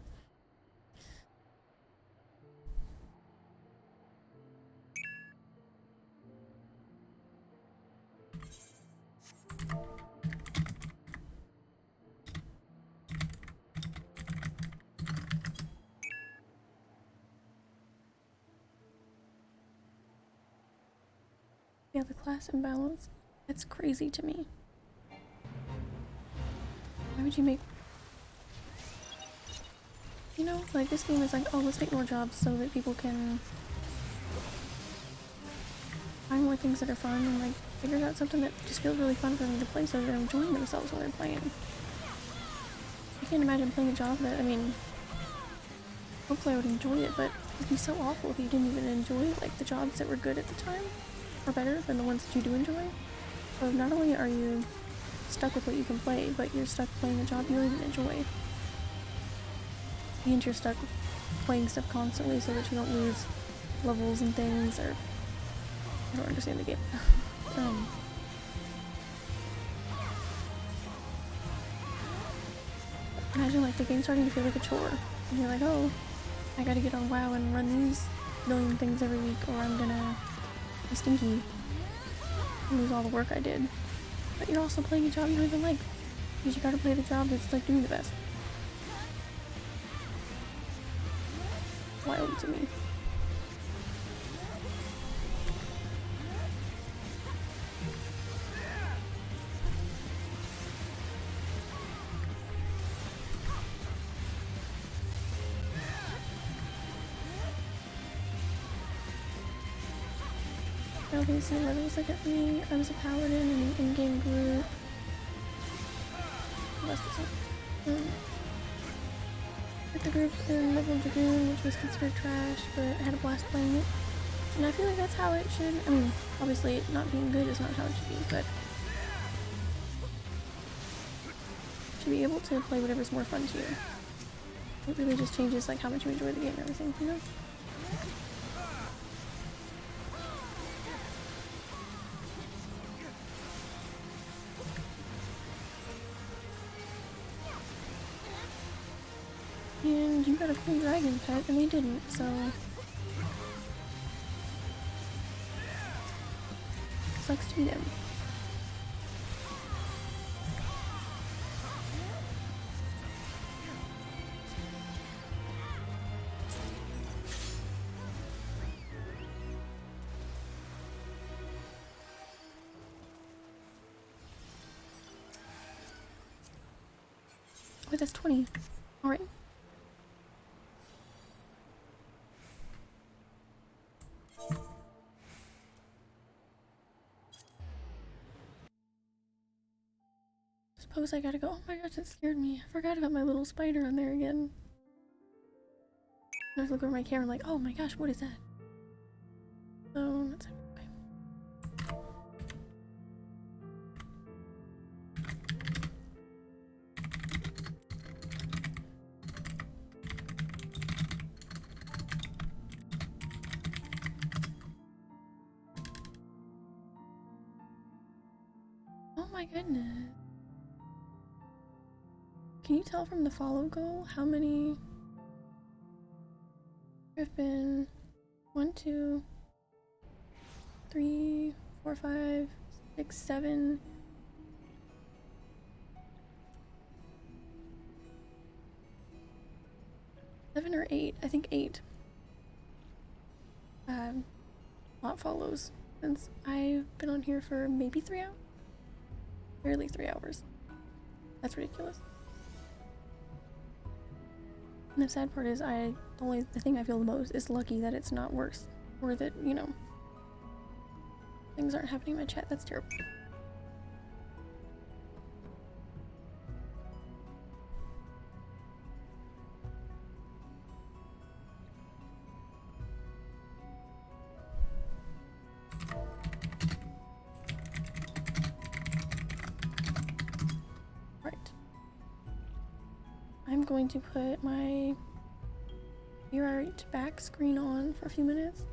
Yeah, the class imbalance. That's crazy to me. Why would you make... You know, like this game is like, oh, let's make more jobs so that people can find more things that are fun and like figure out something that just feels really fun for them to play so they're enjoying themselves while they're playing. I can't imagine playing a job that, I mean, hopefully I would enjoy it, but it'd be so awful if you didn't even enjoy like the jobs that were good at the time. Or better than the ones that you do enjoy. So not only are you stuck with what you can play, but you're stuck playing a job you don't even enjoy. And you're stuck playing stuff constantly so that you don't lose levels and things, or... I don't understand the game. Imagine like the game starting to feel like a chore. And you're like, oh, I gotta get on WoW and run these million things every week, or I'm gonna be stinky and lose all the work I did. But you're also playing a job you don't even like, because you gotta play the job that's like doing the best. Wild to me. Okay, so levels like at me. I was a paladin in an in-game group. What else was it? With the group in Level Dragoon, which was considered trash, but I had a blast playing it. And I feel like that's how it should. I mean, obviously, not being good is not how it should be, but you should be able to play whatever's more fun to you. It really just changes like how much you enjoy the game and everything, you know? And you got a cool dragon pet, and they didn't, so... Sucks to be them. Wait, that's 20. Alright. Suppose I gotta go. Oh my gosh, that scared me. I forgot about my little spider on there again. I was looking over my camera like, oh my gosh, what is that? So, that's okay. Oh my goodness. Can you tell from the follow goal how many have been 1, 2, 3, 4, 5, 6, 7. 7 or 8, I think 8. Not follows since I've been on here for maybe 3 hours? Barely 3 hours. That's ridiculous. And the sad part is the thing I feel the most is lucky that it's not worse. Or that, you know, things aren't happening in my chat. That's terrible. I'm going to put my Be Right Back screen on for a few minutes.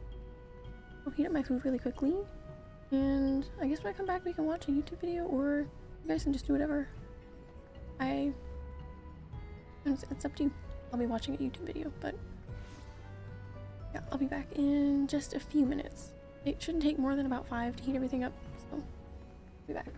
I'll heat up my food really quickly. And I guess when I come back we can watch a YouTube video, or you guys can just do whatever. It's up to you. I'll be watching a YouTube video, but yeah, I'll be back in just a few minutes. It shouldn't take more than about 5 to heat everything up, so I'll be back.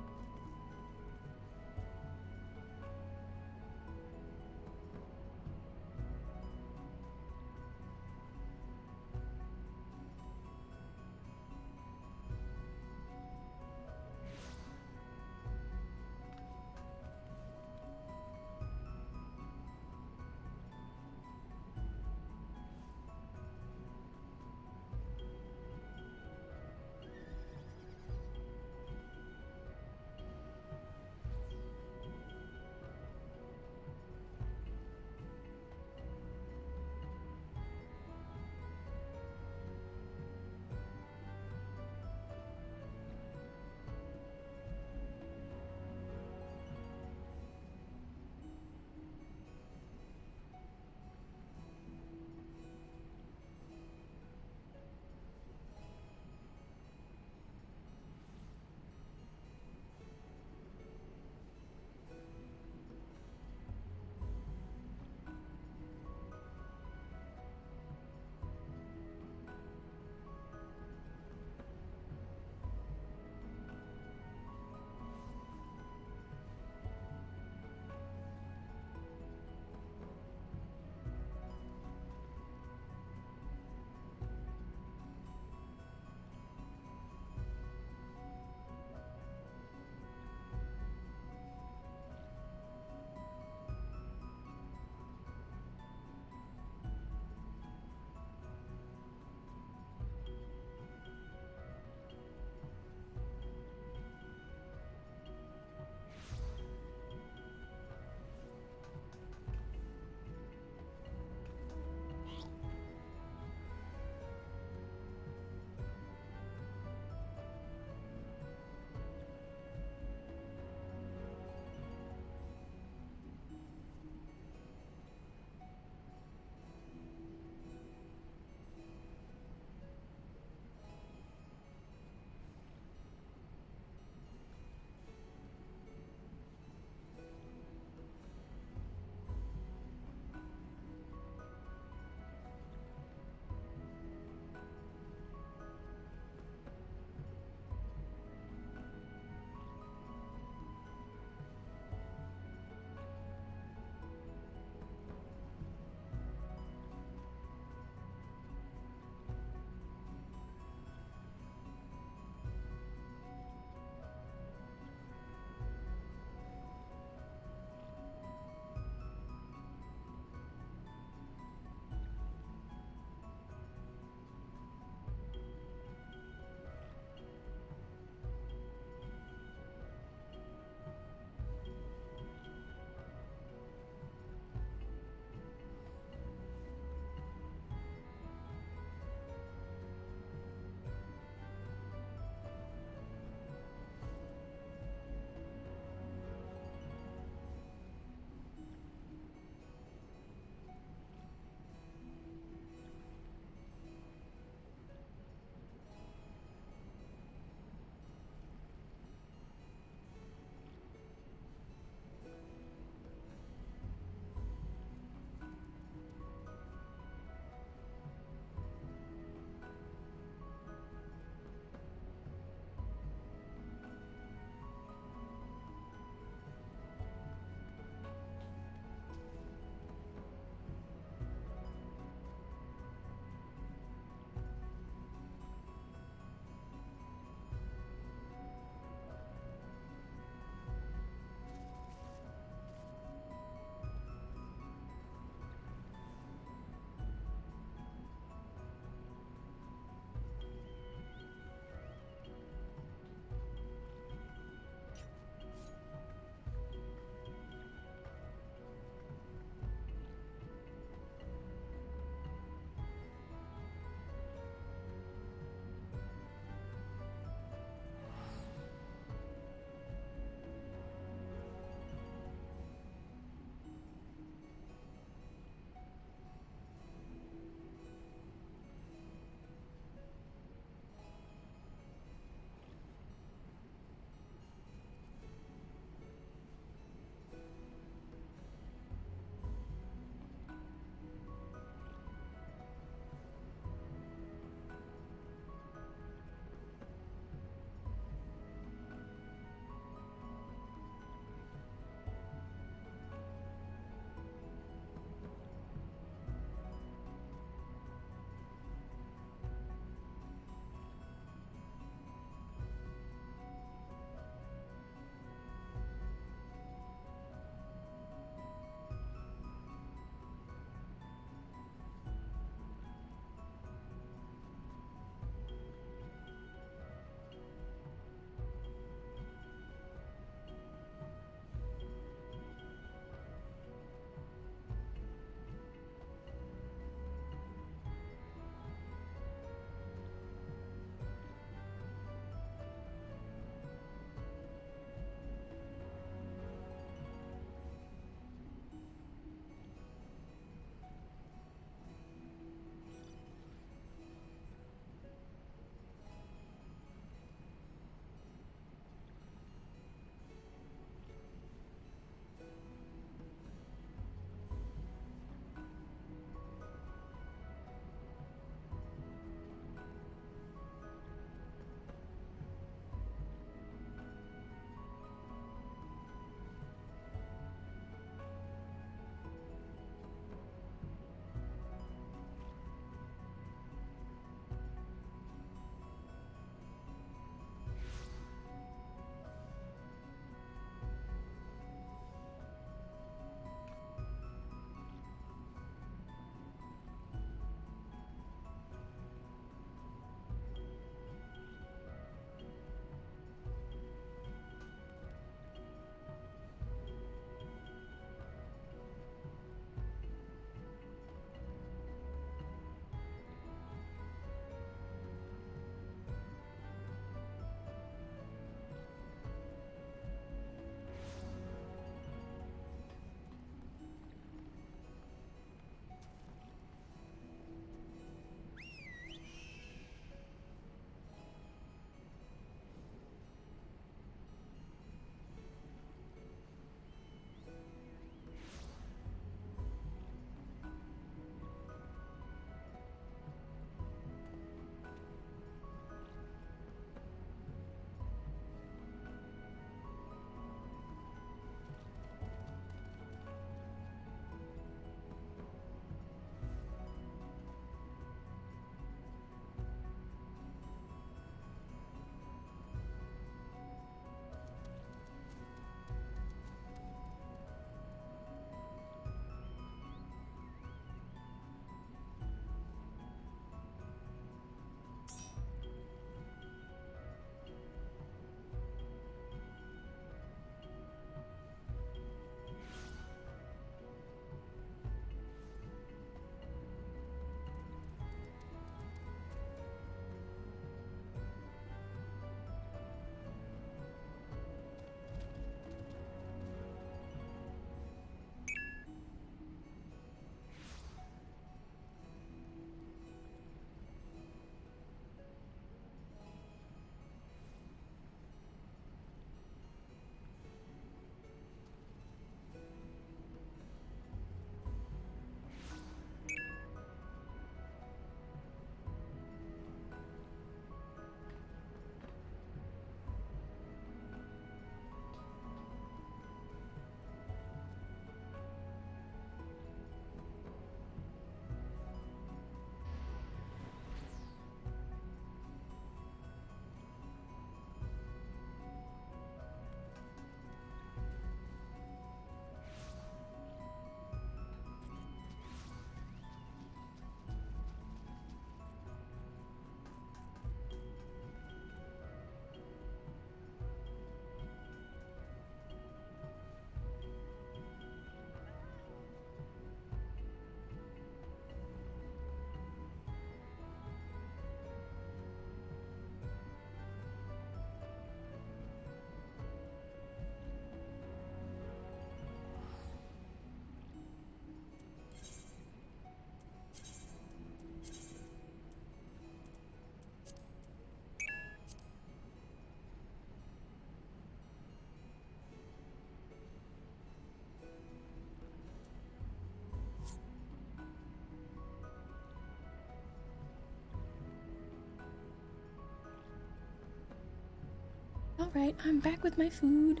Alright, I'm back with my food.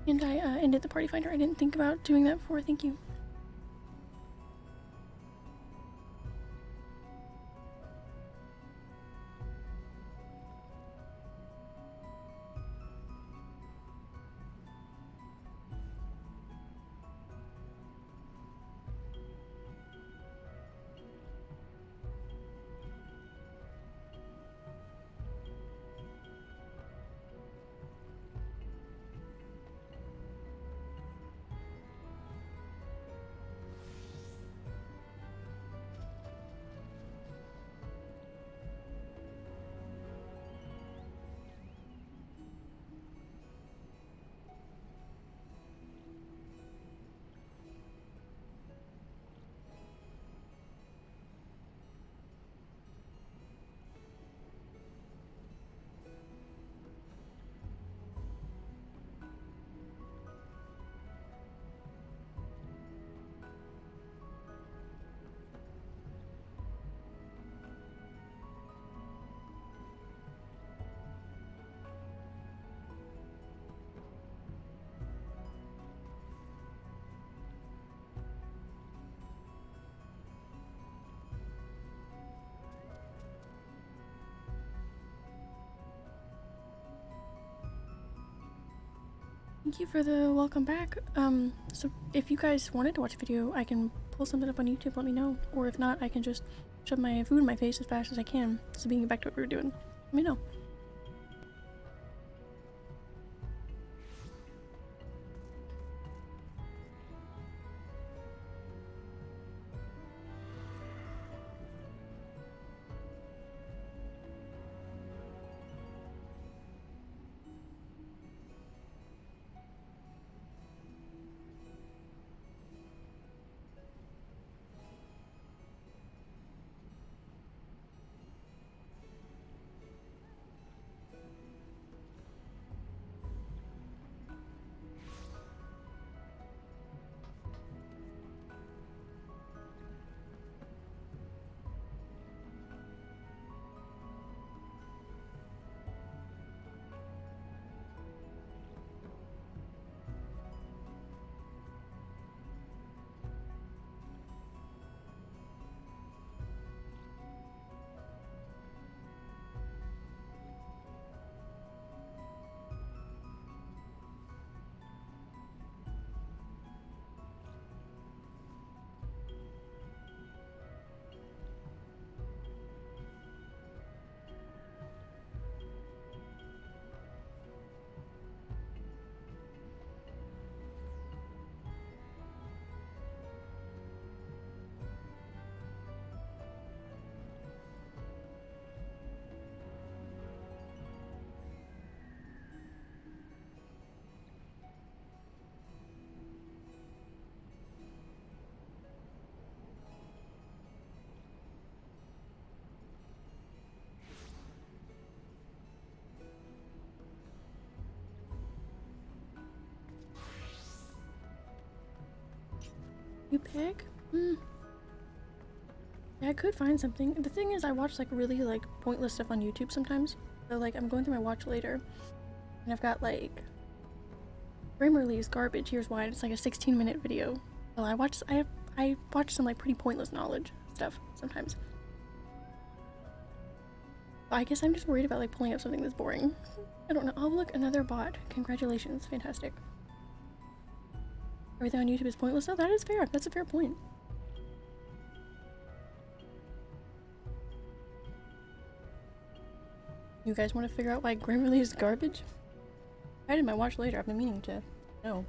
And I ended the party finder. I didn't think about doing that before. Thank you. Thank you for the welcome back. So if you guys wanted to watch a video, I can pull something up on YouTube, let me know. Or if not, I can just shove my food in my face as fast as I can. So being back to what we were doing, let me know. You pick? Yeah, I could find something. The thing is, I watch like really like pointless stuff on YouTube sometimes. So like I'm going through my watch later, and I've got like Grammarly's garbage. Here's why. It's like a 16-minute video. Well, I watch some like pretty pointless knowledge stuff sometimes. But I guess I'm just worried about like pulling up something that's boring. I don't know. Oh look, another bot. Congratulations, fantastic. Everything on YouTube is pointless. No, that is fair. That's a fair point. You guys want to figure out why Grammarly is garbage? I did my watch later. I've been meaning to know.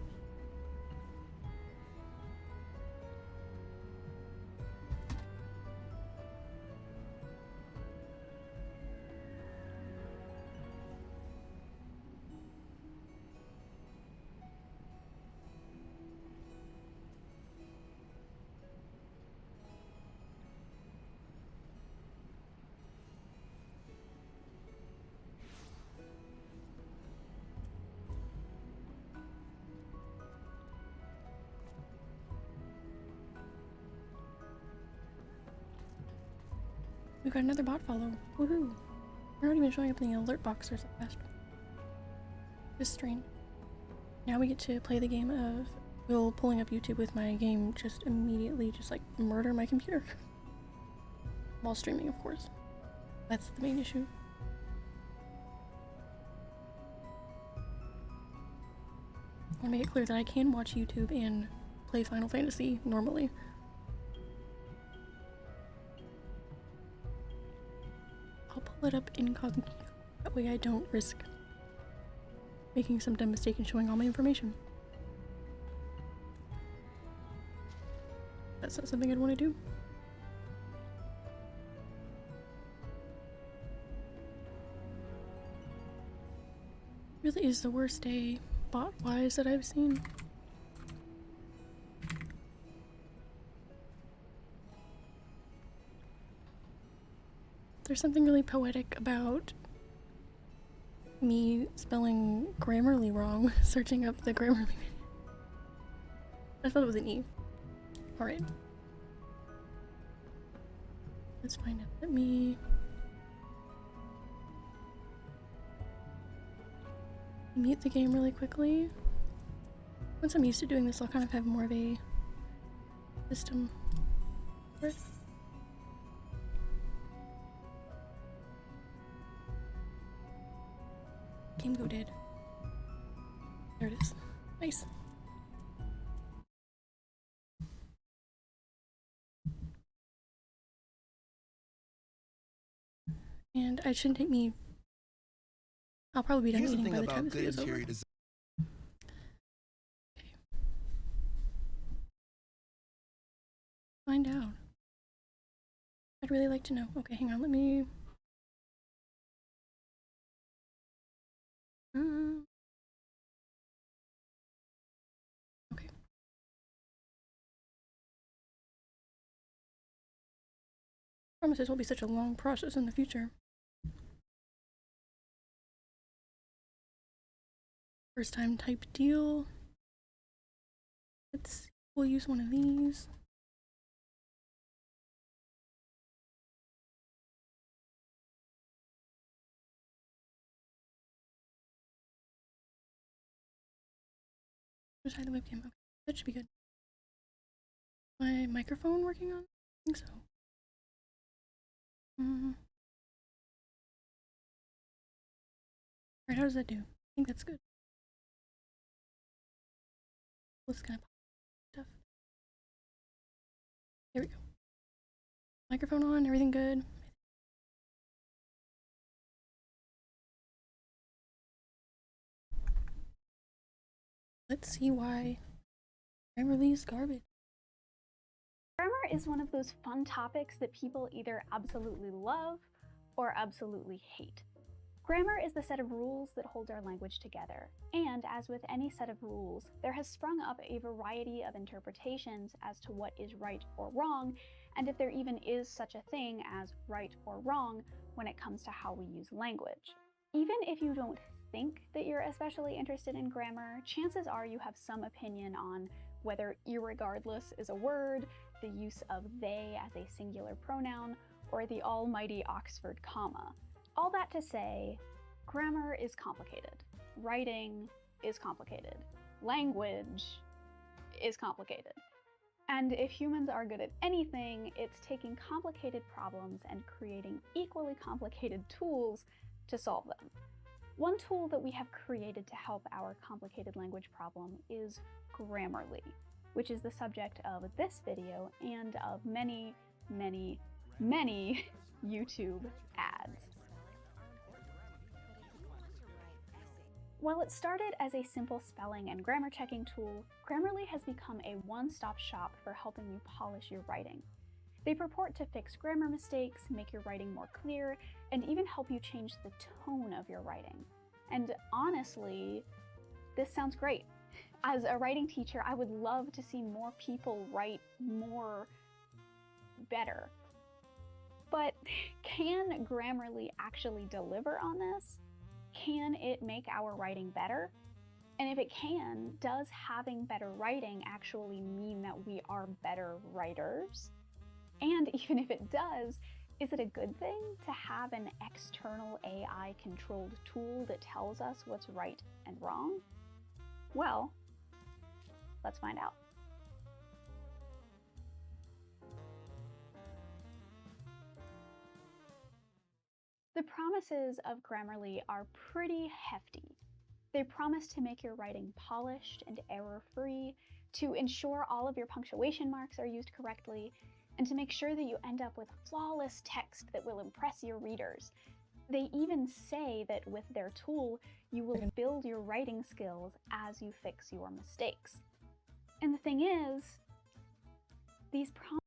We got another bot follow. Woohoo! We're not even showing up in the alert box or so fast. Just strange. Now we get to play the game of Will pulling up YouTube with my game just immediately just like murder my computer. While streaming, of course. That's the main issue. I want to make it clear that I can watch YouTube and play Final Fantasy normally. I'll pull it up incognito. That way I don't risk making some dumb mistake and showing all my information. That's not something I'd want to do. Really is the worst day bot-wise that I've seen. There's something really poetic about me spelling Grammarly wrong, searching up the Grammarly video. I thought it was an E. Alright. Let's find out. Let me mute the game really quickly. Once I'm used to doing this, I'll kind of have more of a system for it. Game go dead. There it is. Nice. And it shouldn't take me. I'll probably be done eating by the time this video is over. Okay. Find out. I'd really like to know. Okay, hang on. Let me. Okay. Promise this won't be such a long process in the future. First time type deal. Let's see. We'll use one of these. Just hide the webcam. Okay, that should be good. My microphone working on? I think so. Alright, how does that do? I think that's good. Let's kind of stuff. There we go. Microphone on, everything good. Let's see why Grammarly is garbage. Grammar is one of those fun topics that people either absolutely love or absolutely hate. Grammar is the set of rules that holds our language together, and as with any set of rules, there has sprung up a variety of interpretations as to what is right or wrong, and if there even is such a thing as right or wrong when it comes to how we use language. Even if you don't think that you're especially interested in grammar, chances are you have some opinion on whether irregardless is a word, the use of they as a singular pronoun, or the almighty Oxford comma. All that to say, grammar is complicated. Writing is complicated. Language is complicated. And if humans are good at anything, it's taking complicated problems and creating equally complicated tools to solve them. One tool that we have created to help our complicated language problem is Grammarly, which is the subject of this video and of many, many, many YouTube ads. While it started as a simple spelling and grammar checking tool, Grammarly has become a one-stop shop for helping you polish your writing. They purport to fix grammar mistakes, make your writing more clear, and even help you change the tone of your writing. And honestly, this sounds great. As a writing teacher, I would love to see more people write more better. But can Grammarly actually deliver on this? Can it make our writing better? And if it can, does having better writing actually mean that we are better writers? And even if it does, Is it a good thing to have an external AI-controlled tool that tells us what's right and wrong? Well, let's find out. The promises of Grammarly are pretty hefty. They promise to make your writing polished and error-free, to ensure all of your punctuation marks are used correctly, and to make sure that you end up with flawless text that will impress your readers. They even say that with their tool, you will build your writing skills as you fix your mistakes. And the thing is, these promises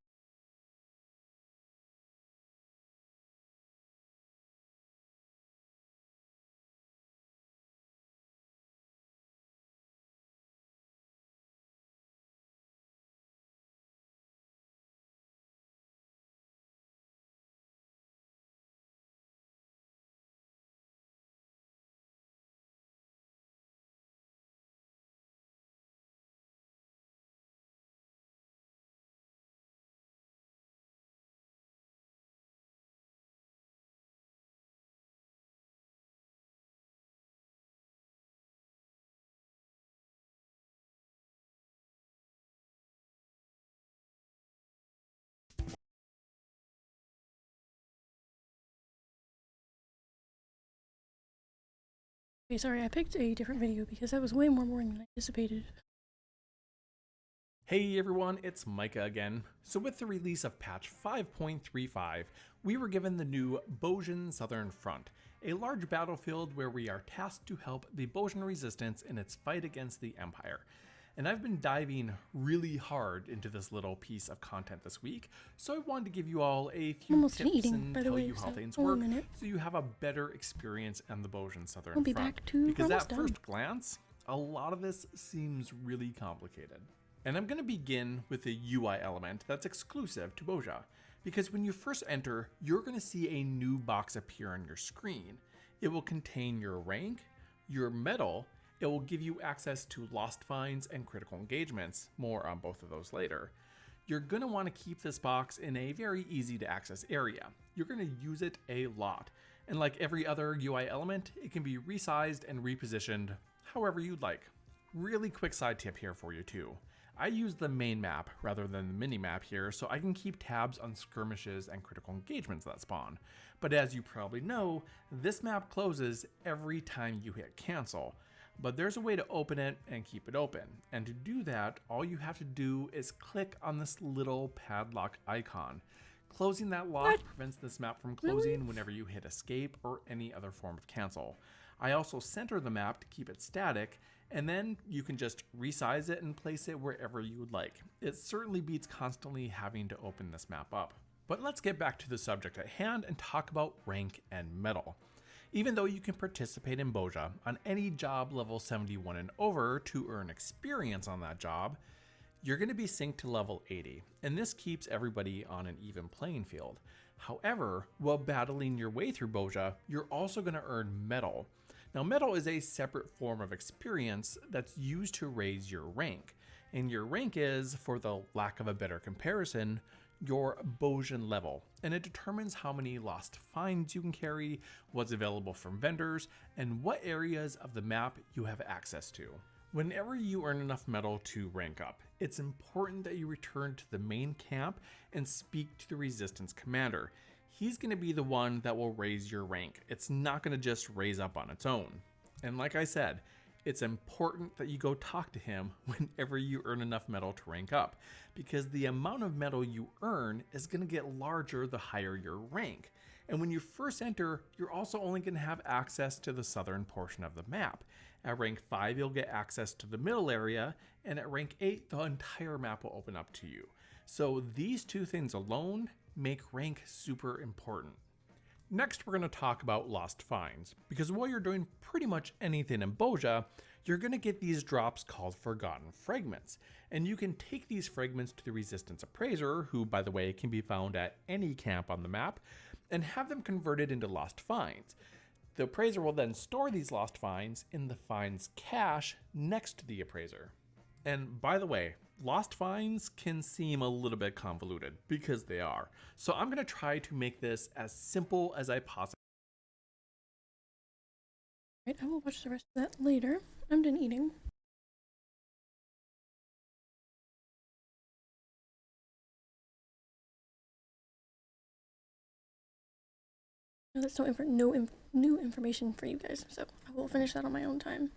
Okay, sorry, I picked a different video because that was way more boring than I anticipated. Hey everyone, it's Micah again. So with the release of patch 5.35, we were given the new Boshan Southern Front, a large battlefield where we are tasked to help the Boshan resistance in its fight against the Empire. And I've been diving really hard into this little piece of content this week, so I wanted to give you all a few tips and tell you how things work, so you have a better experience on the Boshan Southern Front. Because at first glance, a lot of this seems really complicated. And I'm going to begin with a UI element that's exclusive to Bosha, because when you first enter, you're going to see a new box appear on your screen. It will contain your rank, your medal, it will give you access to lost finds and critical engagements, more on both of those later. You're going to want to keep this box in a very easy to access area. You're going to use it a lot, and like every other UI element, it can be resized and repositioned however you'd like. Really quick side tip here for you too. I use the main map rather than the mini map here, so I can keep tabs on skirmishes and critical engagements that spawn. But as you probably know, this map closes every time you hit cancel. But there's a way to open it and keep it open. And to do that, all you have to do is click on this little padlock icon. Closing that lock prevents this map from closing whenever you hit escape or any other form of cancel. I also center the map to keep it static, and then you can just resize it and place it wherever you would like. It certainly beats constantly having to open this map up. But let's get back to the subject at hand and talk about rank and medal. Even though you can participate in Bosha on any job level 71 and over to earn experience on that job, you're going to be synced to level 80, and this keeps everybody on an even playing field. However, while battling your way through Bosha, you're also going to earn medal. Now, medal is a separate form of experience that's used to raise your rank, and your rank is, for the lack of a better comparison, your Boshan level, and it determines how many lost finds you can carry, what's available from vendors, and what areas of the map you have access to. Whenever you earn enough medal to rank up, it's important that you return to the main camp and speak to the resistance commander. He's going to be the one that will raise your rank. It's not going to just raise up on its own. And like I said, it's important that you go talk to him whenever you earn enough medal to rank up, because the amount of medal you earn is going to get larger the higher your rank. And when you first enter, you're also only going to have access to the southern portion of the map. At rank 5, you'll get access to the middle area, and at rank 8, the entire map will open up to you. So these two things alone make rank super important. Next, we're going to talk about lost finds, because while you're doing pretty much anything in Bosha, you're going to get these drops called Forgotten Fragments, and you can take these fragments to the Resistance Appraiser, who by the way can be found at any camp on the map, and have them converted into lost finds. The Appraiser will then store these lost finds in the finds cache next to the Appraiser. And by the way, lost finds can seem a little bit convoluted because they are. So I'm going to try to make this as simple as I possibly Right, I will watch the rest of that later. I'm done eating. No, that's new information for you guys, so I will finish that on my own time.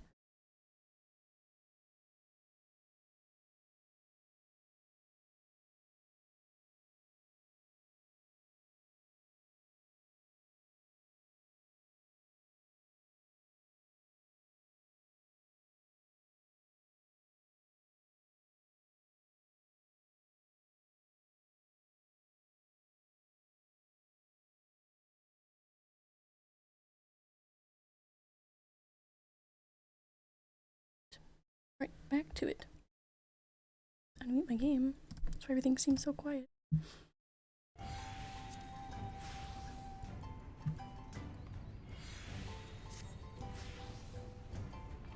Right, back to it. Unmute my game. That's why everything seems so quiet.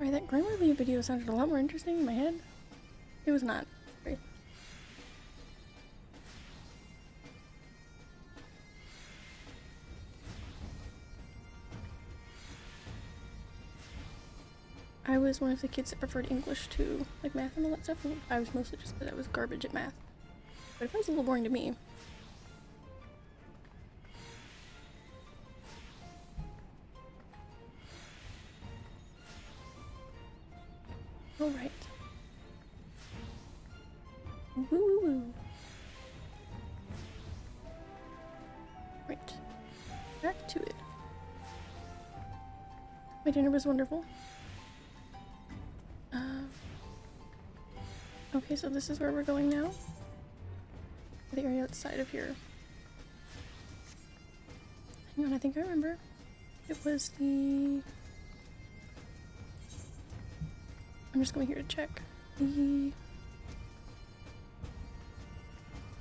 Right, that Grammarly video sounded a lot more interesting in my head. It was not. Right. I was one of the kids that preferred English to like math and all that stuff. I was mostly just because I was garbage at math. But it was a little boring to me. Alright. Woo woo woo. Right. Back to it. My dinner was wonderful. Okay, so this is where we're going now. The area outside of here. Hang on, I think I remember. It was the... I'm just going here to check. The...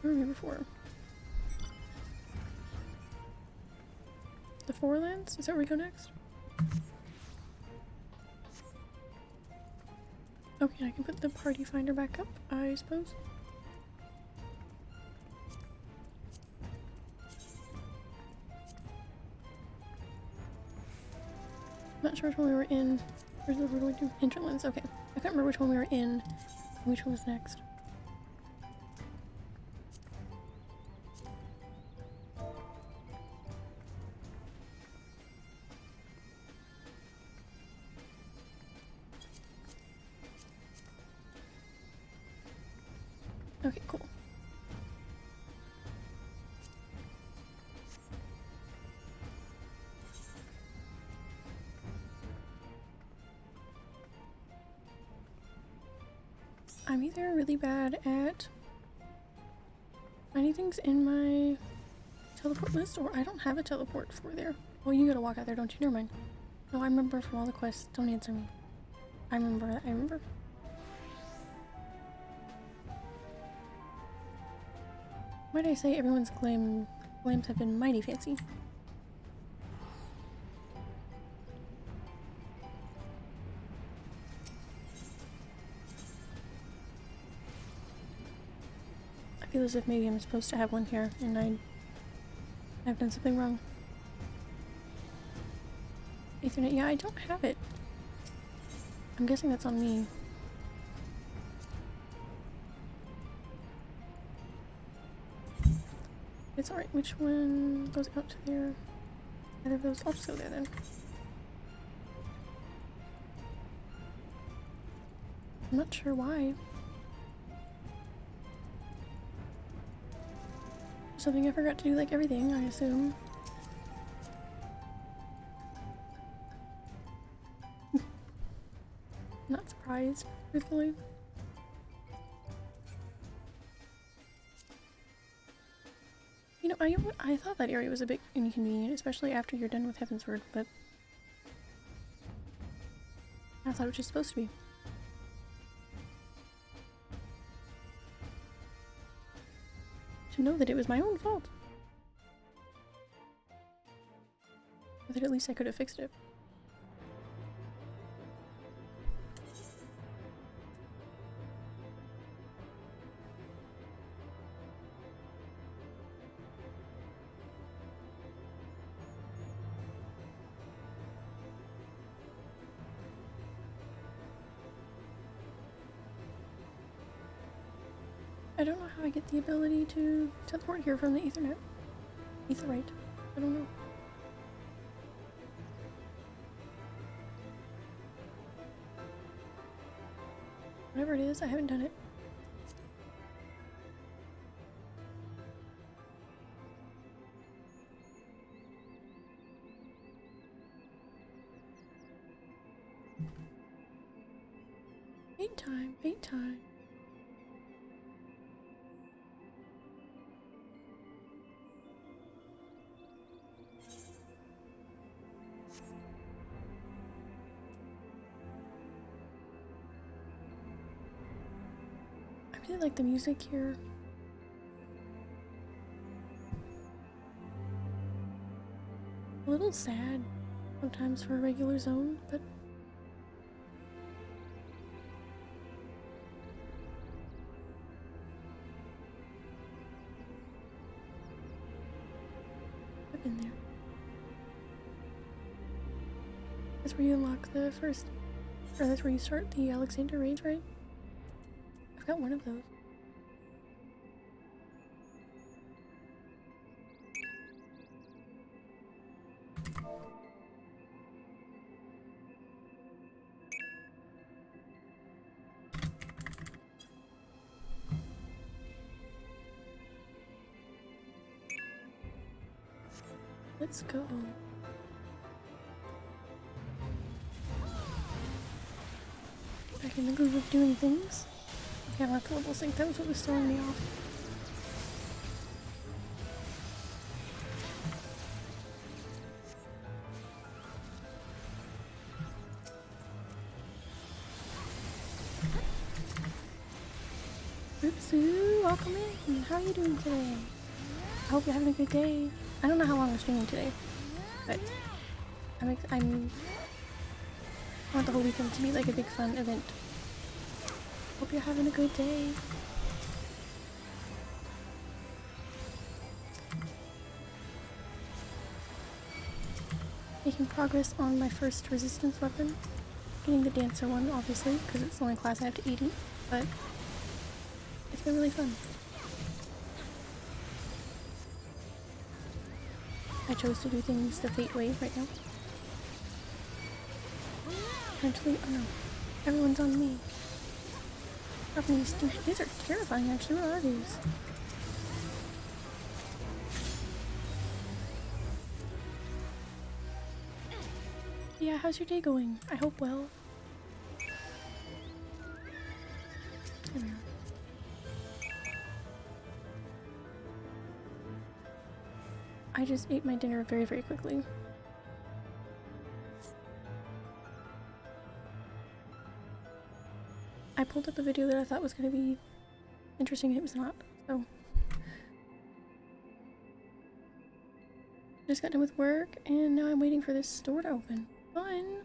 Where were we before? The Forelands? Is that where we go next? Okay, I can put the party finder back up, I suppose. Not sure which one we were in. Where's the we're going to? Hinterlands, okay. I can't remember which one we were in and which one was next. Okay, cool. I'm either really bad at finding things in my teleport list, or I don't have a teleport for there. Well, you gotta walk out there, don't you? Never mind. No, I remember from all the quests. Don't answer me. I remember. I remember. Might I say everyone's claims have been mighty fancy. I feel as if maybe I'm supposed to have one here and I've done something wrong. Ethernet, yeah, I don't have it. I'm guessing that's on me. It's alright, which one goes out to there? Either of those, I'll just go there then. I'm not sure why. Something I forgot to do, like everything, I assume. Not surprised, truthfully. You know, I thought that area was a bit inconvenient, especially after you're done with Heavensward, but I thought it was just supposed to be. To know that it was my own fault. Or that at least I could have fixed it. don't know how I get the ability to teleport here from the Ethernet. Etherite. I don't know. Whatever it is, I haven't done it. Bait time, bait time. I really like the music here. A little sad sometimes for a regular zone, but I've been there. That's where you unlock the first, or that's where you start the Alexander raids, right? I've got one of those. Let's go. Back in the groove of doing things. Yeah, my global sync, that was what was throwing me off. Oopsie, welcome in. How are you doing today? I hope you're having a good day. I don't know how long we're streaming today, but I want the whole weekend to be like a big fun event. Hope you're having a good day. Making progress on my first resistance weapon. Getting the dancer one, obviously, because it's the only class I have to 80, but it's been really fun. I chose to do things the Fate way right now. Eventually, oh no, everyone's on me. These are terrifying actually, what are these? Yeah, how's your day going? I hope well. There we are. I just ate my dinner very, very quickly. I pulled up a video that I thought was going to be interesting and it was not, so. Just got done with work and now I'm waiting for this store to open. Fun!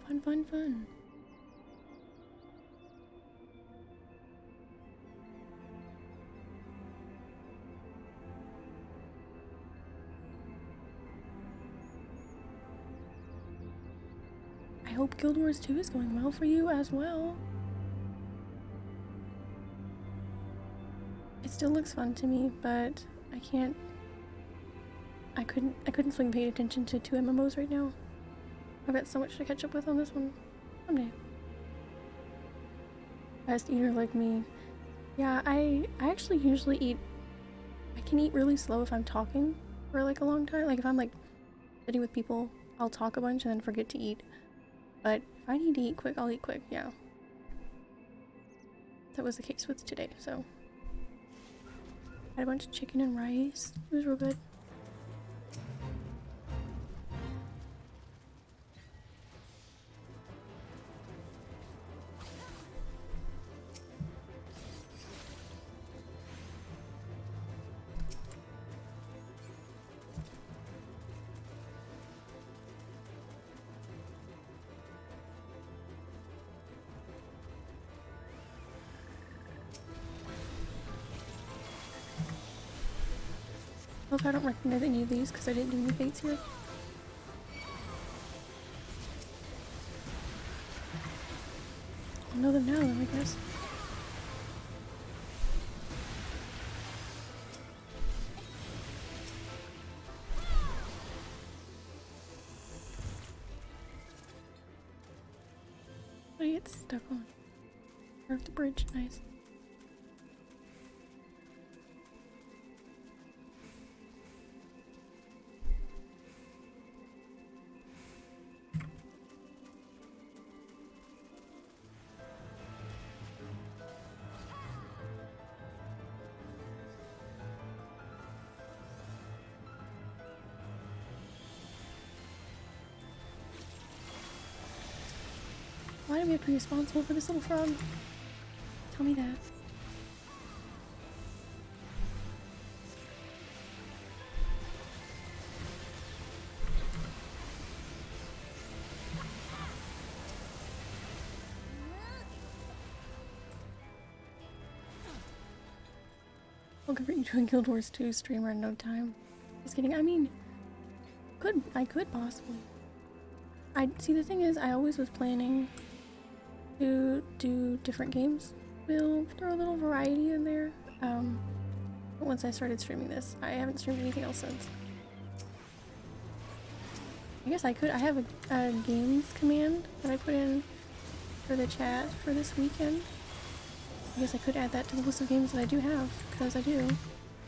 Fun, fun, fun. I hope Guild Wars 2 is going well for you as well. It still looks fun to me, but I couldn't swing paying attention to 2 MMOs right now. I've got so much to catch up with on this one. Someday. Fast eater like me. Yeah, I actually usually eat, I can eat really slow if I'm talking for like a long time. Like if I'm like sitting with people, I'll talk a bunch and then forget to eat. But if I need to eat quick, I'll eat quick, yeah. That was the case with today, so. Had a bunch of chicken and rice. It was real good. I hope I don't recognize any of these because I didn't do any fates here. I'll know them now, though, I guess. I get stuck on. Carve the bridge, nice. Why do we have to be responsible for this little frog? Tell me that. I'll convert you to a Guild Wars 2 streamer in no time. Just kidding. I mean, I could possibly. See, the thing is, I always was planning to do different games. We'll throw a little variety in there. But once I started streaming this, I haven't streamed anything else since. I guess I could. I have a games command that I put in for the chat for this weekend. I guess I could add that to the list of games that I do have, because I do.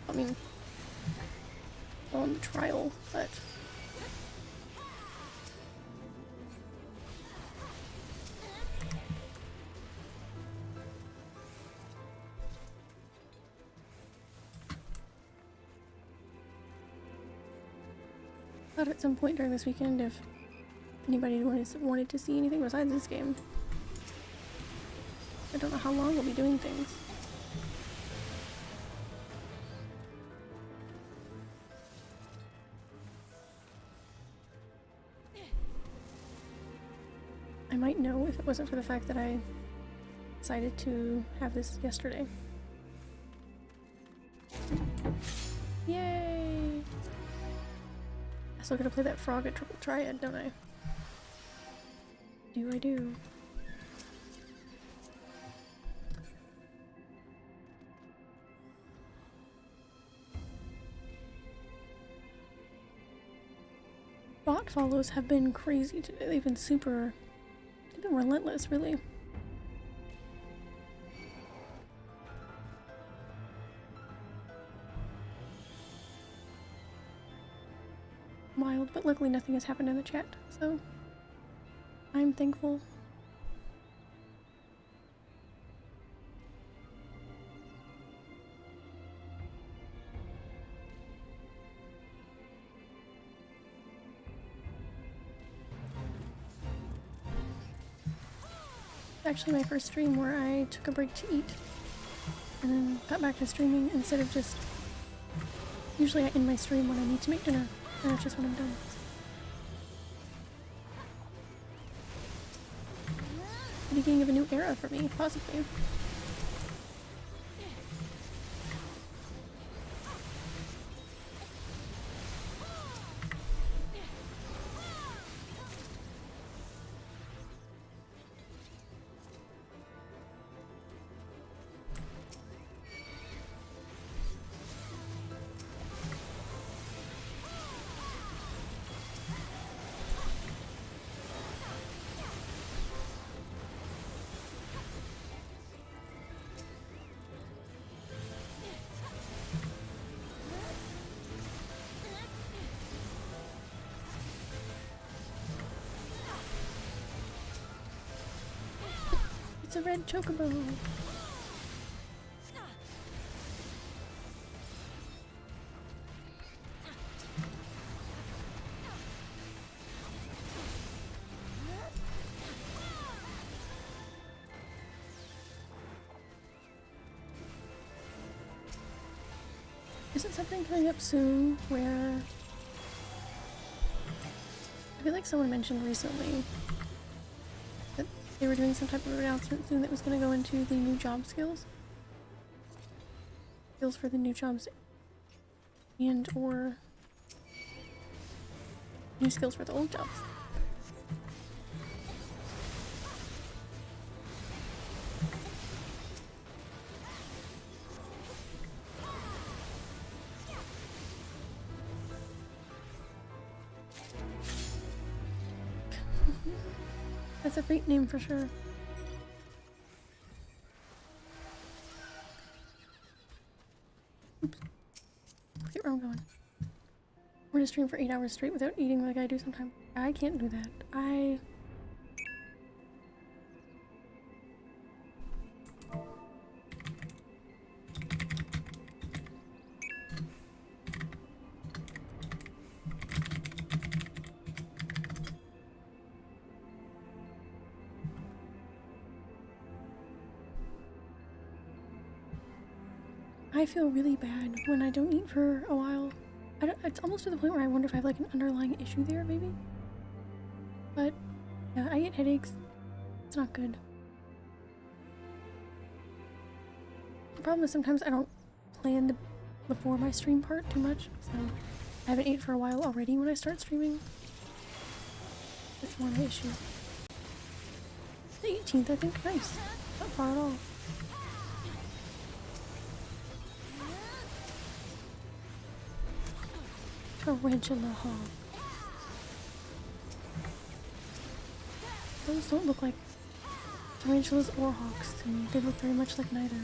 I mean, on the trial, but. Thought at some point during this weekend if anybody wanted to see anything besides this game. I don't know how long we'll be doing things. I might know if it wasn't for the fact that I decided to have this yesterday. Yay! I still gotta play that frog at Triple Triad, don't I? I do. Bot follows have been crazy today. They've been relentless, really. Wild, but luckily nothing has happened in the chat, so I'm thankful. Actually my first stream where I took a break to eat and then got back to streaming instead of just usually I end my stream when I need to make dinner and that's just when I'm done. The beginning of a new era for me, possibly. It's a red chocobo. Isn't something coming up soon where I feel like someone mentioned recently that they were doing some type of announcement soon that was going to go into the new job skills? Skills for the new jobs and or new skills for the old jobs. That's a fate name for sure. Oops. Forget where I'm going. We're gonna stream for 8 hours straight without eating like I do sometimes. I can't do that. I feel really bad when I don't eat for a while. It's almost to the point where I wonder if I have like an underlying issue there, maybe? But, yeah, I get headaches. It's not good. The problem is sometimes I don't plan before my stream part too much, so I haven't ate for a while already when I start streaming. That's one issue. The 18th, I think. Nice. Not far at all. Tarantula hawk. Those don't look like tarantulas or hawks to me. They look very much like neither.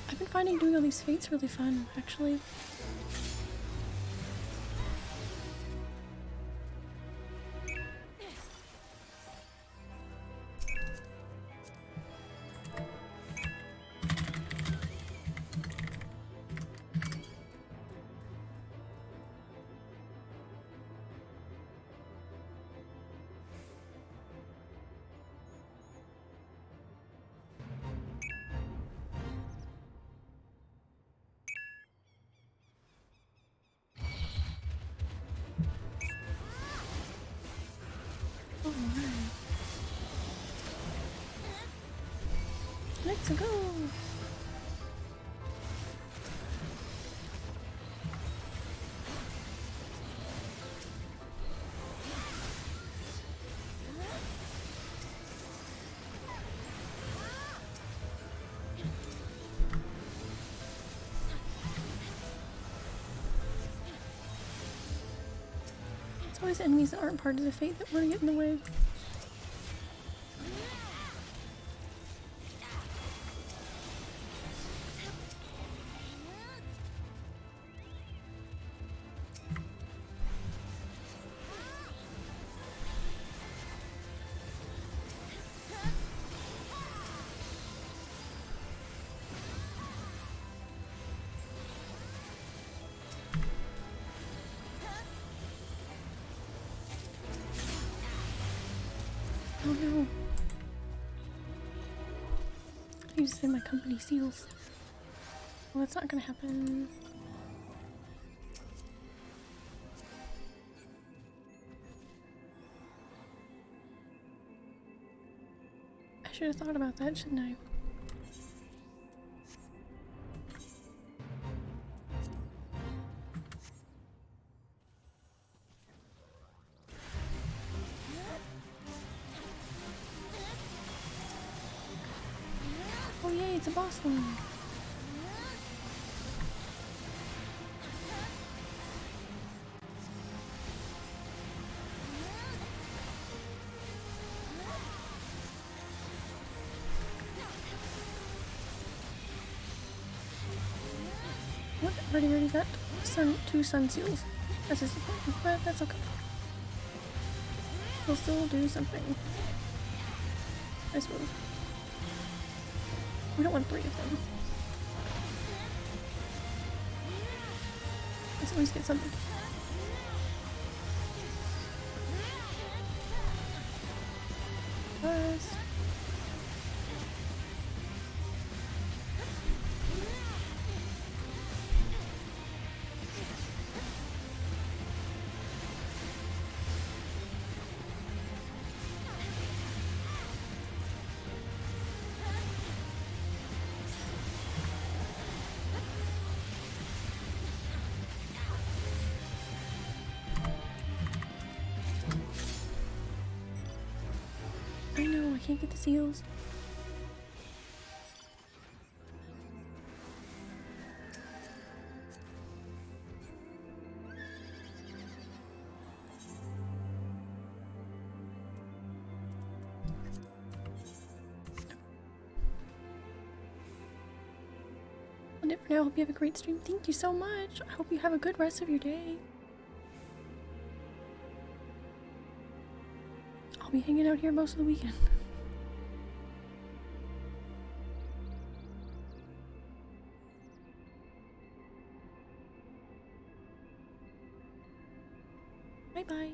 I've been finding doing all these fates really fun, actually. Let's go! It's always enemies that aren't part of the fate that want to get in the way. Oh no. I need to send my company seals. Well, that's not gonna happen. I should have thought about that, shouldn't I? Oh yay, it's a boss one. What? Already got two sun seals. That's disappointing, but that's okay. We'll still do something, I suppose. We don't want 3 of them. Let's at least get something. can't get the seals. That's it for now. Hope you have a great stream. Thank you so much. I hope you have a good rest of your day. I'll be hanging out here most of the weekend. Bye-bye.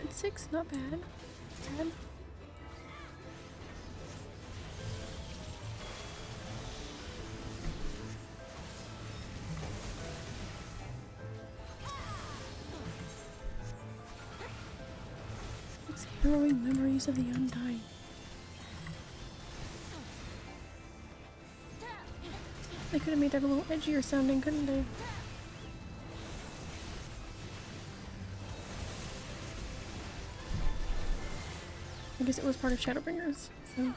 At 6, not bad. Bad. It's harrowing memories of the undying. They could have made that a little edgier sounding, couldn't they? I guess it was part of Shadowbringers, so.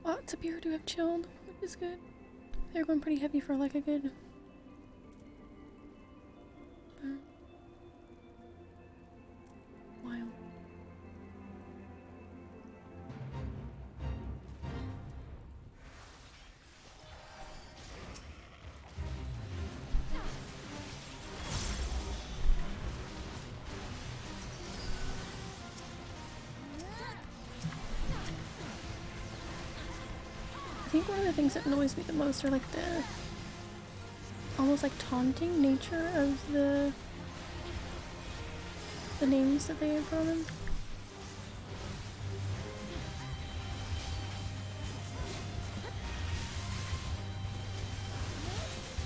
Lots of beer to have chilled, which is good. They're going pretty heavy for like a good while. I think one of the things that annoys me the most are like the almost like taunting nature of the names that they put on them.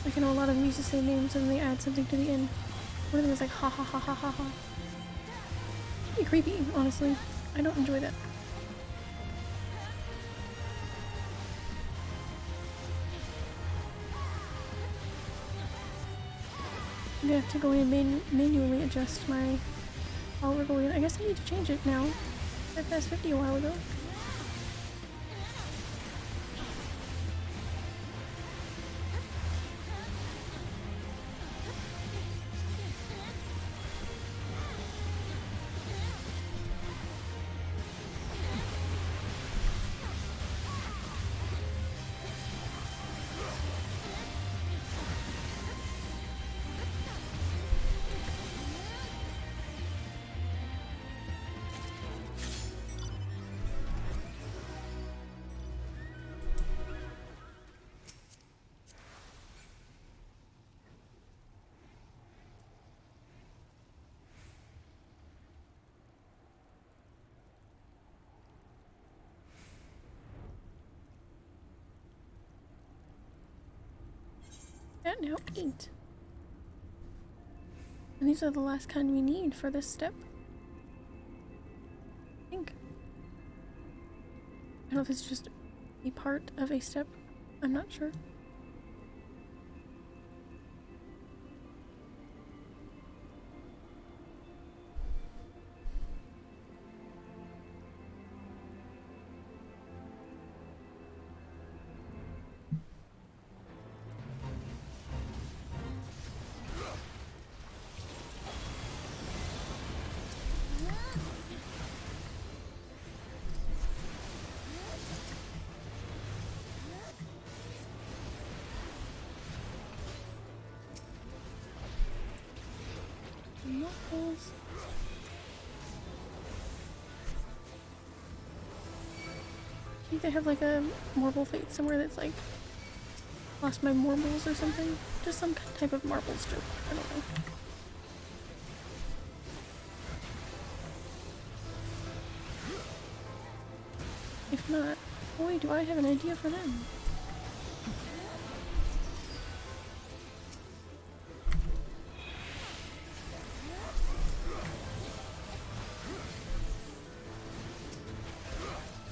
Like I know a lot of them used to say names and then they add something to the end. One of them is like ha ha ha ha ha ha. Pretty creepy, honestly. I don't enjoy that. I'm gonna have to go in and manually adjust my while we're going in. I guess I need to change it now. FFXIV a while ago. At now 8. And these are the last kind we need for this step. I think. I don't know if it's just a part of a step. I'm not sure. Marbles. I think they have like a marble fate somewhere that's like lost my marbles or something. Just some type of marbles joke. I don't know. If not, boy, do I have an idea for them.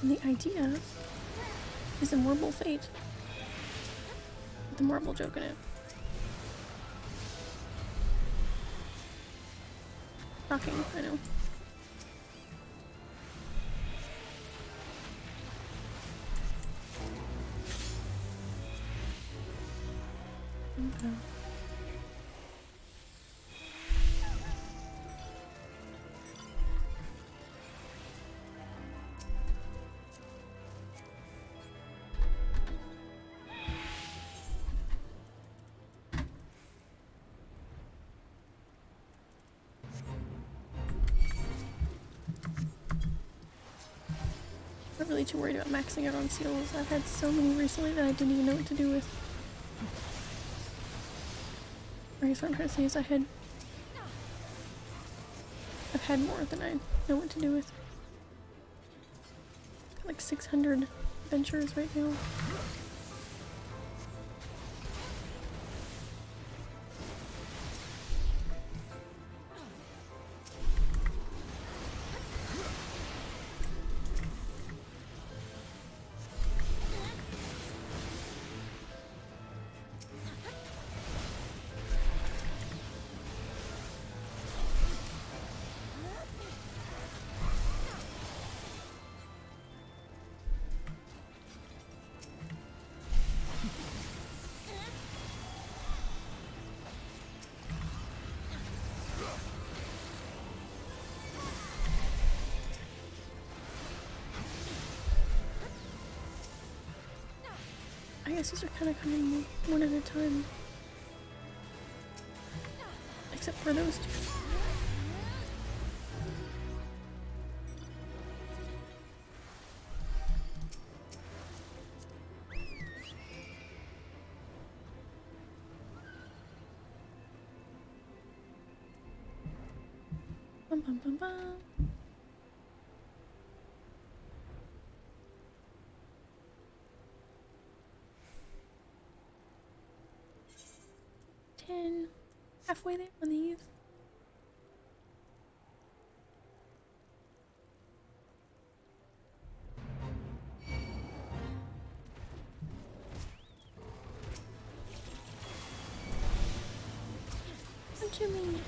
And the idea is a marble fate with a marble joke in it. Shocking, I know. Okay. Not really too worried about maxing out on seals. I've had so many recently that I didn't even know what to do with. I guess what I'm trying to say is I've had more than I know what to do with. Got like 600 ventures right now. I guess these are kind of coming one at a time. Except for those two. Bum bum bum bum. Halfway there on these. What you mean?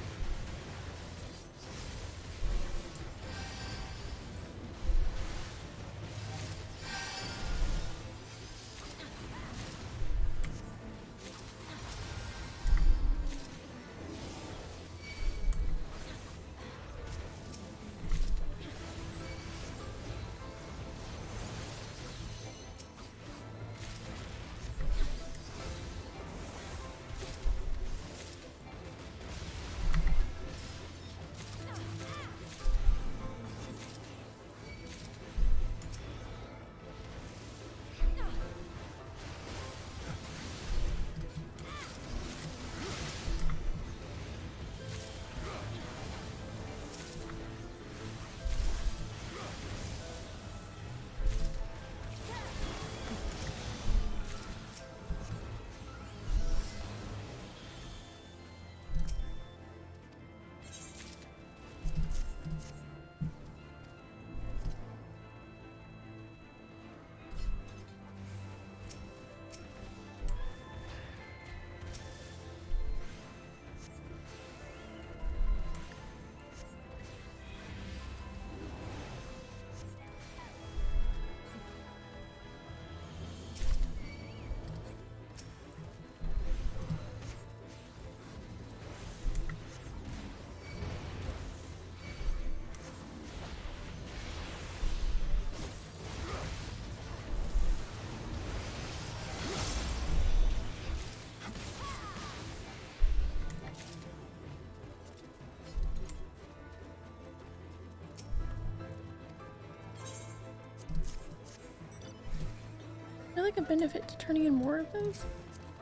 like a benefit to turning in more of those?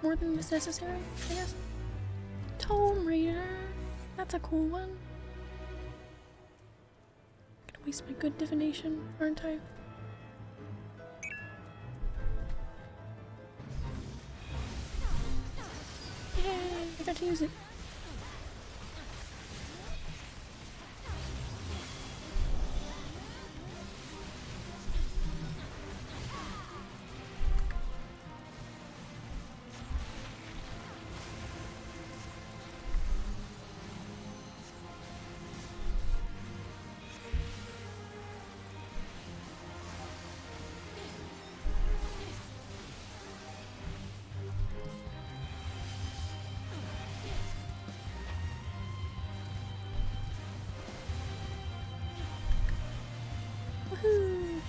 More than is necessary, I guess. Tomb Raider. That's a cool one. Gonna waste my good divination, aren't I? Yay! I got to use it. Woohoo!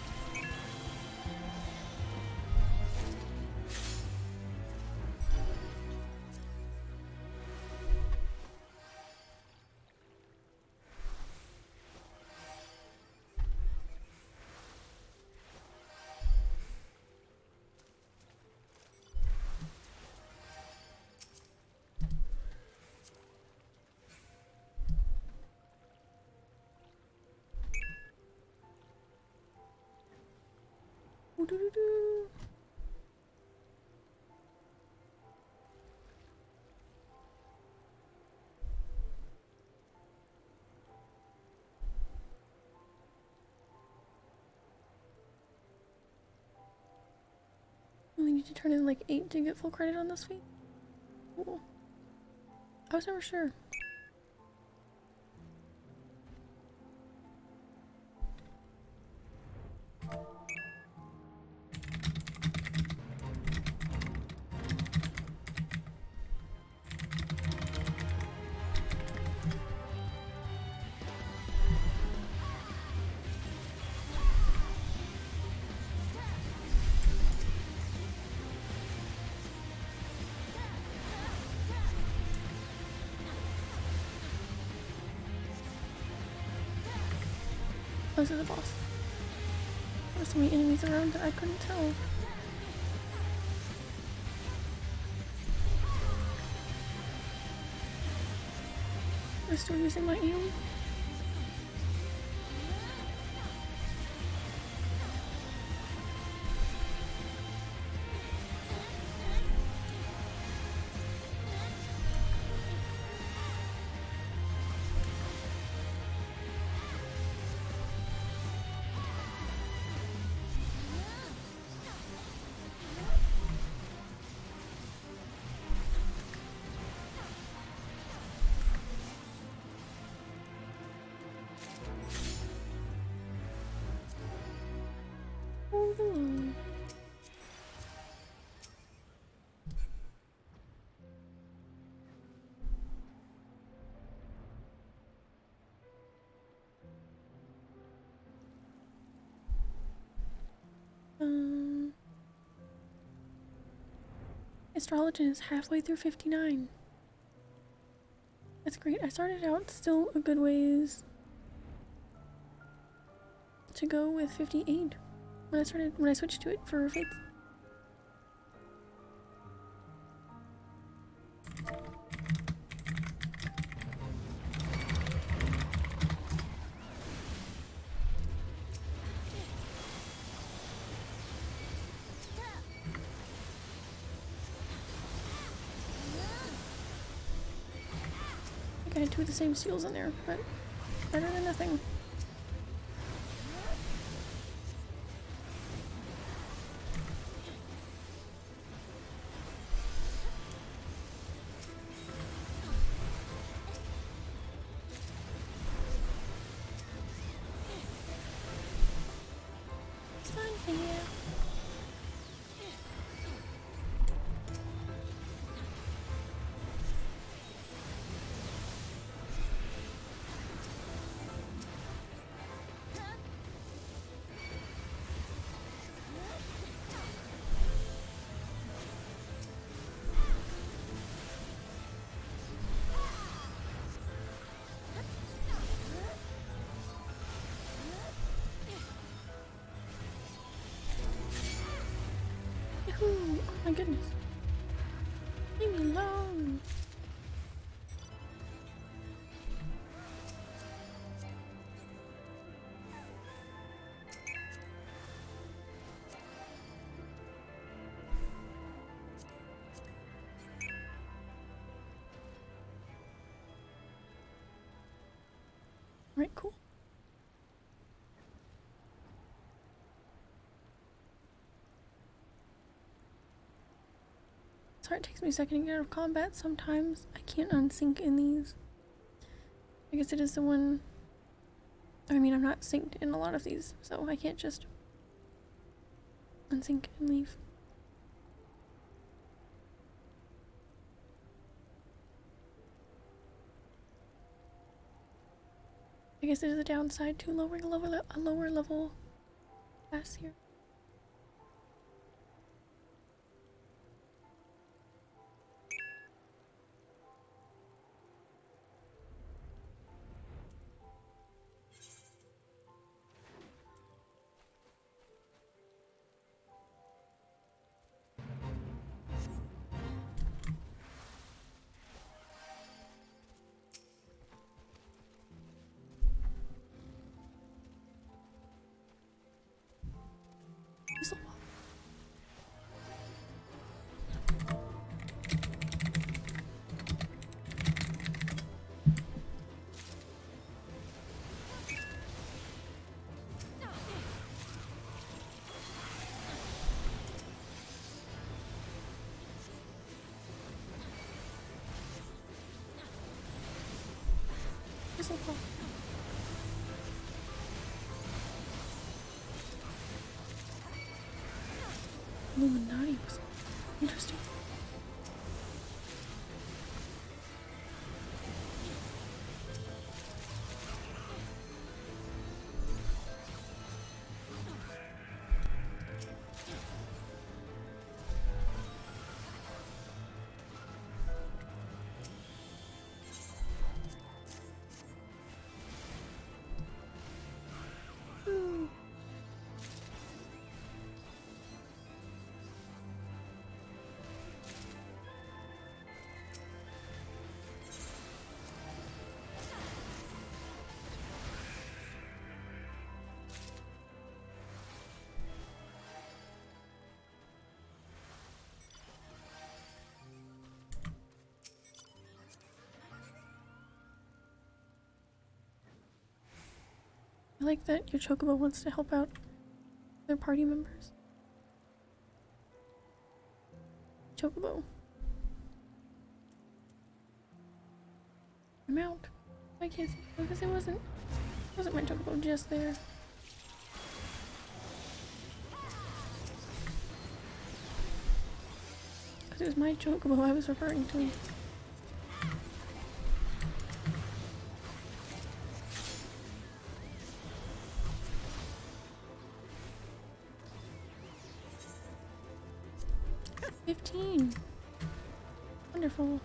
Ooh-doo-doo-doo. Only need to turn in like 8 to get full credit on this feat? Cool. I was never sure. Oh, this is the boss. There were so many enemies around that I couldn't tell. I'm still using my eel. Hold along. Astrologian is halfway through 59. That's great. I started out still a good ways to go with 58 when I switched to it for fates. I had 2 of the same seals in there, but better than nothing. Sun here. goodness. Leave me alone. Alright, cool. Sorry, it takes me a second to get out of combat. Sometimes I can't unsync in these. I guess it is the one. I mean, I'm not synced in a lot of these, so I can't just unsync and leave. I guess it is a downside to lowering a lower level class here. Illuminati was interesting. I like that your chocobo wants to help out other party members. Chocobo. I'm out. I can't see because it wasn't my chocobo just there. Because it was my chocobo I was referring to. Got 15. Wonderful.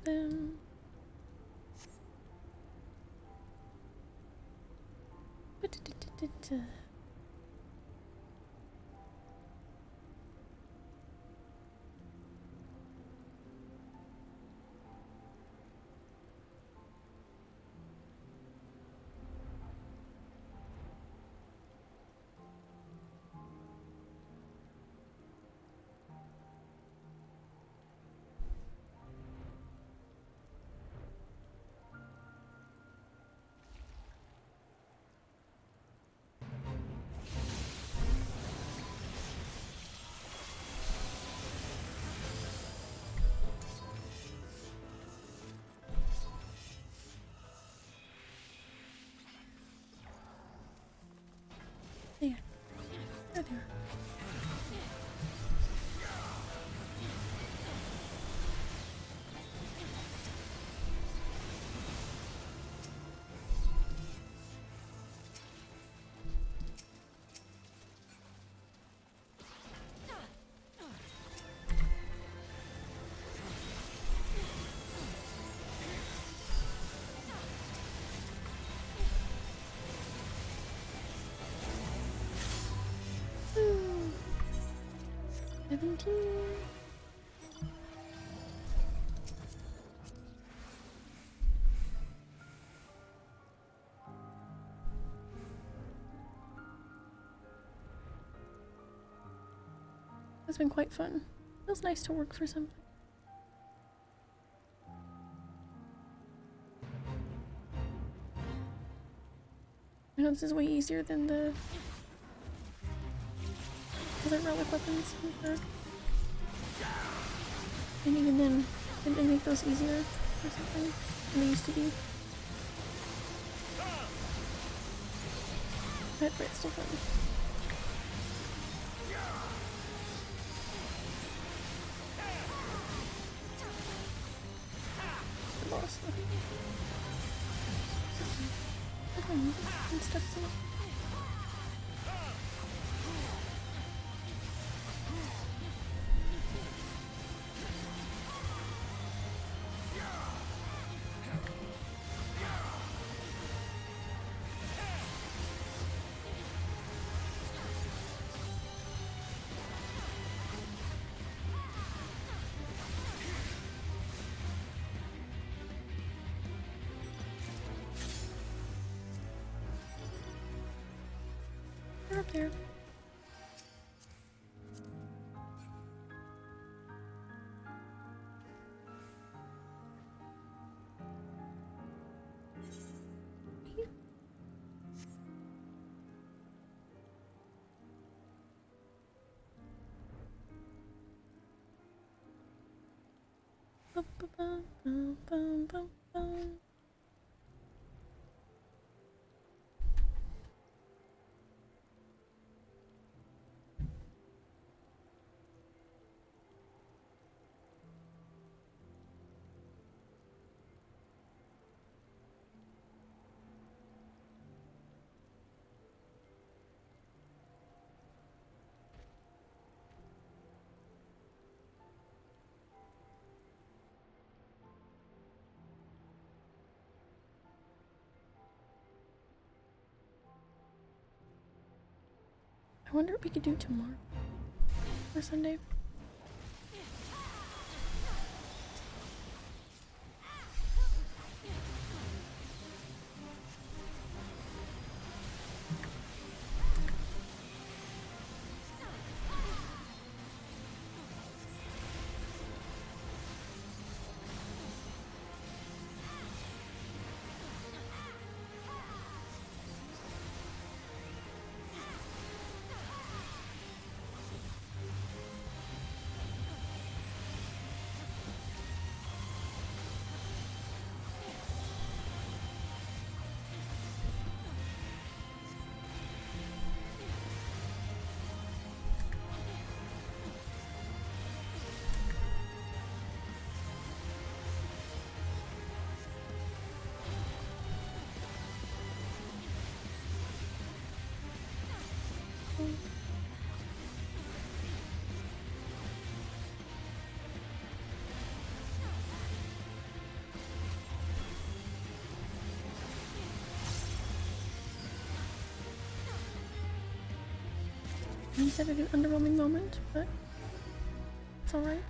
them. Ba-da-da-da-da-da. There. There they are. Woo. 17. It's been quite fun. Feels nice to work for something. I know this is way easier than the other relic weapons. And even then, didn't they make those easier or something than they used to be? But it's still fun. The boss. How do I move it? I'm stuck so. They're up there. Bum, bum, bum, bum, bum, bum. I wonder if we could do tomorrow or Sunday. He said it an underwhelming moment, but it's alright.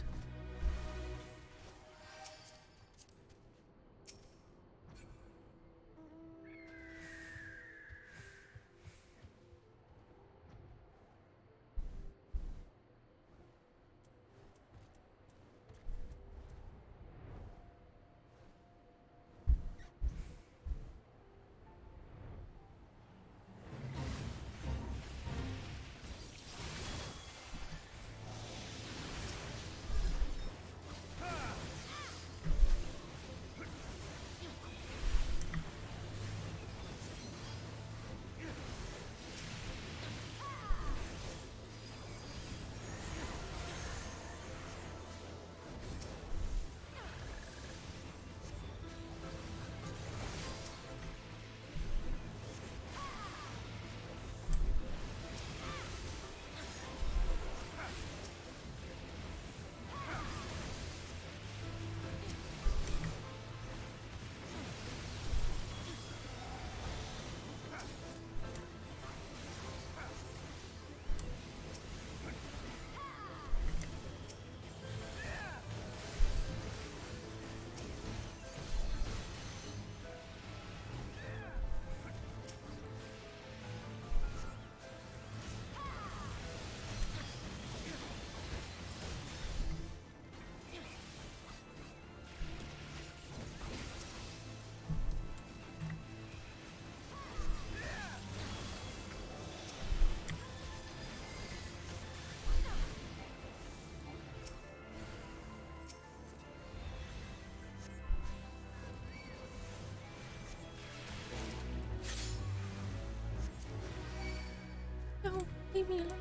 No, leave me alone.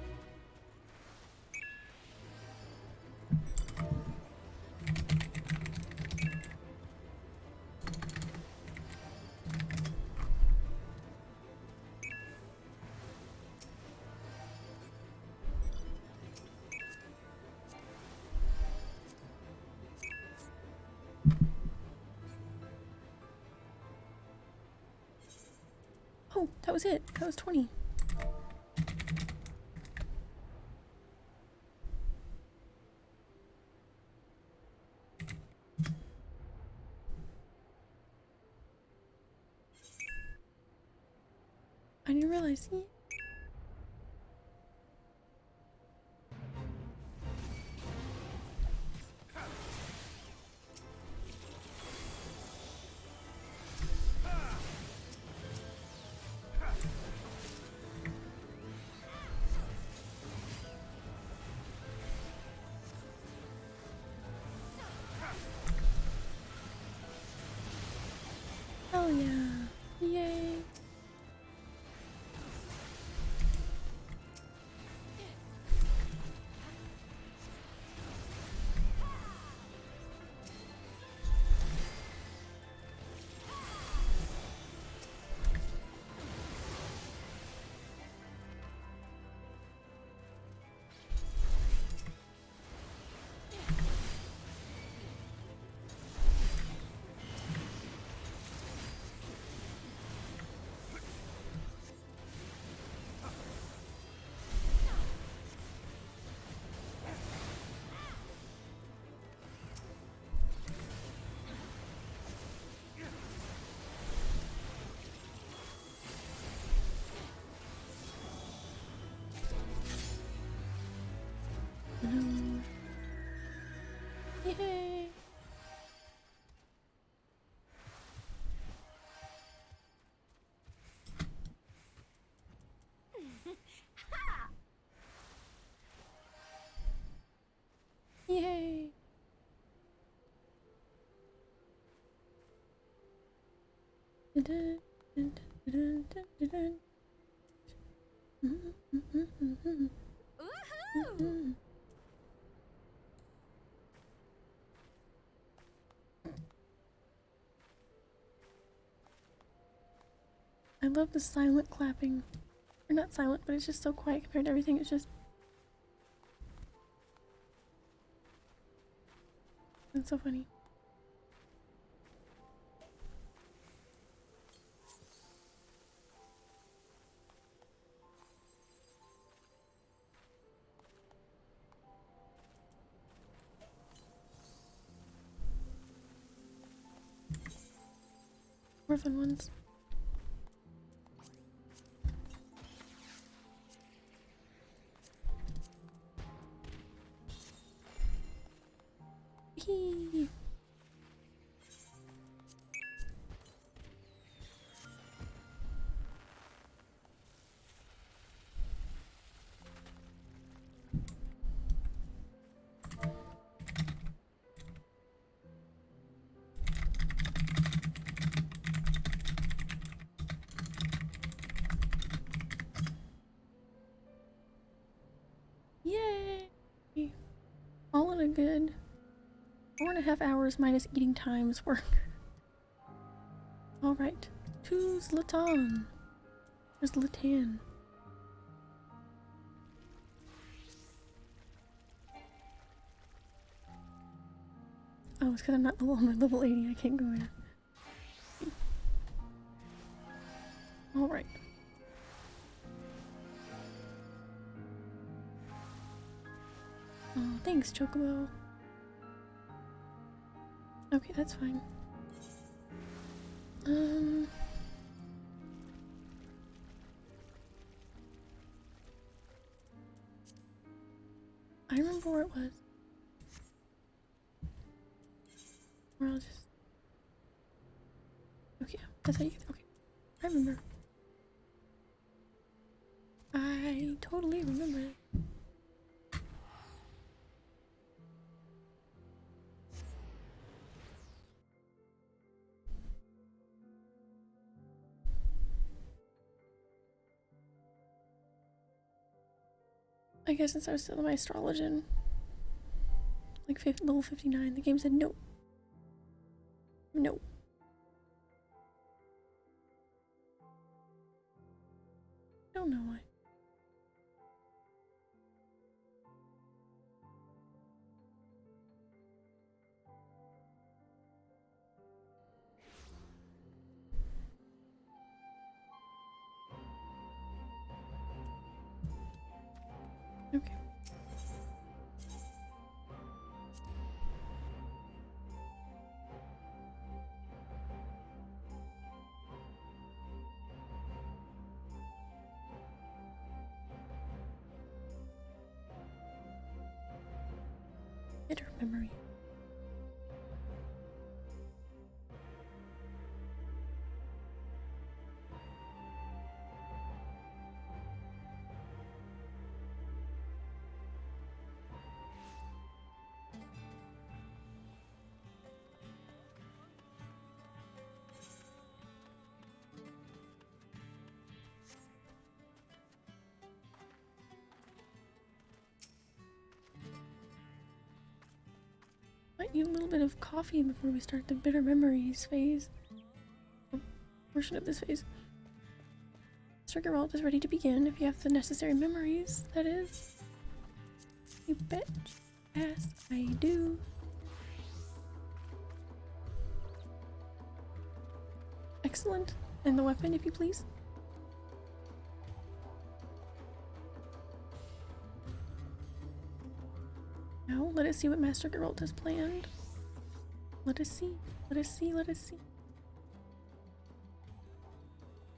Oh, that was it. That was 20. I didn't realize. Hell yeah. Yay. No. Yay. Yay. Dun, dun, dun, dun, dun, dun. Woohoo! I love the silent clapping. Or not silent, but it's just so quiet compared to everything. It's just... It's so funny. More fun ones. Hee. Yay! All in a good 4.5 hours minus eating times work. Alright. To Zlatan. Where's Zlatan? Oh, it's because I'm not on my level 80. I can't go in. Alright. Oh, thanks, Chocobo. Okay, that's fine. I remember where it was. Or I'll just... Okay, that's how you... Okay, I remember. I totally remember it. I guess since I was still in my astrologian, like level 59, the game said no. No. I don't know why. Okay. Bitter memory. Might need a little bit of coffee before we start the bitter memories phase. Or portion of this phase. Trigger vault is ready to begin if you have the necessary memories, that is. You bet. Yes, I do. Excellent. And the weapon, if you please. Now, let us see what Master Geralt has planned. Let us see. Let us see. Let us see.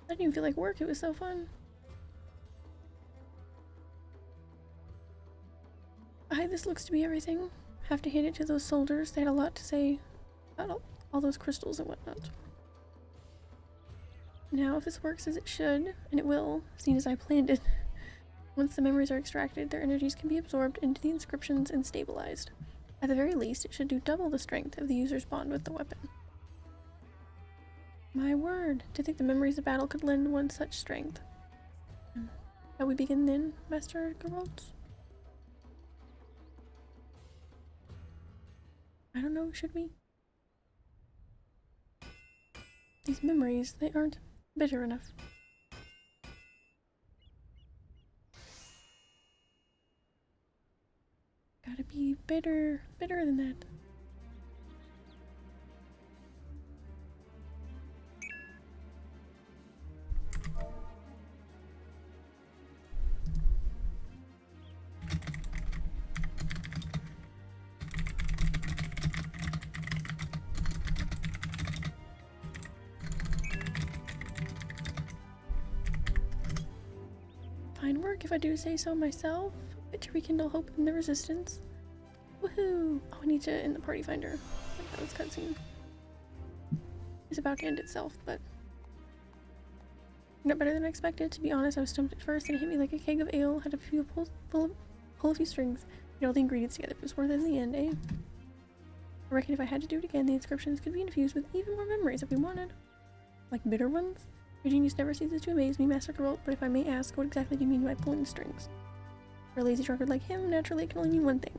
I didn't even feel like work. It was so fun. This looks to be everything. Have to hand it to those soldiers. They had a lot to say about all those crystals and whatnot. Now, if this works as it should, and it will, seeing as I planned it, once the memories are extracted, their energies can be absorbed into the inscriptions and stabilized. At the very least, it should do double the strength of the user's bond with the weapon. My word, to think the memories of battle could lend one such strength. Shall we begin then, Master Geralt? I don't know, should we? These memories, they aren't bitter enough. Gotta be bitter than that. Fine work if I do say so myself. Fit to rekindle hope in the resistance. Woohoo! Oh, I need to end the party finder. Like that was cutscene. It's about to end itself, but not better than I expected. To be honest, I was stumped at first and it hit me like a keg of ale. Had a few pull a few strings. Get all the ingredients together. It was worth it in the end, eh? I reckon if I had to do it again, the inscriptions could be infused with even more memories if we wanted. Like bitter ones? Your genius never ceases to amaze me, Master Geralt, but if I may ask, what exactly do you mean by pulling strings? For a lazy drunkard like him, naturally it can only mean one thing.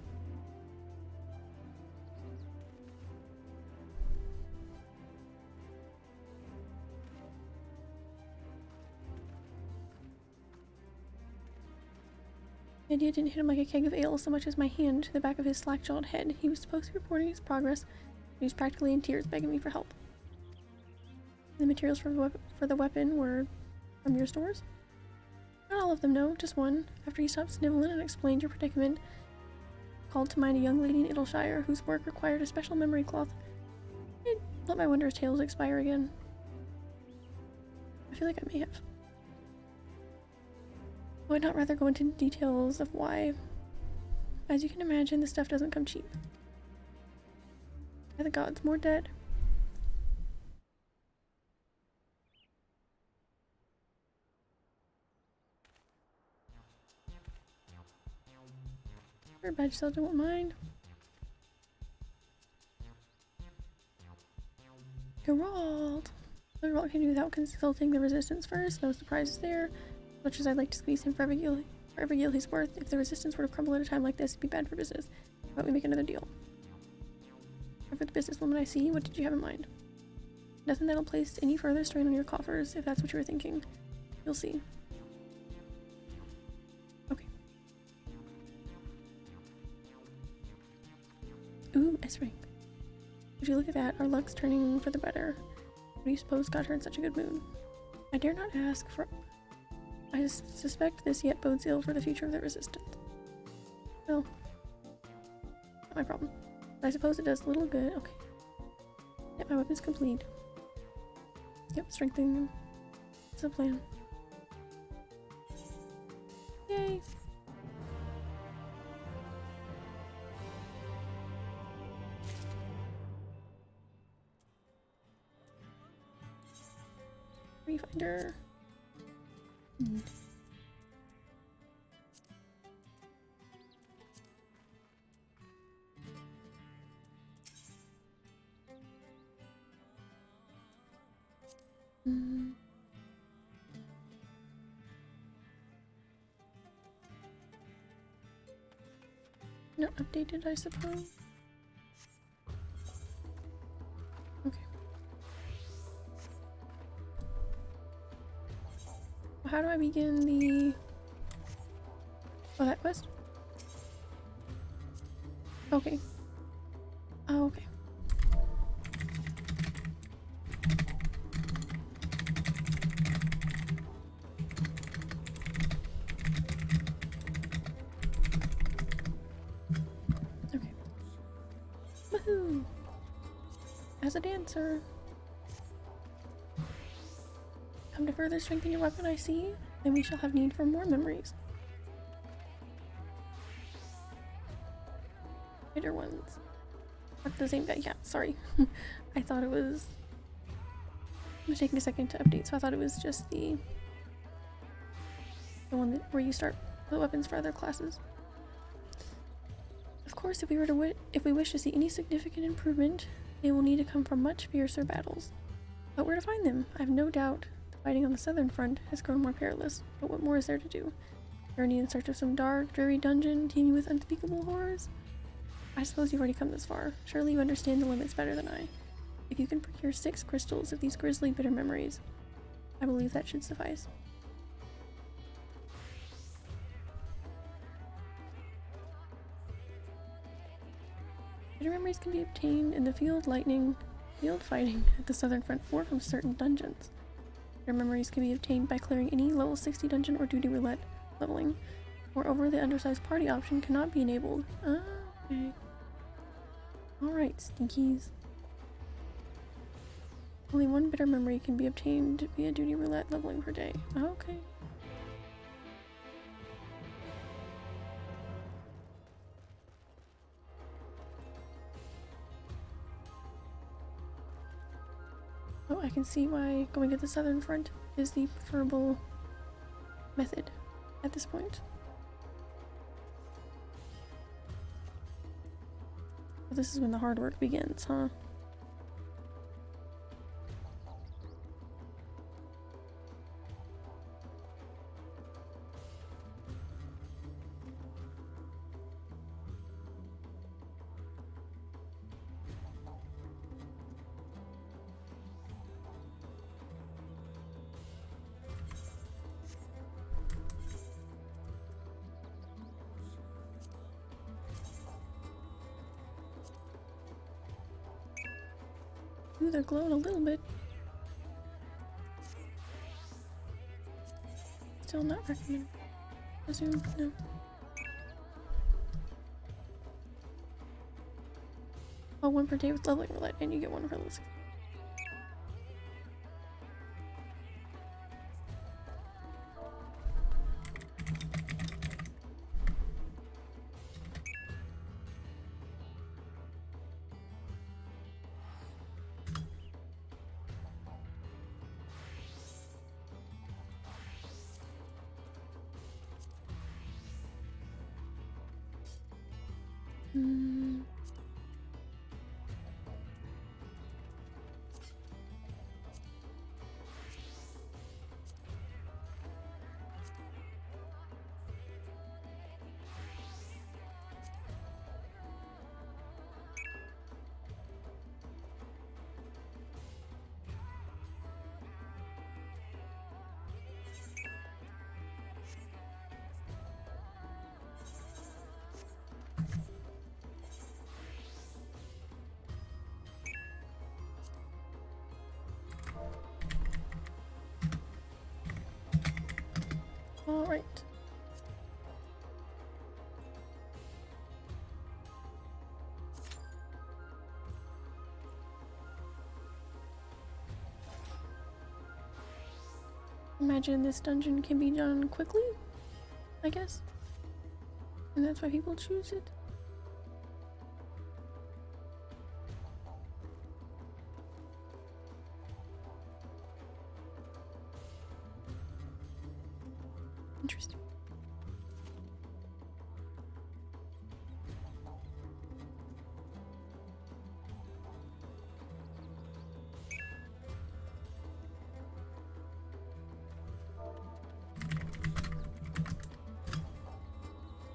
The idea didn't hit him like a keg of ale so much as my hand to the back of his slack-jawed head. He was supposed to be reporting his progress, but he was practically in tears begging me for help. The materials for the weapon were from your stores? Not all of them, no, just one. After you stopped sniveling and explained your predicament, called to mind a young lady in Idleshire whose work required a special memory cloth. I'd let my wondrous tales expire again. I feel like I may have. Would not rather go into details of why. As you can imagine, this stuff doesn't come cheap. Are the gods more dead? Or badge still don't mind. Geralt! Geralt can do without consulting the resistance first. No surprises there. Much as I'd like to squeeze him for every gil he's worth, if the resistance were to crumble at a time like this, it'd be bad for business. How about we make another deal? Perfect businesswoman I see, what did you have in mind? Nothing that'll place any further strain on your coffers, if that's what you were thinking. You'll see. Okay. Ooh, S-rank. Would you look at that? Our luck's turning for the better. What do you suppose got her in such a good mood? I dare not ask for... I suspect this yet bodes ill for the future of the resistance. Well, not my problem. But I suppose it does little good. Okay. Yep, my weapon's complete. Yep, strengthening them. That's the plan. Yay! Refinder. Not updated, I suppose. Okay. Well, how do I begin the... Oh, that quest? Okay. Oh, okay. Okay. Woohoo! As a dancer. Come to further strengthen your weapon, I see. Then we shall have need for more memories. Bitter ones. Not the same guy. Yeah, sorry. I thought it was... It was taking a second to update, so I thought it was just the one that, where you start the weapons for other classes. Of course, if we wish to see any significant improvement, they will need to come from much fiercer battles. But where to find them? I have no doubt the fighting on the southern front has grown more perilous. But what more is there to do? Journey in search of some dark, dreary dungeon teeming with unspeakable horrors? I suppose you've already come this far. Surely you understand the limits better than I. If you can procure 6 crystals of these grisly bitter memories, I believe that should suffice. Bitter memories can be obtained in the field fighting at the southern front or from certain dungeons. Bitter memories can be obtained by clearing any level 60 dungeon or duty roulette leveling. Moreover, the undersized party option cannot be enabled. Okay. Alright, stinkies. Only 1 bitter memory can be obtained via duty roulette leveling per day. Okay. Oh, I can see why going to the southern front is the preferable method at this point. But this is when the hard work begins, huh? Ooh, they're glowing a little bit. Still not recommended. Resume? No. Oh, one per day with leveling roulette, and you get one for this. All right. Imagine this dungeon can be done quickly, I guess. And that's why people choose it. Interesting.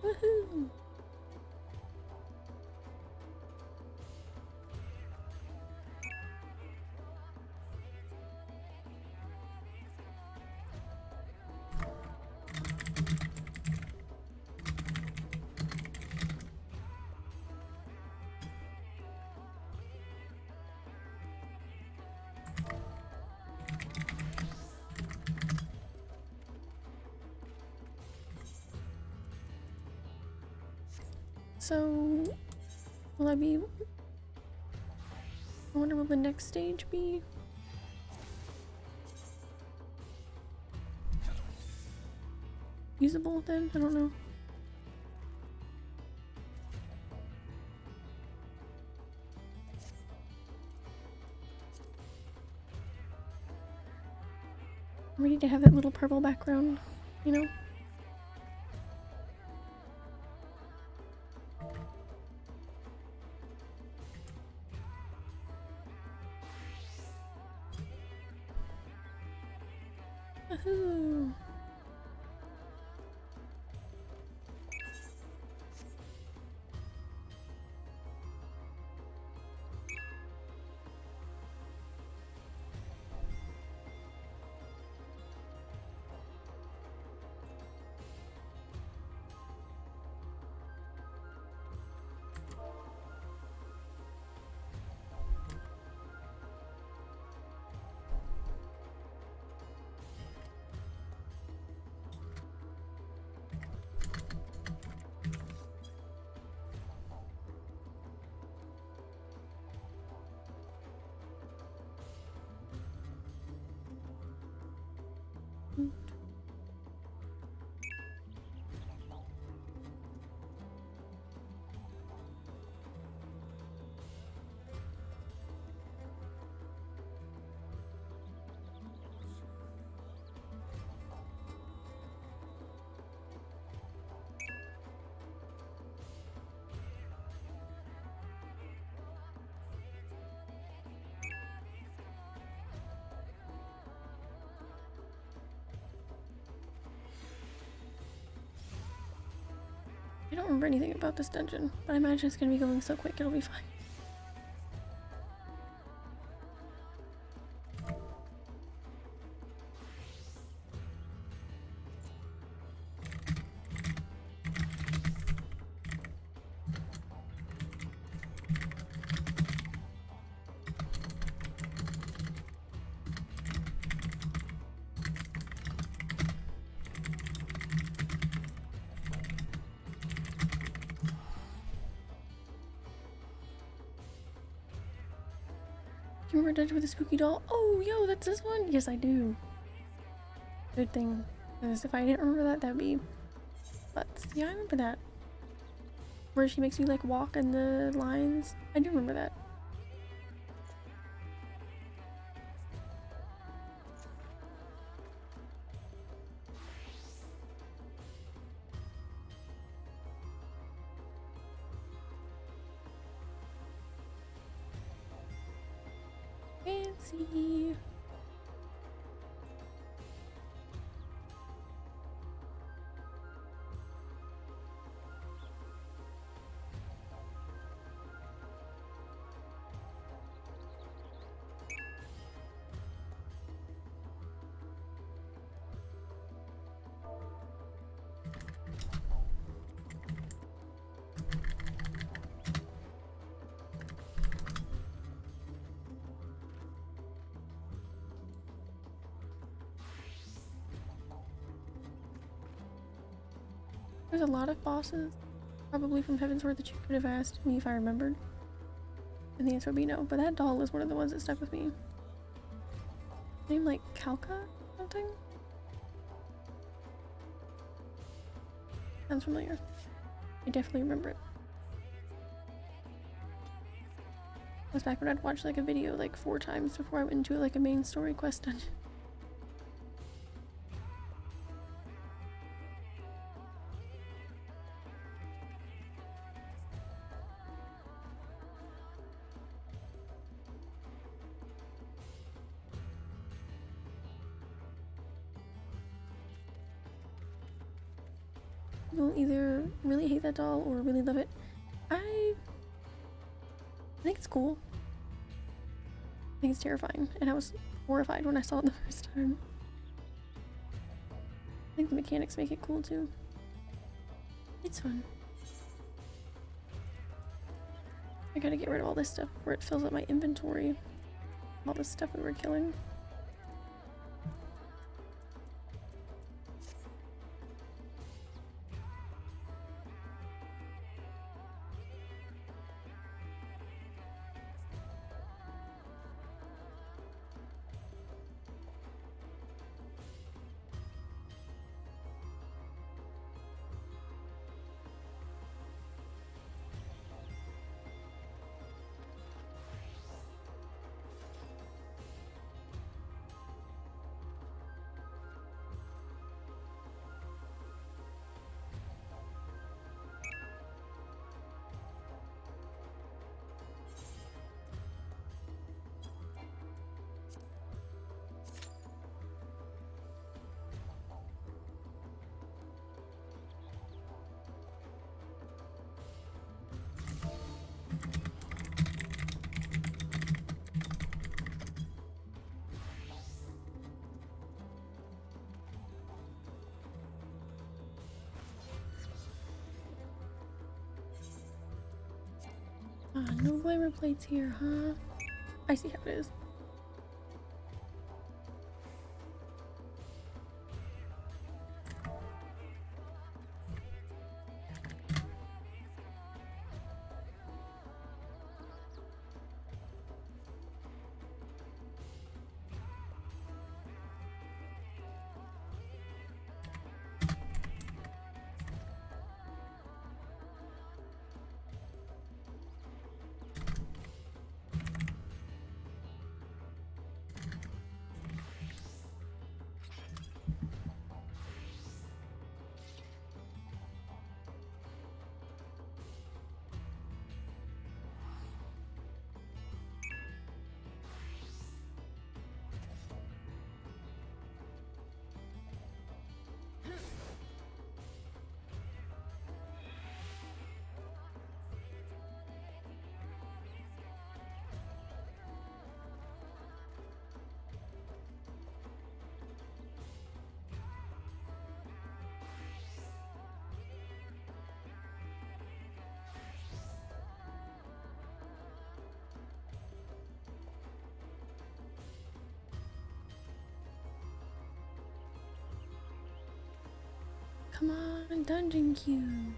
Woohoo! So, will I be... I wonder, will the next stage be... usable then? I don't know. I'm ready to have that little purple background, you know? Woohoo! I don't remember anything about this dungeon, but I imagine it's gonna be going so quick it'll be fine. Do you remember Dungeon with the Spooky Doll? Oh, yo, that's this one? Yes, I do. Good thing. Because if I didn't remember that, that would be... But yeah, I remember that. Where she makes you, like, walk in the lines. I do remember that. Fancy. There's a lot of bosses, probably from Heavensward, that you could have asked me if I remembered. And the answer would be no, but that doll is one of the ones that stuck with me. Name like Kalka or something? Sounds familiar. I definitely remember it. That was back when I'd watch like a video like 4 times before I went into like a main story quest dungeon. You'll either really hate that doll or really love it. I think it's cool. I think it's terrifying, and I was horrified when I saw it the first time. I think the mechanics make it cool too. It's fun. I gotta get rid of all this stuff before it fills up my inventory. All this stuff we were killing. Ah, no glamour plates here, huh? I see how it is. Come on, dungeon queue.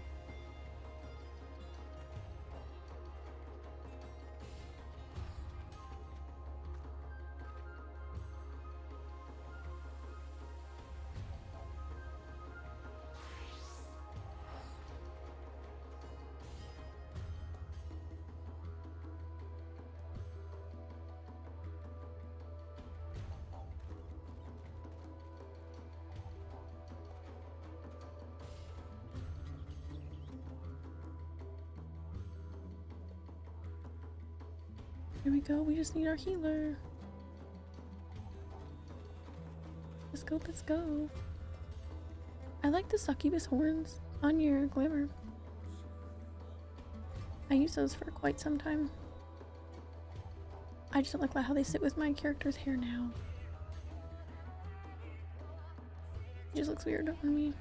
Here we go, we just need our healer. Let's go, let's go. I like the succubus horns on your glamour. I use those for quite some time. I just don't like how they sit with my character's hair now. It just looks weird on me.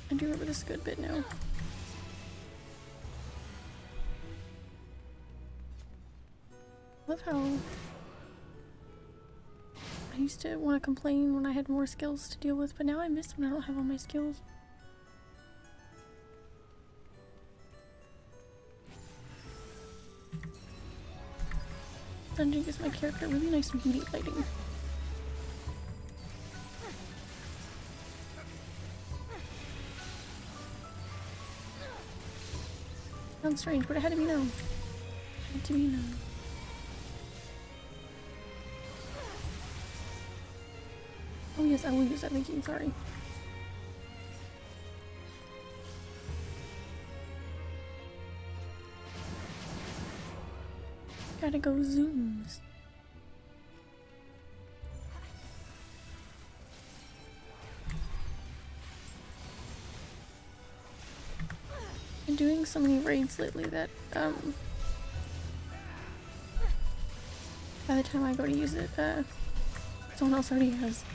I do remember this a good bit now. Love how I used to want to complain when I had more skills to deal with, but now I miss when I don't have all my skills. Dungeon gives my character really nice beauty lighting. Sounds strange, but it had to be known. It had to be known. Oh yes, I will use that thinking, sorry. Gotta go zooms. I'm doing so many raids lately that by the time I go to use it, someone else already has.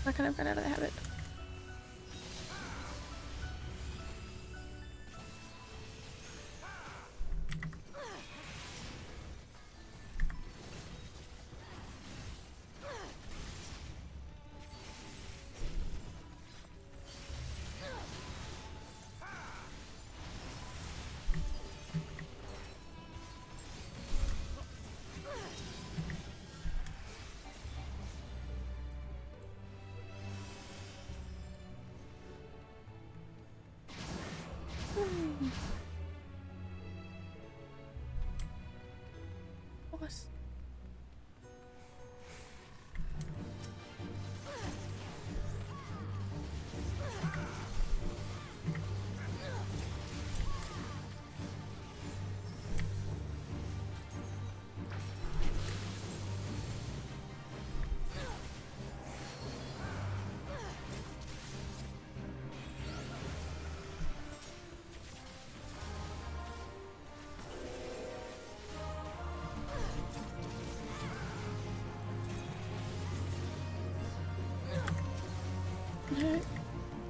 I kind of got out of the habit.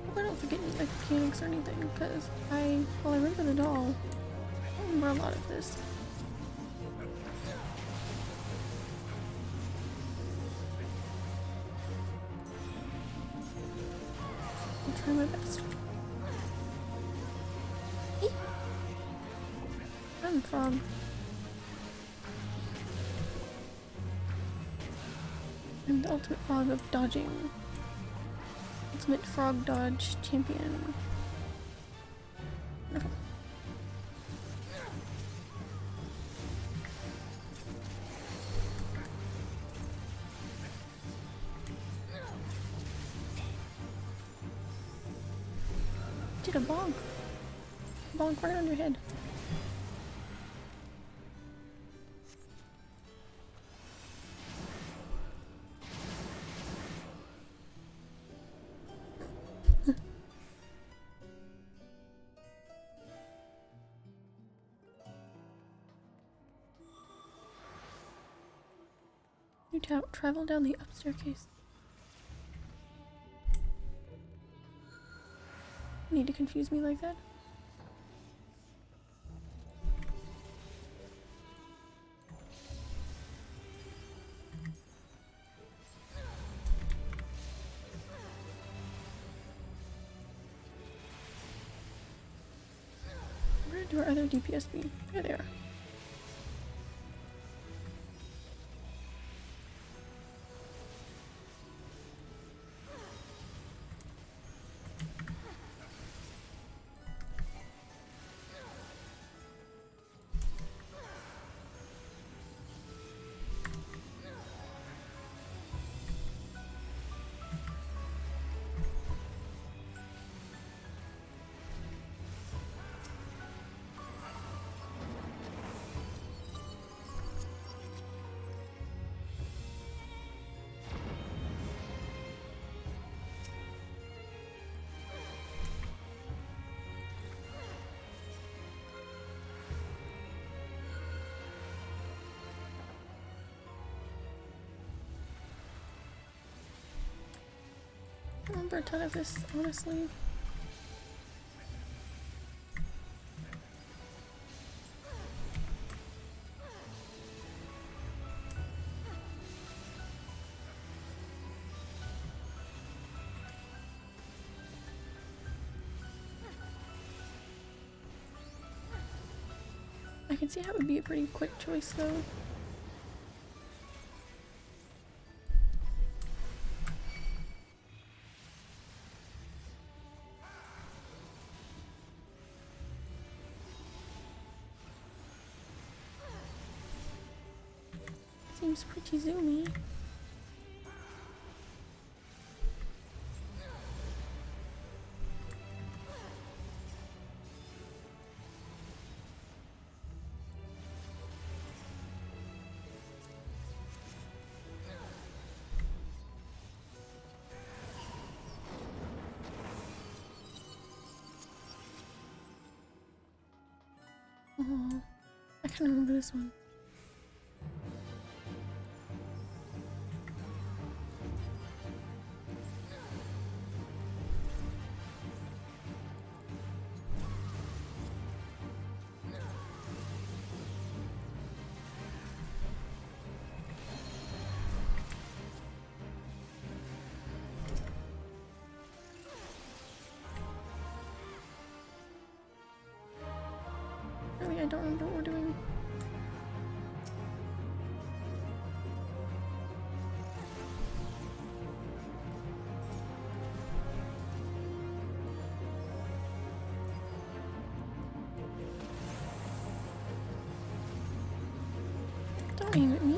hope I don't forget any like mechanics or anything, because while I remember the doll, I don't remember a lot of this. I'll try my best. Hey! I'm a frog. I'm the ultimate frog of dodging. Ultimate frog dodge champion. Wonderful. Did a bonk. Bonk right on your head. You travel down the up staircase. Need to confuse me like that? Where do our other DPS be? There they are. I don't remember a ton of this, honestly. I can see how it would be a pretty quick choice though. Seems pretty zoomy. Oh, I can remember this one. Really, I don't remember what we're doing. Don't aim at me.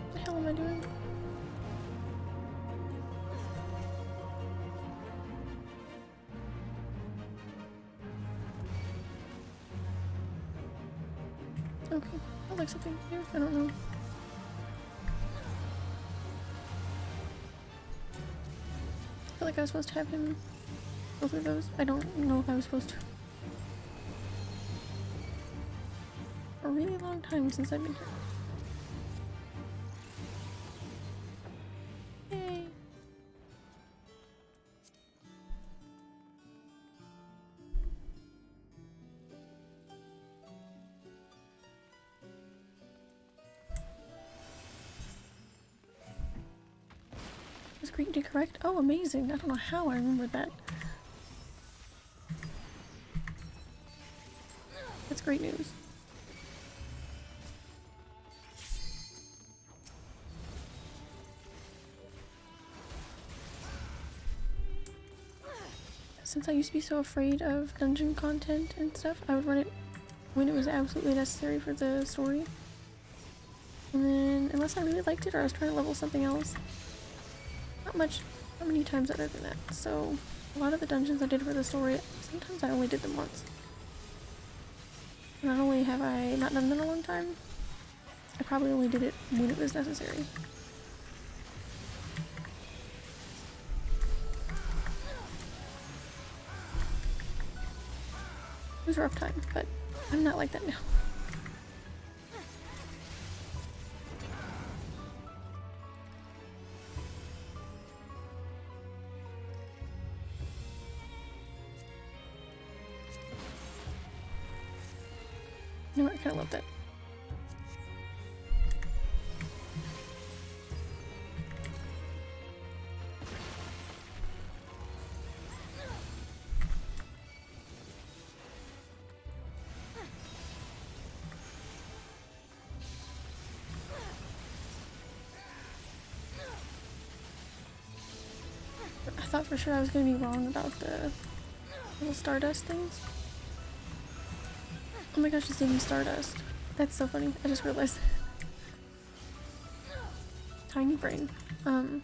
What the hell am I doing? Okay, that looks something weird. I don't know. I feel like I was supposed to have him both of those. I don't know if I was supposed to. A really long time since I've been here. Yay! Was greatly correct? Oh, amazing. I don't know how I remembered that. That's great news. Since I used to be so afraid of dungeon content and stuff, I would run it when it was absolutely necessary for the story. And then, unless I really liked it or I was trying to level something else, not many times other than that. So, a lot of the dungeons I did for the story, sometimes I only did them once. Not only have I not done them in a long time, I probably only did it when it was necessary. It was a rough time, but I'm not like that now. You know what? I kind of love that. I thought for sure I was going to be wrong about the little stardust things. Oh my gosh, it's even stardust. That's so funny. I just realized. Tiny brain. I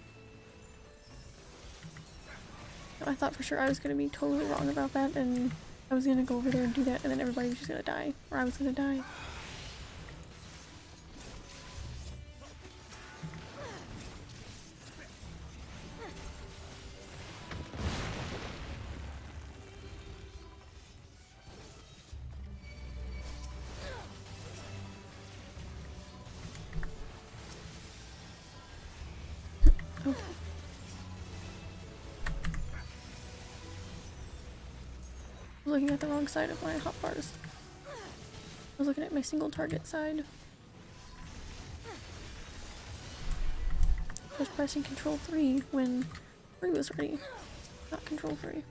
thought for sure I was going to be totally wrong about that, and I was going to go over there and do that, and then everybody was just going to die. Or I was going to die. Okay. I was looking at the wrong side of my hotbars. I was looking at my single target side. I was pressing Control 3 when 3 was ready, not Control 3.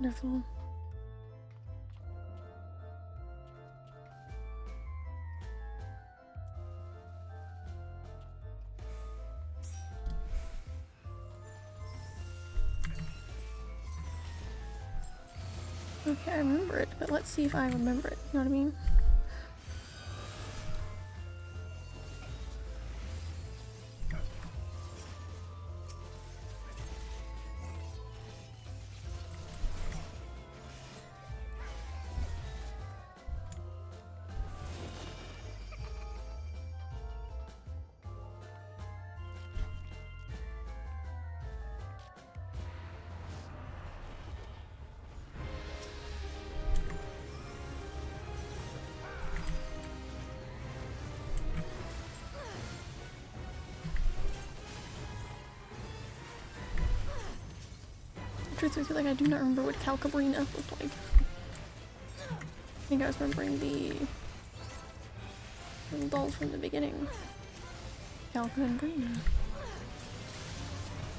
Wonderful. Okay, I remember it, but let's see if I remember it. You know what I mean? Truth is, like, I do not remember what Calcabrina looked like. I think I was remembering the little dolls from the beginning. Calca and Brina.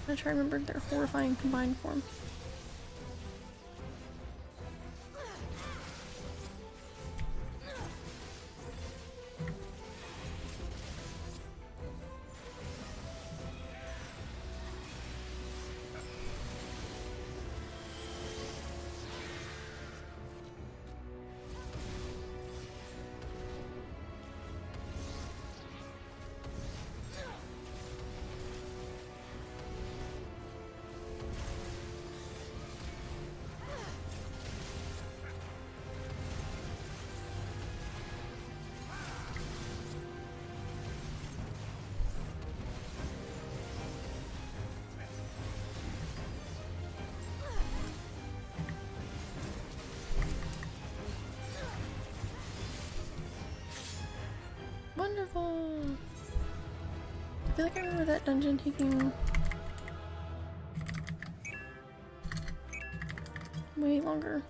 I'm trying to remember their horrifying combined form. I feel like I remember that dungeon taking way longer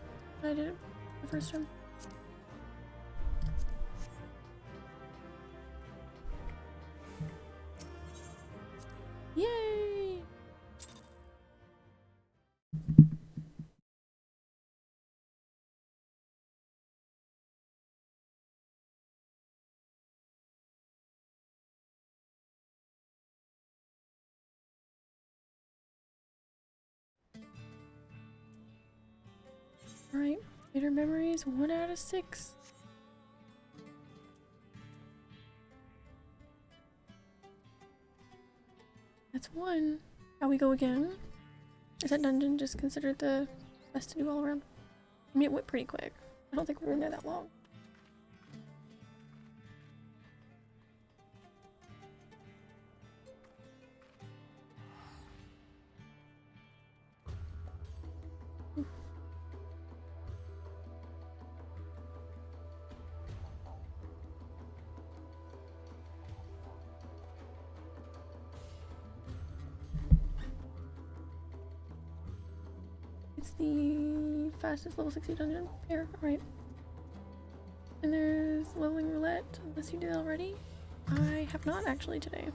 than I did it the first time. Yay! Alright, bitter memories, 1 out of 6. That's 1. How we go again? Is that dungeon just considered the best to do all around? I mean, it went pretty quick. I don't think we were in there that long. It's the fastest level 60 dungeon here. Alright. And there's leveling roulette, unless you did already. I have not actually today.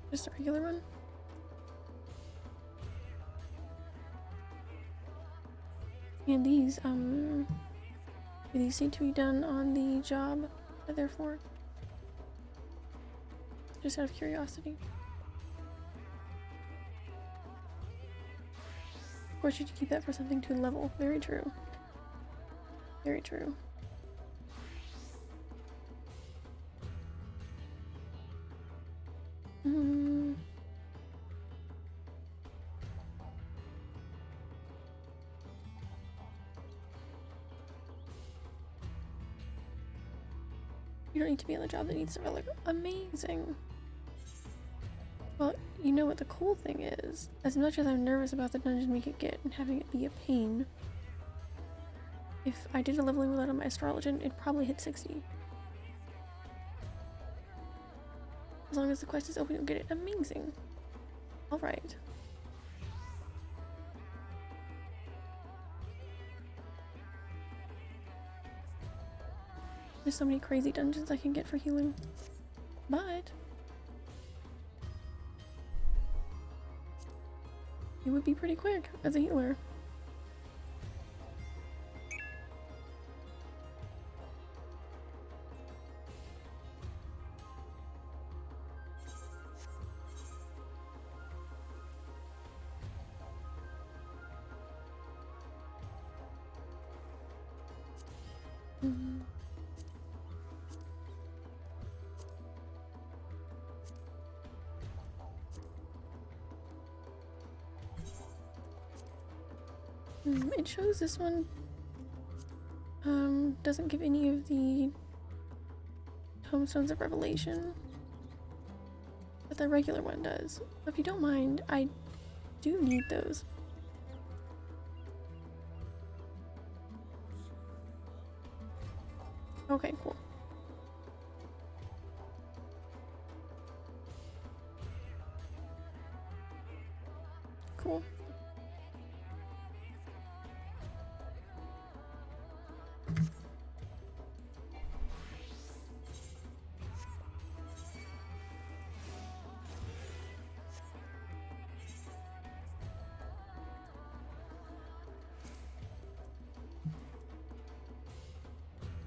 Just a regular one. And these seem to be done on the job that they're for. Just out of curiosity. Of course, you should keep that for something to level. Very true. Very true. You don't need to be on the job that needs the relic. Amazing. Well, you know what the cool thing is? As much as I'm nervous about the dungeon we could get and having it be a pain, if I did a leveling roulette on my astrologian, it'd probably hit 60. As long as the quest is open, you'll get it. Amazing. Alright. There's so many crazy dungeons I can get for healing. But it would be pretty quick as a healer. It shows this one doesn't give any of the tomestones of revelation, but the regular one does. So if you don't mind, I do need those. Okay, cool. Cool.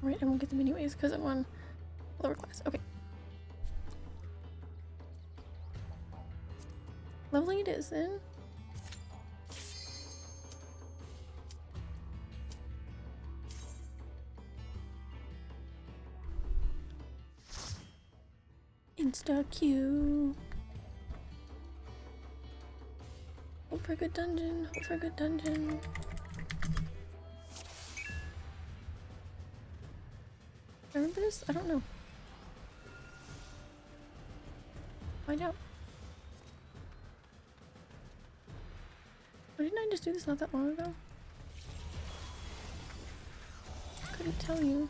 Right, I won't get them anyways because I'm on lower class. Okay. Leveling it is then. Insta Q. Hope for a good dungeon. Hope for a good dungeon. I remember this? I don't know. Find out. Or didn't I just do this not that long ago? couldn't tell you.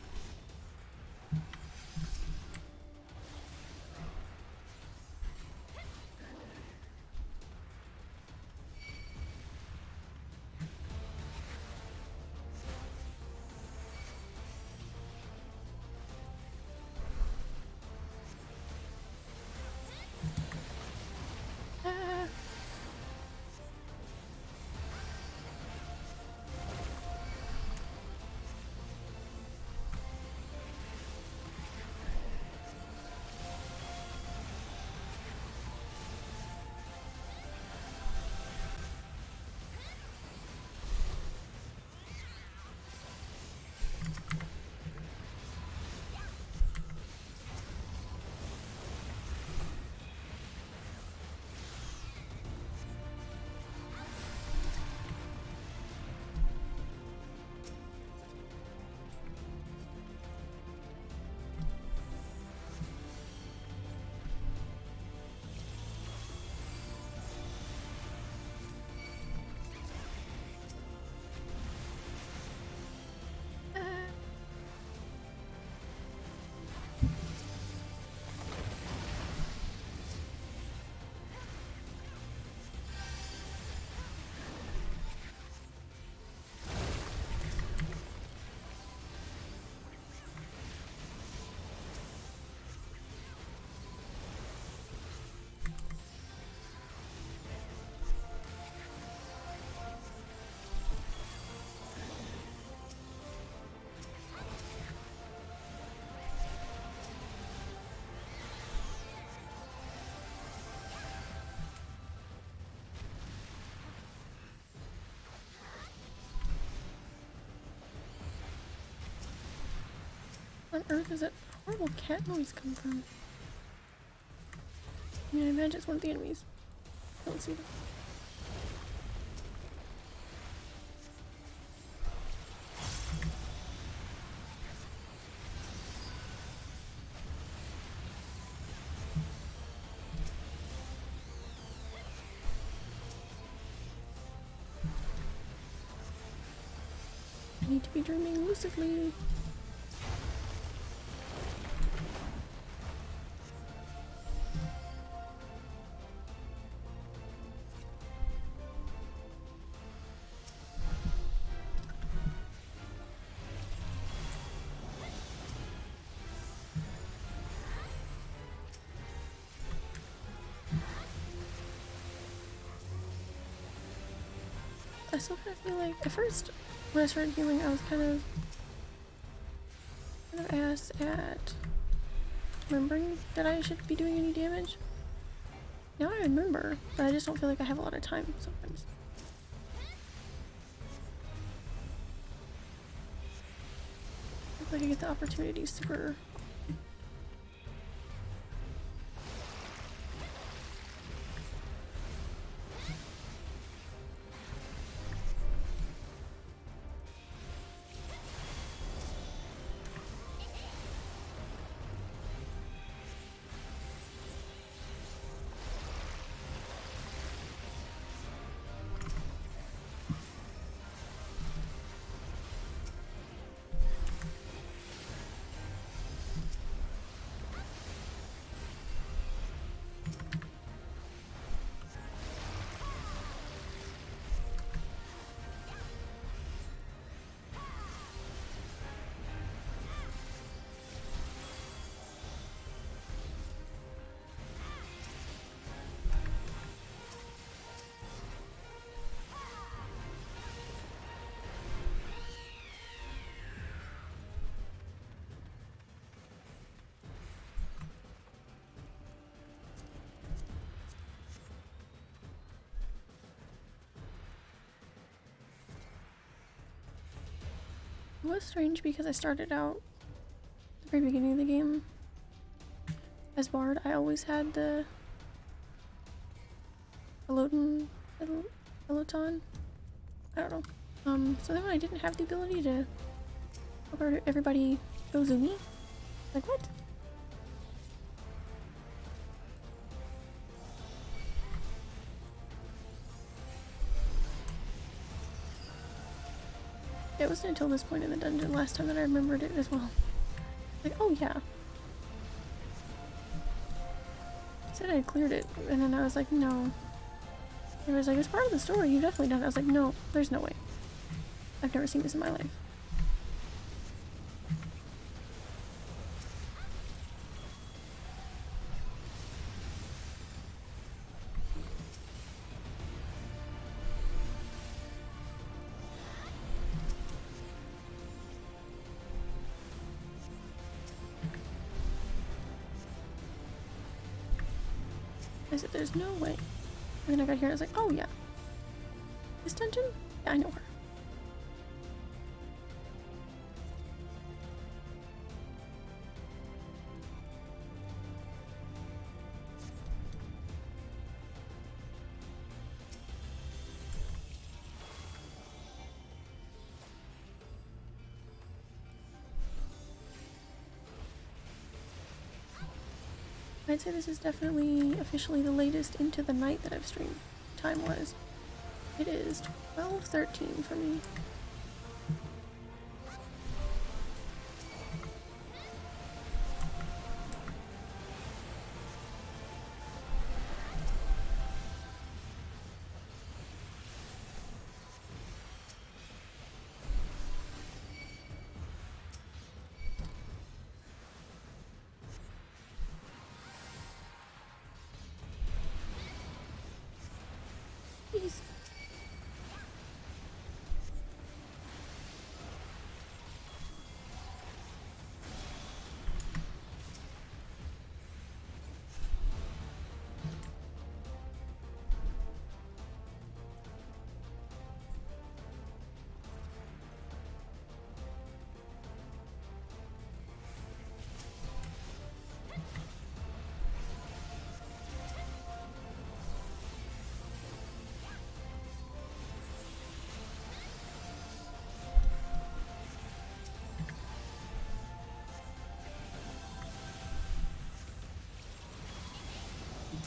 On earth is that horrible cat noise come from? I mean, I imagine it's one of the enemies. I don't see them. I need to be dreaming lucidly. I still kind of feel like, at first, when I started healing, I was kind of ass at remembering that I should be doing any damage. Now I remember, but I just don't feel like I have a lot of time sometimes. I feel like I get the opportunity super. It was strange because I started out at the very beginning of the game as Bard. I always had the Eloton. I don't know. So then when I didn't have the ability to help everybody go zoomy, like what? It wasn't until this point in the dungeon last time that I remembered it as well. Like, oh yeah. I said I cleared it, and then I was like, no. It was like, it's part of the story, you've definitely done it. I was like, no, there's no way. I've never seen this in my life. I said, there's no way. And then I got here and I was like, oh yeah. This dungeon? Yeah, I know her. I'd say this is definitely officially the latest into the night that I've streamed, time-wise. It is 12:13 for me. Jeez.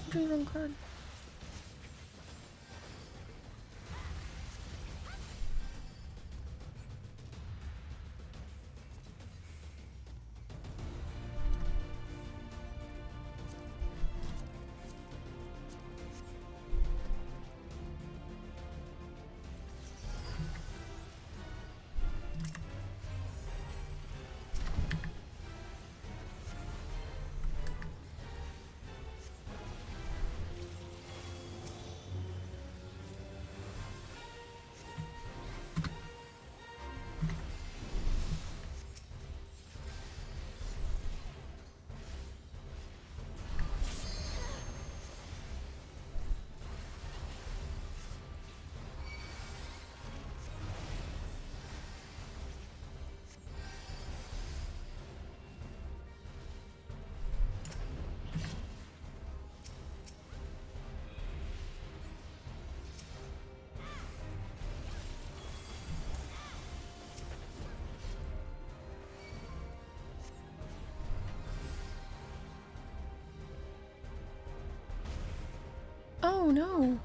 Drew the wrong card. Oh no.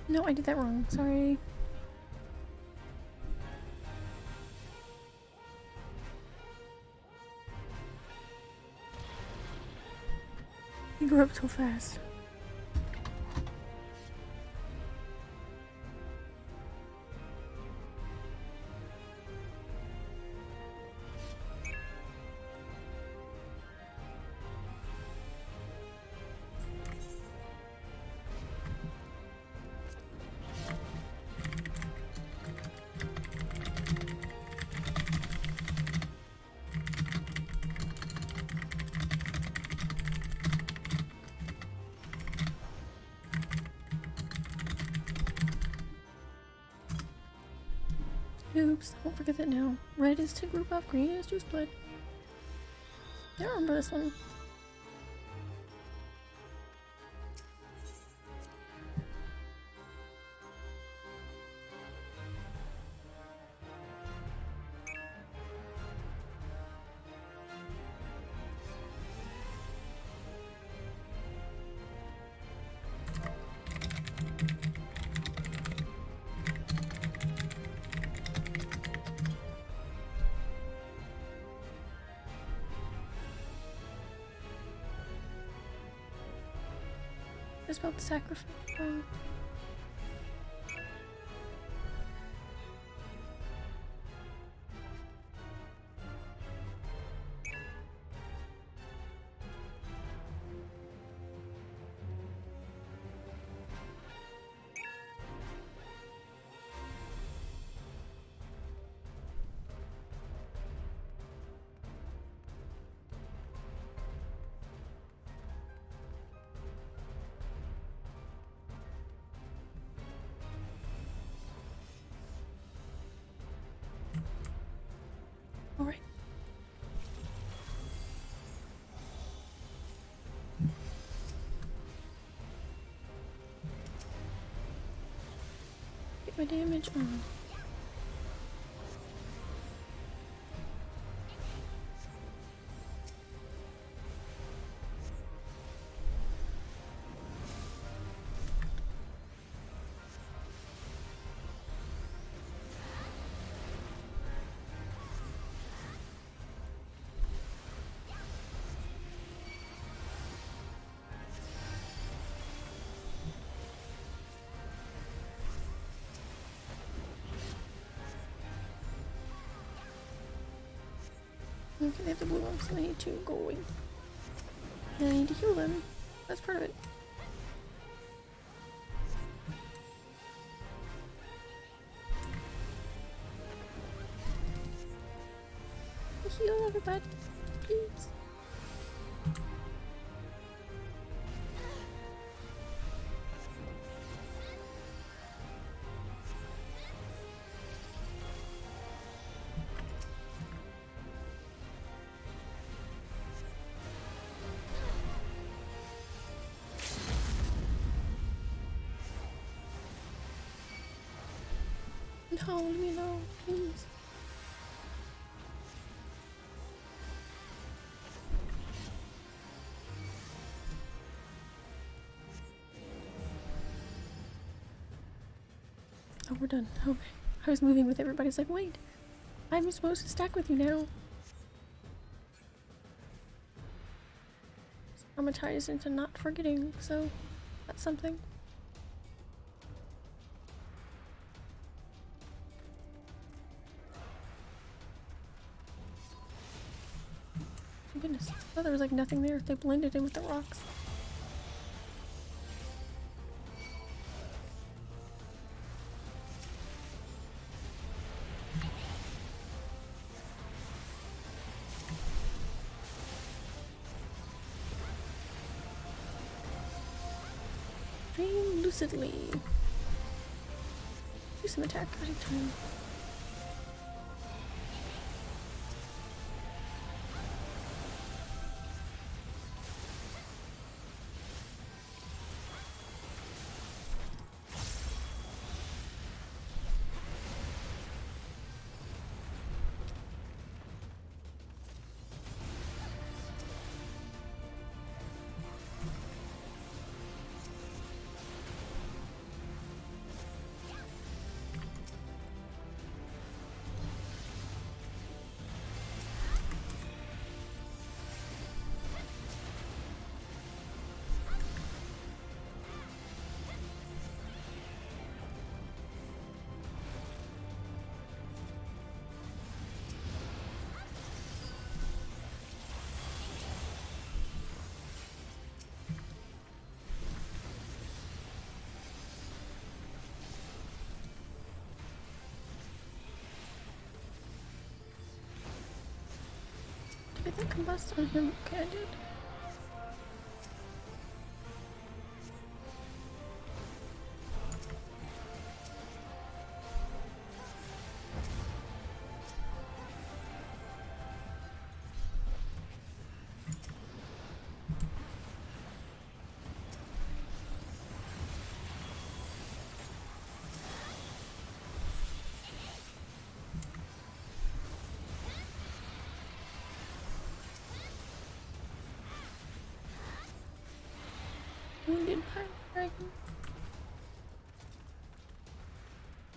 No, I did that wrong. Sorry. You grew up so fast. Oops, I won't forget that now. Red is to group up, green is juice blood. I don't remember this one. I spelled sacrifice wrong. All right. Get my damage on. Okay, they have the blue ones, so I need to go away. And I need to heal them. That's part of it. Heal everybody, please. No, leave me alone, please. Oh, we're done. Okay. I was moving with everybody. It's like, wait, I'm supposed to stack with you now. Traumatized into not forgetting, so that's something. Oh, goodness. I thought there was like nothing there. They blended in with the rocks. Dream lucidly. Do some attack out of time. Did that combust on him? Okay, I did. Wounded pirate dragon.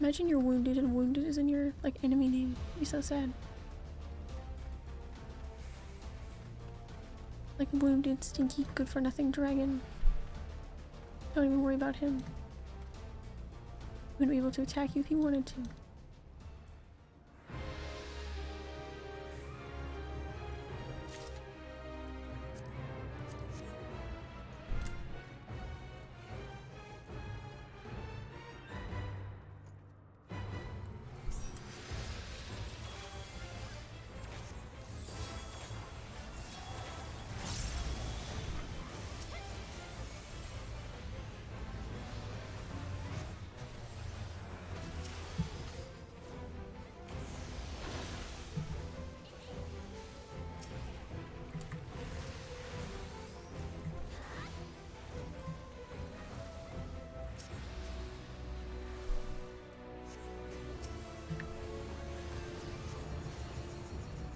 Imagine you're wounded and wounded is in your like enemy name. It'd be so sad. Like wounded, stinky, good for nothing dragon. Don't even worry about him. He would be able to attack you if he wanted to.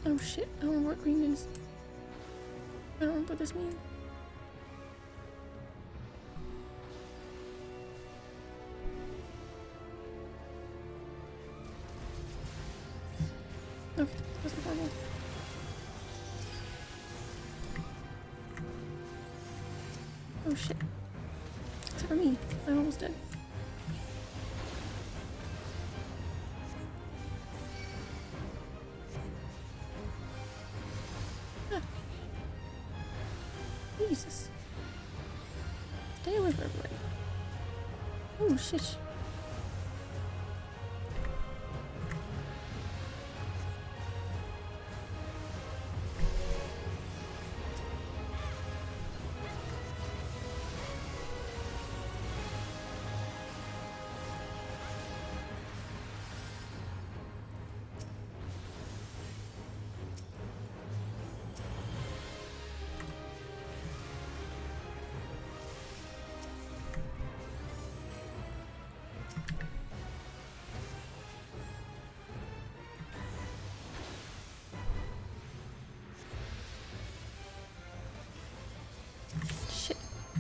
Oh shit, I don't know what green is. I don't know what this means. Okay, that's the normal. Oh shit. Except for me, I'm almost dead. Jesus. Stay away from everybody. Oh shit.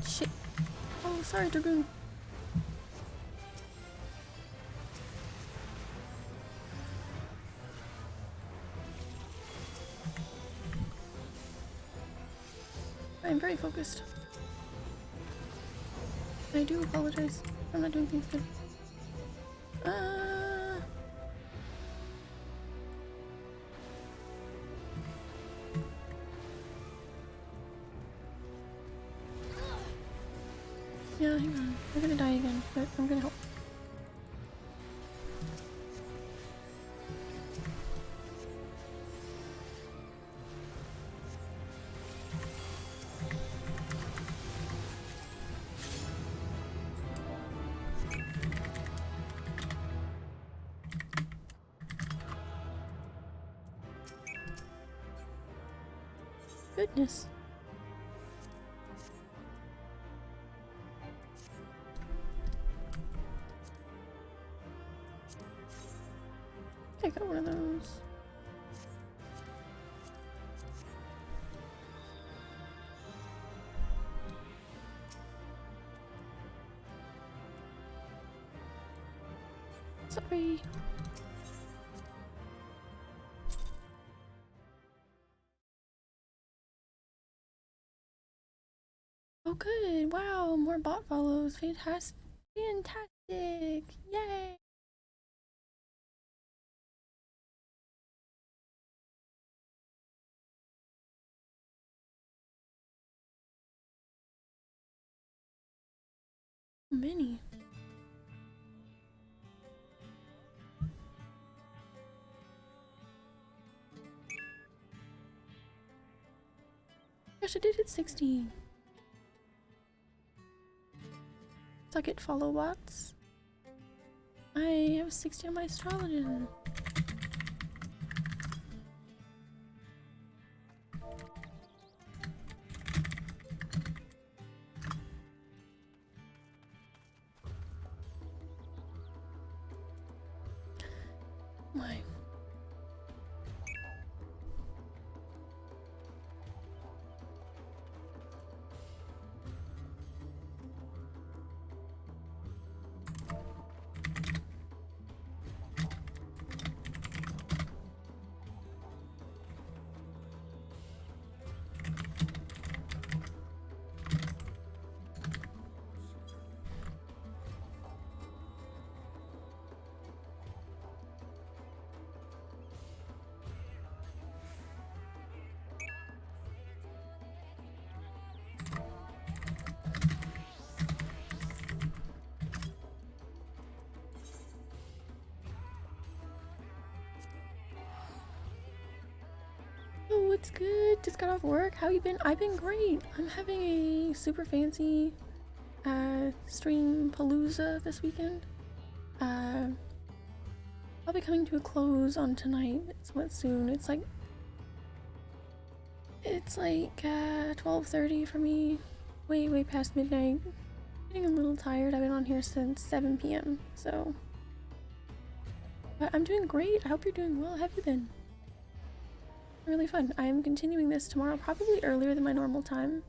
Shit. Oh, sorry, Dragoon. I'm very focused. I do apologize. I'm not doing things good. Yeah, hang on. I'm gonna die again, but I'm gonna help. Goodness. I got one of those. Sorry. Oh good, wow, more bot follows. Fantastic. Fantastic. Yay. Many. Gosh, I did hit 16. Suck it, follow bots. I have 60 on my astrology. My. It's good. Just got off work. How you been? I've been great. I'm having a super fancy stream palooza this weekend. I'll be coming to a close on tonight somewhat soon. It's like 12:30 for me. Way past midnight. Getting a little tired. I've been on here since 7 p.m. so but I'm doing great. I hope you're doing well. How have you been? Really fun. I am continuing this tomorrow, probably earlier than my normal time.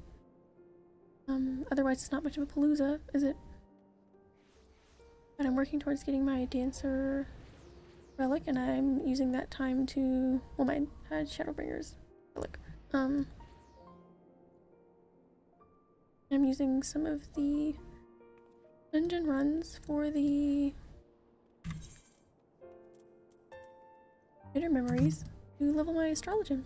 Otherwise it's not much of a palooza, is it? But I'm working towards getting my dancer relic, and I'm using that time to, well, my Shadowbringer's relic. I'm using some of the dungeon runs for the bitter memories to level my astrologian.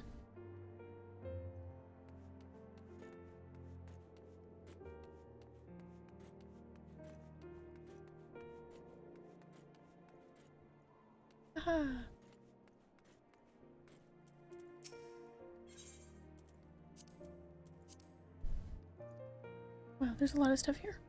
Aha. Wow, there's a lot of stuff here.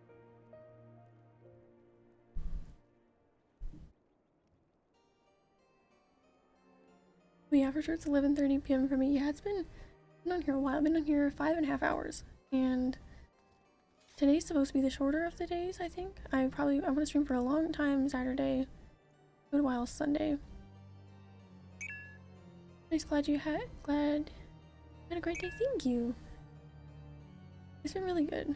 Yeah, for sure it's 11:30 p.m. for me. Yeah, it's been on here a while. I've been on here 5.5 hours, and today's supposed to be the shorter of the days. I think I want to stream for a long time Saturday, good while Sunday. Nice, glad you had a great day. Thank you. It's been really good.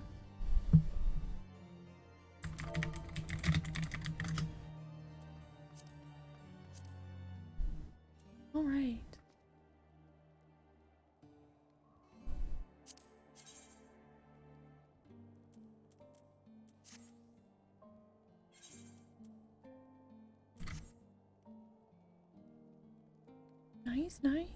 All right. Nice, nice.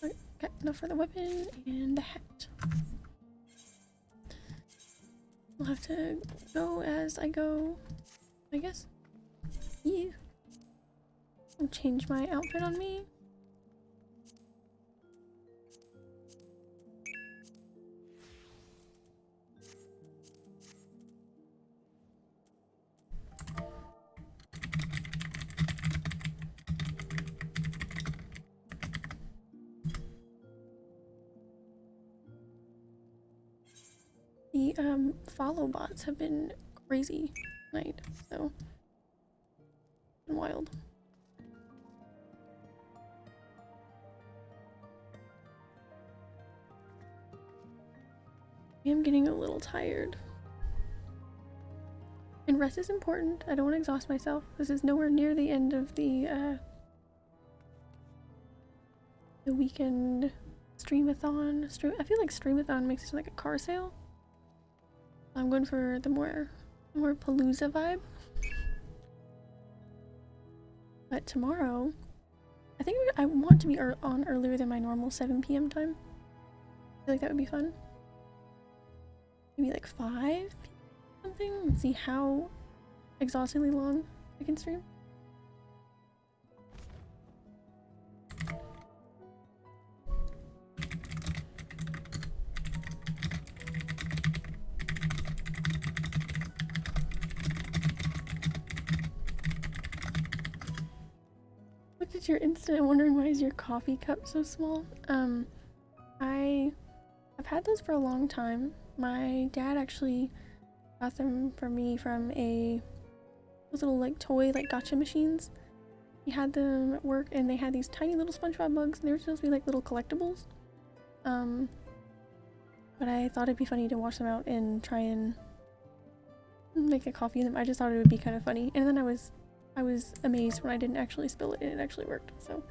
Okay, got enough for the weapon and the hat. I'll have to go as I go, I guess. Yeah. I'll change my outfit on me. The follow bots have been crazy tonight, so it's been wild. I am getting a little tired. And rest is important. I don't want to exhaust myself. This is nowhere near the end of the weekend streamathon. I feel like streamathon makes it sound like a car sale. I'm going for the more palooza vibe. But tomorrow, I think I want to be on earlier than my normal 7 p.m. time. I feel like that would be fun. Maybe like 5 p.m. something, and see how exhaustingly long I can stream. Looked at your Insta and wondering why is your coffee cup so small. I've had those for a long time. My dad actually got them for me from those little like toy like gotcha machines. He had them at work, and they had these tiny little SpongeBob mugs, and they were supposed to be like little collectibles. But I thought it'd be funny to wash them out and try and make a coffee in them. I just thought it would be kind of funny, and then I was amazed when I didn't actually spill it and it actually worked. So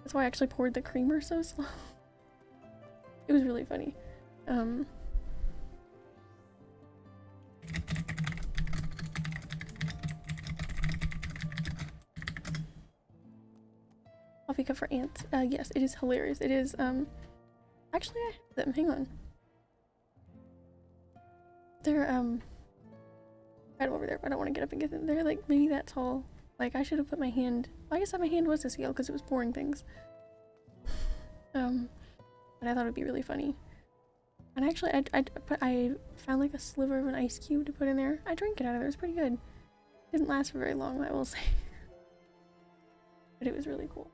that's why I actually poured the creamer so slow. It was really funny. Coffee cup for ants. Yes, it is hilarious. It is, actually I have them. Hang on. They're, right over there, but I don't want to get up and get in there, like, maybe that tall. Like, I should have put my hand, I guess my hand was to scale because it was pouring things. But I thought it would be really funny. And actually, I found like a sliver of an ice cube to put in there. I drank it out of there, it was pretty good. It didn't last for very long, I will say. But it was really cool.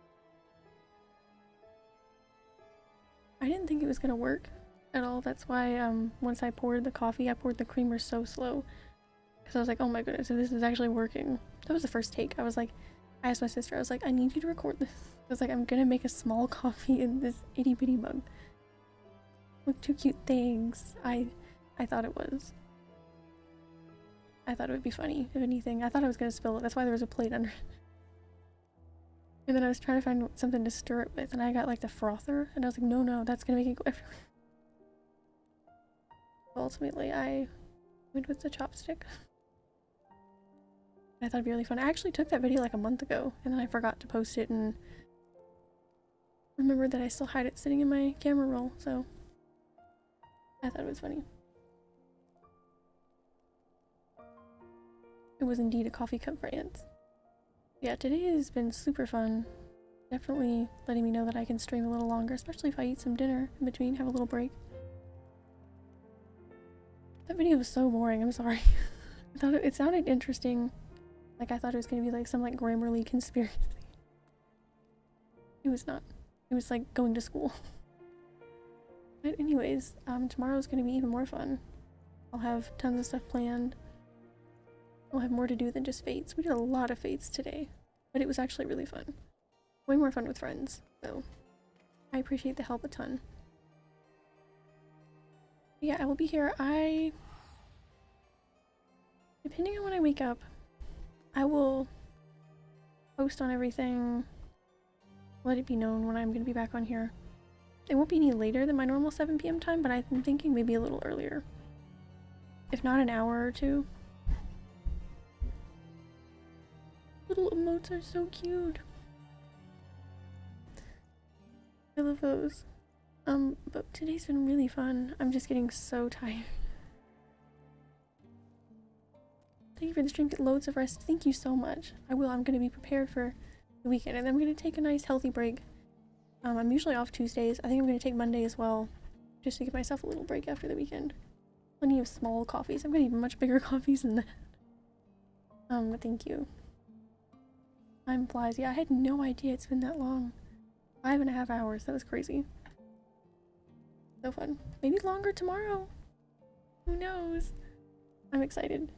I didn't think it was gonna work at all. That's why once I poured the coffee, I poured the creamer so slow. Because I was like, oh my goodness, if this is actually working. That was the first take. I was like, I asked my sister, I was like, I need you to record this. I was like, I'm gonna make a small coffee in this itty bitty mug. Look, two cute things. I thought it was. I thought it would be funny, if anything. I thought I was gonna spill it. That's why there was a plate under it. And then I was trying to find something to stir it with, and I got like the frother, and I was like, no, that's gonna make it go everywhere. Ultimately, I went with the chopstick. I thought it'd be really fun. I actually took that video like a month ago, and then I forgot to post it, and remembered that I still had it sitting in my camera roll, so I thought it was funny. It was indeed a coffee cup for ants. Yeah, today has been super fun. Definitely letting me know that I can stream a little longer, especially if I eat some dinner in between, have a little break. That video was so boring, I'm sorry. I thought it sounded interesting. Like I thought it was gonna be like some like Grammarly conspiracy. It was not. It was like going to school. But anyways, tomorrow's gonna be even more fun. I'll have tons of stuff planned. We'll have more to do than just fates. We did a lot of fates today, but it was actually really fun. Way more fun with friends, so I appreciate the help a ton. Yeah, I will be here. Depending on when I wake up, I will post on everything, let it be known when I'm gonna be back on here. It won't be any later than my normal 7 p.m. time, but I'm thinking maybe a little earlier. If not an hour or two. Little emotes are so cute. I love those. But today's been really fun. I'm just getting so tired. Thank you for the stream. Get loads of rest. Thank you so much. I will. I'm going to be prepared for the weekend, and I'm going to take a nice healthy break. I'm usually off Tuesdays. I think I'm going to take Monday as well, just to give myself a little break after the weekend. Plenty of small coffees. I'm going to eat much bigger coffees than that. But thank you. Time flies. Yeah, I had no idea it's been that long. 5.5 hours. That was crazy. So fun. Maybe longer tomorrow. Who knows? I'm excited.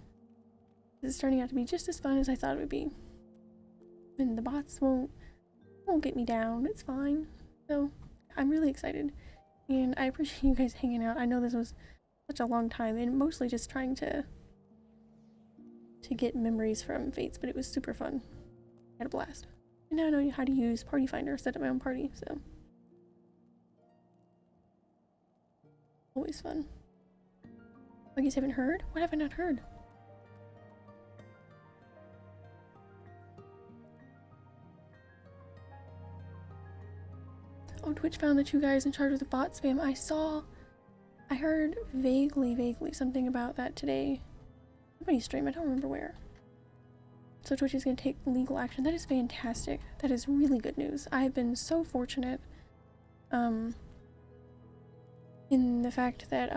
This is turning out to be just as fun as I thought it would be. And the bots won't get me down. It's fine. So I'm really excited. And I appreciate you guys hanging out. I know this was such a long time, and mostly just trying to get memories from Fates, but it was super fun. I had a blast. And now I know how to use Party Finder, set up my own party, so always fun. You guys haven't heard? What have I not heard? Oh, Twitch found the 2 guys in charge of the bot spam. I heard vaguely something about that today. Somebody's stream, I don't remember where. So Twitch is going to take legal action. That is fantastic. That is really good news. I have been so fortunate in the fact that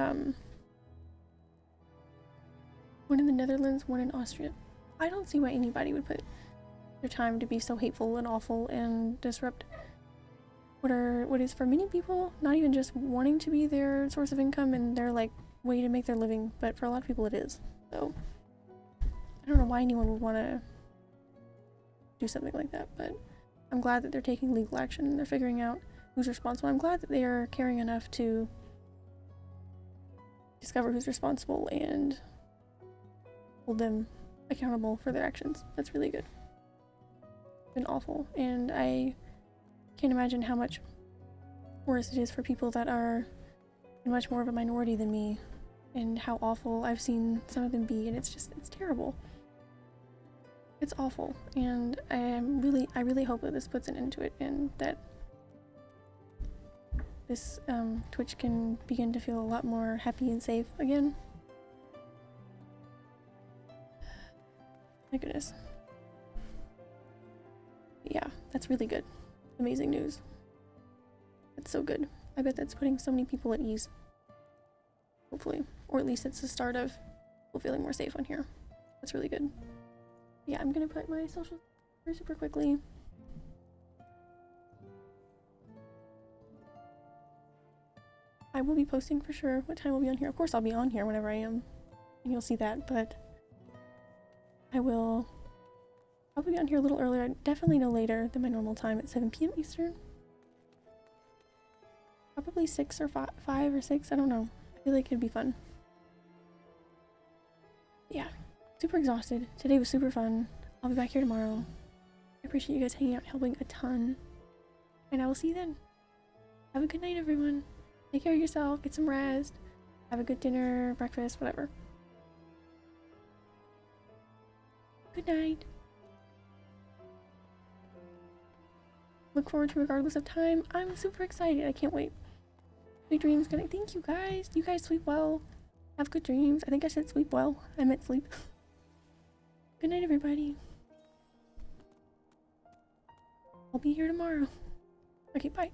one in the Netherlands, one in Austria. I don't see why anybody would put their time to be so hateful and awful and disrupt what is for many people not even just wanting to be their source of income and their like way to make their living, but for a lot of people it is. So I don't know why anyone would want to do something like that, but I'm glad that they're taking legal action and they're figuring out who's responsible. I'm glad that they are caring enough to discover who's responsible and hold them accountable for their actions. That's really good. It's been awful, and I can't imagine how much worse it is for people that are much more of a minority than me, and how awful I've seen some of them be, and it's terrible. It's awful, and I really hope that this puts an end to it, and that this Twitch can begin to feel a lot more happy and safe again. My goodness. Yeah, that's really good. Amazing news. That's so good. I bet that's putting so many people at ease. Hopefully. Or at least it's the start of people feeling more safe on here. That's really good. Yeah, I'm gonna put my social super quickly. I will be posting for sure what time we'll be on here. Of course I'll be on here whenever I am. And you'll see that, but I will probably be on here a little earlier. Definitely no later than my normal time at 7 p.m. Eastern. Probably 6 or 5 or 6, I don't know. I feel like it'd be fun. Yeah, super exhausted. Today was super fun. I'll be back here tomorrow. I appreciate you guys hanging out and helping a ton. And I will see you then. Have a good night, everyone. Take care of yourself. Get some rest. Have a good dinner, breakfast, whatever. Good night. Look forward to regardless of time. I'm super excited. I can't wait. Sweet dreams. Good night. Thank you guys. You guys sleep well. Have good dreams. I think I said sleep well. I meant sleep. Good night, everybody. I'll be here tomorrow. Okay, bye.